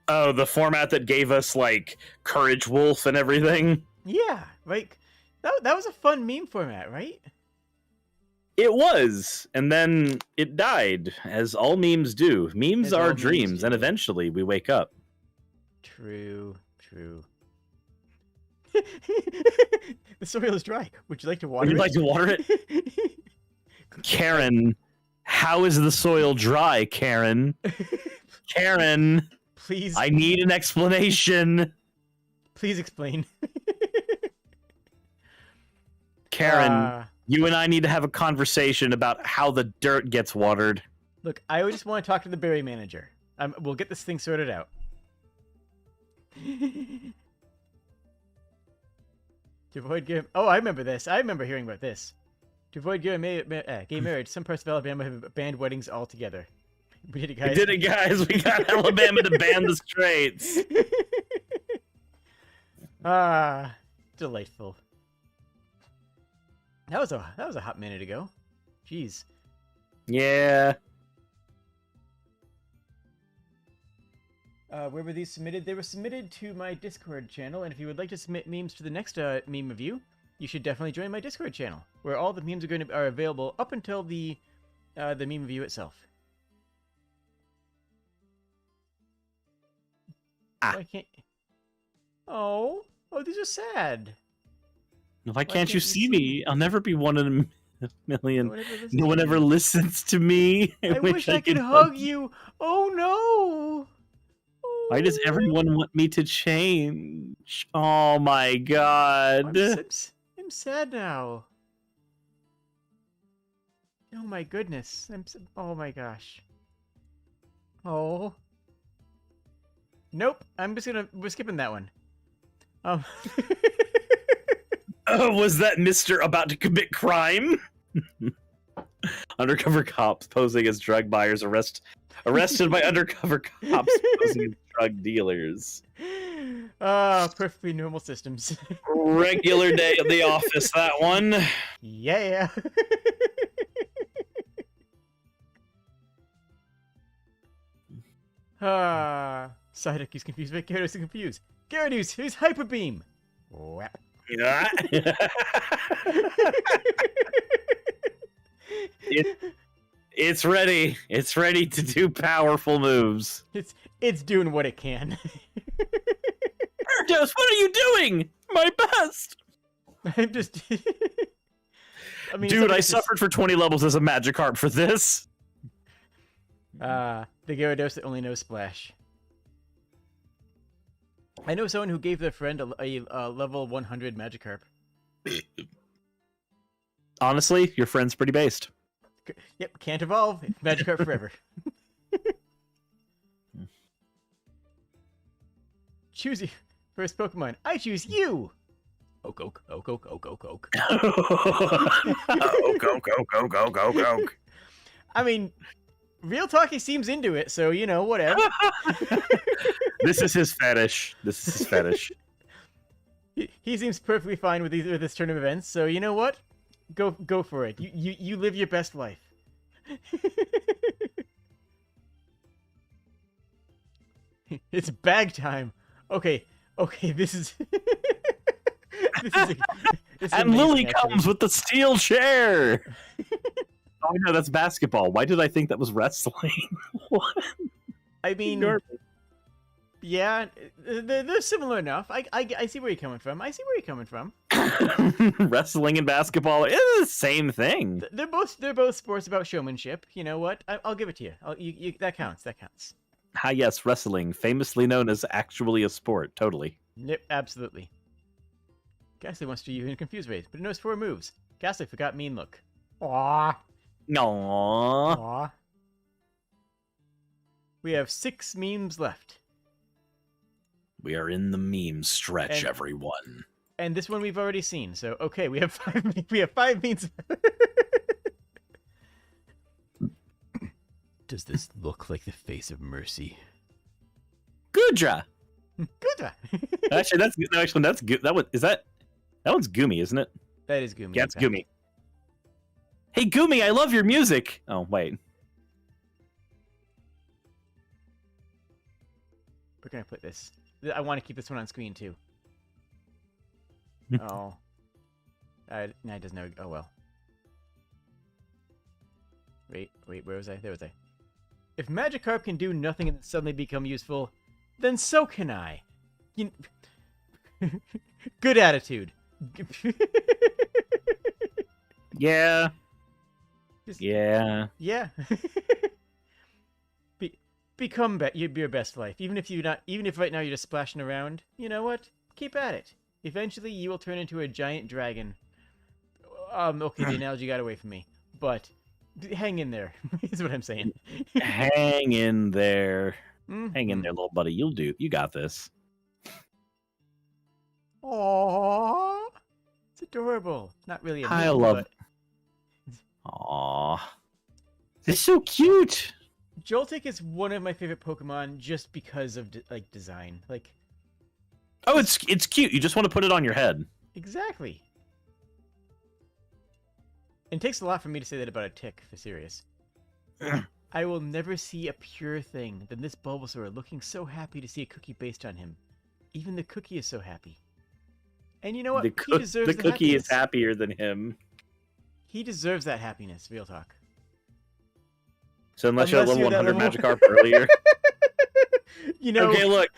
Oh, the format that gave us, like, Courage Wolf and everything? Yeah, like, that was a fun meme format, right? It was, and then it died, as all memes do. Memes As are all dreams, memes do. and eventually we wake up. True, true. The soil is dry. Would you like to water Would you it? like to water it? Karen, how is the soil dry, Karen? Karen, Please. I need an explanation. Please explain. Karen, you and I need to have a conversation about how the dirt gets watered. Look, I just want to talk to the berry manager. We'll get this thing sorted out. To avoid game... Oh, I remember this. I remember hearing about this. To avoid gay marriage, some parts of Alabama have banned weddings altogether. We did it, guys. We did it, guys. We got Alabama to ban the straights. Ah, delightful. That was a hot minute ago. Jeez. Yeah. Where were these submitted? They were submitted to my Discord channel, and if you would like to submit memes to the next meme review, you should definitely join my Discord channel, where all the memes are available up until the meme review itself. Why can't... Oh, these are sad. Why can't you see me? I'll never be 1 in a million. No one to ever me. listens to me. I wish I could hug you. Oh no. Why does everyone want me to change? Oh my god. I'm sad now. Oh my goodness. Oh my gosh. Oh. Nope. We're skipping that one. Was that Mr. about to commit crime? Undercover cops posing as drug buyers arrested by undercover cops posing as drug dealers. Perfectly normal systems. Regular day at the office, that one. Yeah. Psyduck is confused, but Gyarados is confused. Gyarados, who's Hyper Beam? Whap. Yeah. It's ready. It's ready to do powerful moves. It's doing what it can. Gyarados, what are you doing? My best. I'm just. Dude, I suffered for 20 levels as a Magikarp for this. The Gyarados that only knows Splash. I know someone who gave their friend a level 100 Magikarp. Honestly, your friend's pretty based. Yep, can't evolve. Magikarp forever. Choose your first Pokemon. I choose you! Oak. Oak. I mean, real talk, he seems into it, so, you know, whatever. This is his fetish. He seems perfectly fine with this turn of events, so you know what? Go for it. You live your best life. It's bag time. Okay, this is and Lily amazing, comes with the steel chair. Oh no, that's basketball. Why did I think that was wrestling? What? I mean, yeah, they're similar enough. I see where you're coming from. Wrestling and basketball is the same thing. They're both sports about showmanship. You know what? I'll give it to you. That counts. Ah, yes, wrestling, famously known as actually a sport. Totally. Yep, absolutely. Ghastly wants to use in confused ways, but it knows 4 moves. Ghastly forgot mean look. Aww. Aww. We have 6 memes left. We are in the meme stretch, everyone. And this one we've already seen, so okay, we have 5. We have 5 memes. Does this look like the face of mercy? Goodra. Actually, that's good. That one's Gumi, isn't it? That is Gumi. Yeah, it's Gumi. Hey, Gumi, I love your music. Oh, wait. Where can I put this? I want to keep this one on screen, too. Oh. No, it doesn't know. Oh, well. Wait, where was I? There was I. If Magikarp can do nothing and suddenly become useful, then so can I. Good attitude. Yeah. Yeah. Become your best life. Even if right now you're just splashing around, you know what? Keep at it. Eventually you will turn into a giant dragon. Okay, the analogy got away from me. But hang in there, is what I'm saying. Hang in there. Hang in there, little buddy. You'll do. You got this. Aww. It's adorable. Not really a meme, I love it. Aww. It's so cute. Joltik is one of my favorite Pokemon just because of design. Oh, it's cute. You just want to put it on your head. Exactly. It takes a lot for me to say that about a tick, for serious. I will never see a pure thing than this Bulbasaur looking so happy to see a cookie based on him. Even the cookie is so happy. And you know what? He deserves the cookie happiness. is happier than him. He deserves that happiness, real talk. So unless you're level 100 level... Magikarp earlier. You know... Okay, look.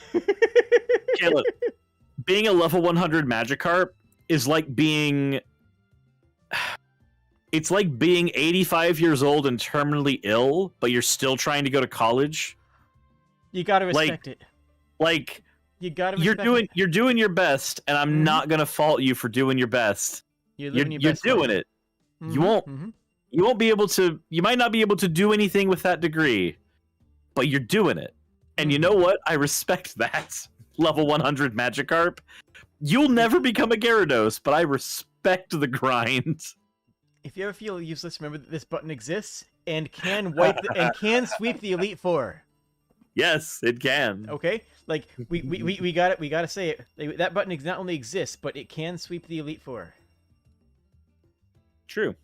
Being a level 100 Magikarp is like being... It's like being 85 years old and terminally ill, but you're still trying to go to college. You gotta respect it. You gotta respect you're doing your best, and I'm not gonna fault you for doing your best. You're doing it. You won't be able to. You might not be able to do anything with that degree, but you're doing it. And you know what? I respect that. level 100 Magikarp, you'll never become a Gyarados, but I respect the grind. If you ever feel useless, remember that this button exists and can wipe and can sweep the Elite Four. Yes, it can. Okay, like we got it. We got to say it. Like, that button not only exists, but it can sweep the Elite Four. True.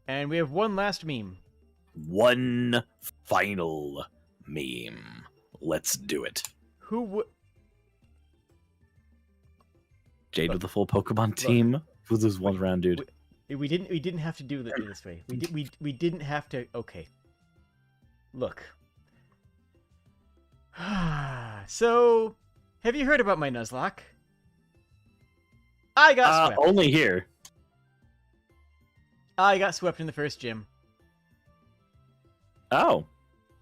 And we have one last meme. One final meme. Let's do it. Who would? Jade with the full Pokemon team for this one round, dude. We didn't have to do it this way. We didn't have to. Okay. Look. So, have you heard about my Nuzlocke? I got swept. Only here. I got swept in the first gym. Oh.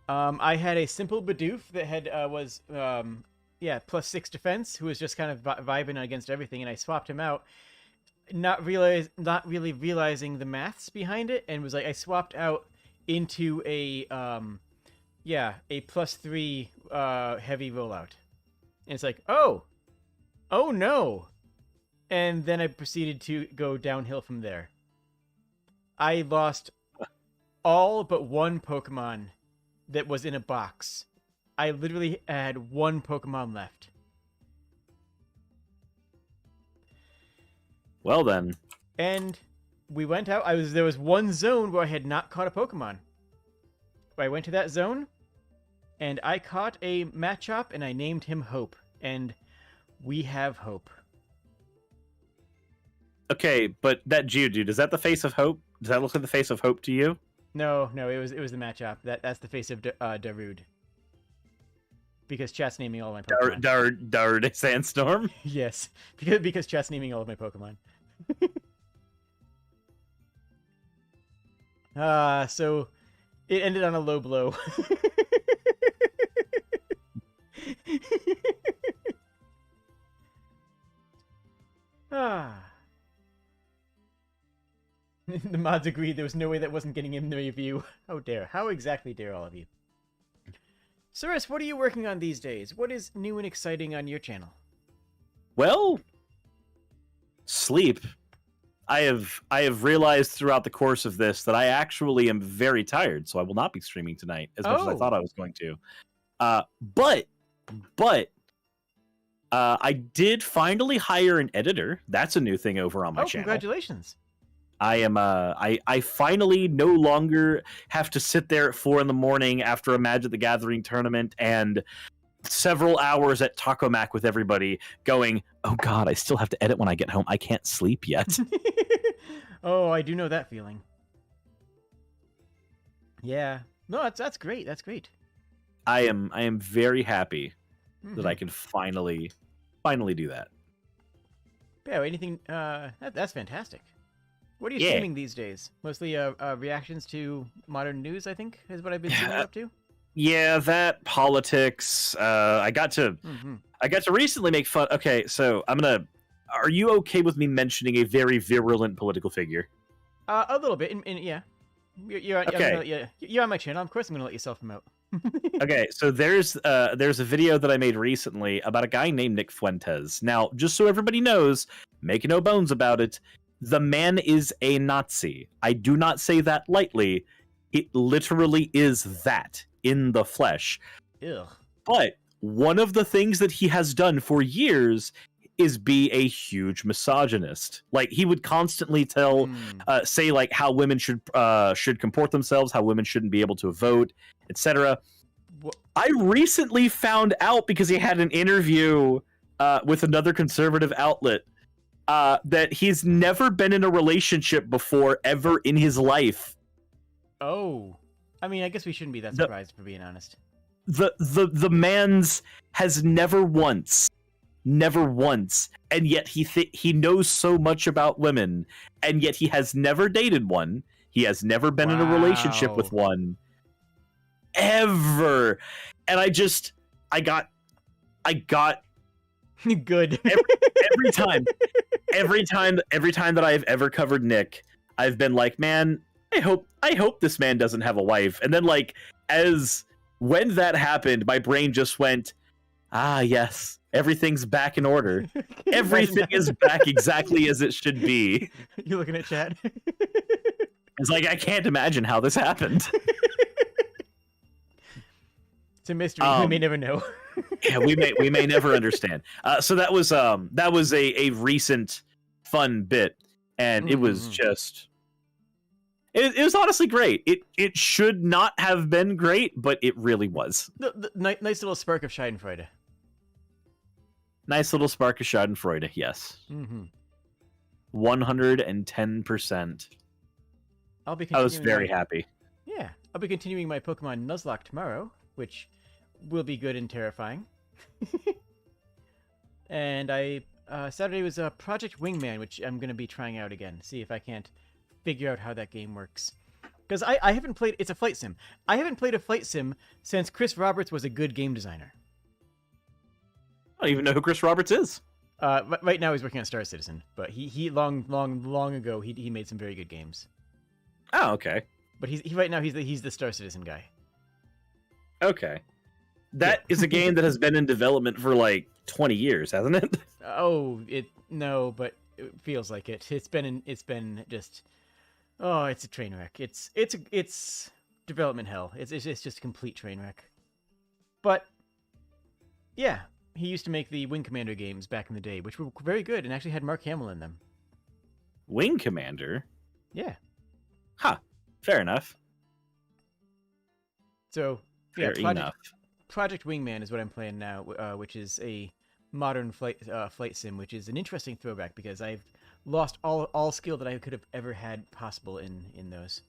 I had a simple Bidoof that had was +6 defense, who was just kind of vibing against everything, and I swapped him out, not really realizing the maths behind it, and was like, I swapped out into a +3 heavy rollout, and it's like, oh no, and then I proceeded to go downhill from there. I lost all but one Pokemon that was in a box. I literally had one Pokemon left. Well then. And we went out. There was one zone where I had not caught a Pokemon. I went to that zone, and I caught a Machop, and I named him Hope. And we have Hope. Okay, but that Geodude, is that the face of Hope? Does that look like the face of Hope to you? No, it was the Machop. That's the face of Darude. Because chat's naming all my Pokemon. Darude Sandstorm? Yes, because chat's naming all of my Pokemon. So it ended on a low blow. The mods agreed there was no way that wasn't getting in the review. How dare. How exactly dare all of you? Suris, what are you working on these days? What is new and exciting on your channel? Well, sleep. I have realized throughout the course of this that I actually am very tired, so I will not be streaming tonight as much as I thought I was going to. But I did finally hire an editor. That's a new thing over on my channel. Congratulations. I am I finally no longer have to sit there at 4 a.m. after a Magic the Gathering tournament and several hours at Taco Mac with everybody going, oh god, I still have to edit when I get home. I can't sleep yet. Oh, I do know that feeling. Yeah. No, that's great. That's great. I am very happy that I can finally do that. Yeah, anything that's fantastic. What are you streaming these days? Mostly reactions to modern news, I think, is what I've been seeing up to. Yeah, that politics. I got to recently make fun. Okay, so are you okay with me mentioning a very virulent political figure? A little bit, yeah. You're on my channel. Of course, I'm gonna let yourself promote. Okay, so there's a video that I made recently about a guy named Nick Fuentes. Now, just so everybody knows, make no bones about it. The man is a Nazi. I do not say that lightly. It literally is that in the flesh. Ew. But one of the things that he has done for years is be a huge misogynist. Like, he would constantly say like how women should comport themselves, how women shouldn't be able to vote, etc. I recently found out, because he had an interview with another conservative outlet, that he's never been in a relationship before ever in his life. Oh, I mean, I guess we shouldn't be that surprised, for being honest. The man's has never once, and yet he knows so much about women, and yet he has never dated one. He has never been in a relationship with one, ever. And I got good. every time that I've ever covered Nick, I've been like, man, I hope this man doesn't have a wife. And then like when that happened, my brain just went, ah yes, everything's back in order. Everything is back exactly as it should be. You looking at chat? It's like I can't imagine how this happened. It's a mystery. We may never know. Yeah, we may never understand. So that was a recent fun bit, and it was just it was honestly great. It should not have been great, but it really was. The nice little spark of Schadenfreude. Nice little spark of Schadenfreude. Yes. 110%. I was very happy. Yeah, I'll be continuing my Pokemon Nuzlocke tomorrow, which will be good and terrifying. And Saturday was Project Wingman, which I'm going to be trying out again. See if I can't figure out how that game works. Because I haven't played... It's a flight sim. I haven't played a flight sim since Chris Roberts was a good game designer. I don't even know who Chris Roberts is. Right now he's working on Star Citizen, but he long ago he made some very good games. Oh, okay. But right now he's the Star Citizen guy. Okay. That is a game that has been in development for like 20 years, hasn't it? No, but it feels like it. It's been just it's a train wreck. It's development hell. It's just a complete train wreck. But yeah, he used to make the Wing Commander games back in the day, which were very good and actually had Mark Hamill in them. Wing Commander? Yeah. Huh. Fair enough. So, Fair enough. Project Wingman is what I'm playing now, which is a modern flight sim, which is an interesting throwback because I've lost all skill that I could have ever had possible in those.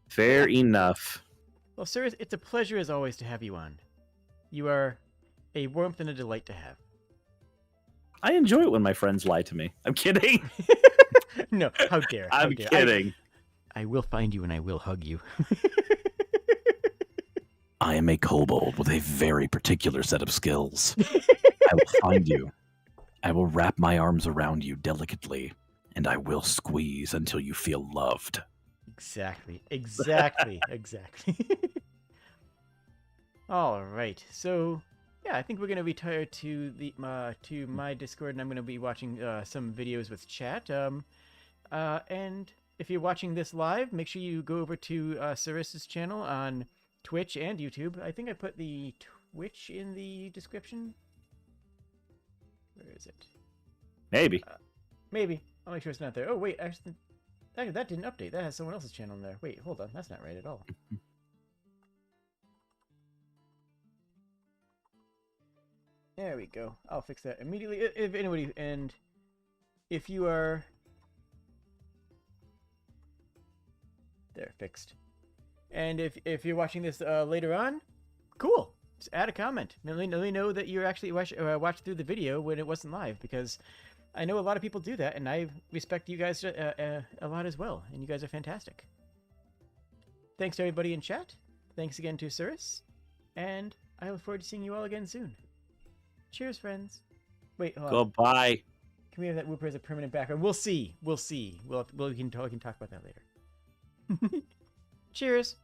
Fair enough. Well, sir, it's a pleasure as always to have you on. You are a warmth and a delight to have. I enjoy it when my friends lie to me. I'm kidding. No, how dare. I'm kidding. I will find you and I will hug you. I am a kobold with a very particular set of skills. I will find you. I will wrap my arms around you delicately, and I will squeeze until you feel loved. Exactly. All right. So, yeah, I think we're going to retire to my Discord, and I'm going to be watching some videos with chat. And if you're watching this live, make sure you go over to Suris's channel on Twitch and YouTube. I think I put the Twitch in the description. Where is it? Maybe. Maybe. I'll make sure it's not there. Oh, wait. Actually, that didn't update. That has someone else's channel in there. Wait, hold on. That's not right at all. There we go. I'll fix that immediately. If anybody, and if you are... There, fixed. And if you're watching this later on, cool. Just add a comment. Let me know that you're actually watched through the video when it wasn't live, because I know a lot of people do that, and I respect you guys a lot as well, and you guys are fantastic. Thanks to everybody in chat. Thanks again to Suris, and I look forward to seeing you all again soon. Cheers, friends. Wait, hold on. Goodbye. Can we have that Wooper as a permanent background? We'll see. We can talk about that later. Cheers.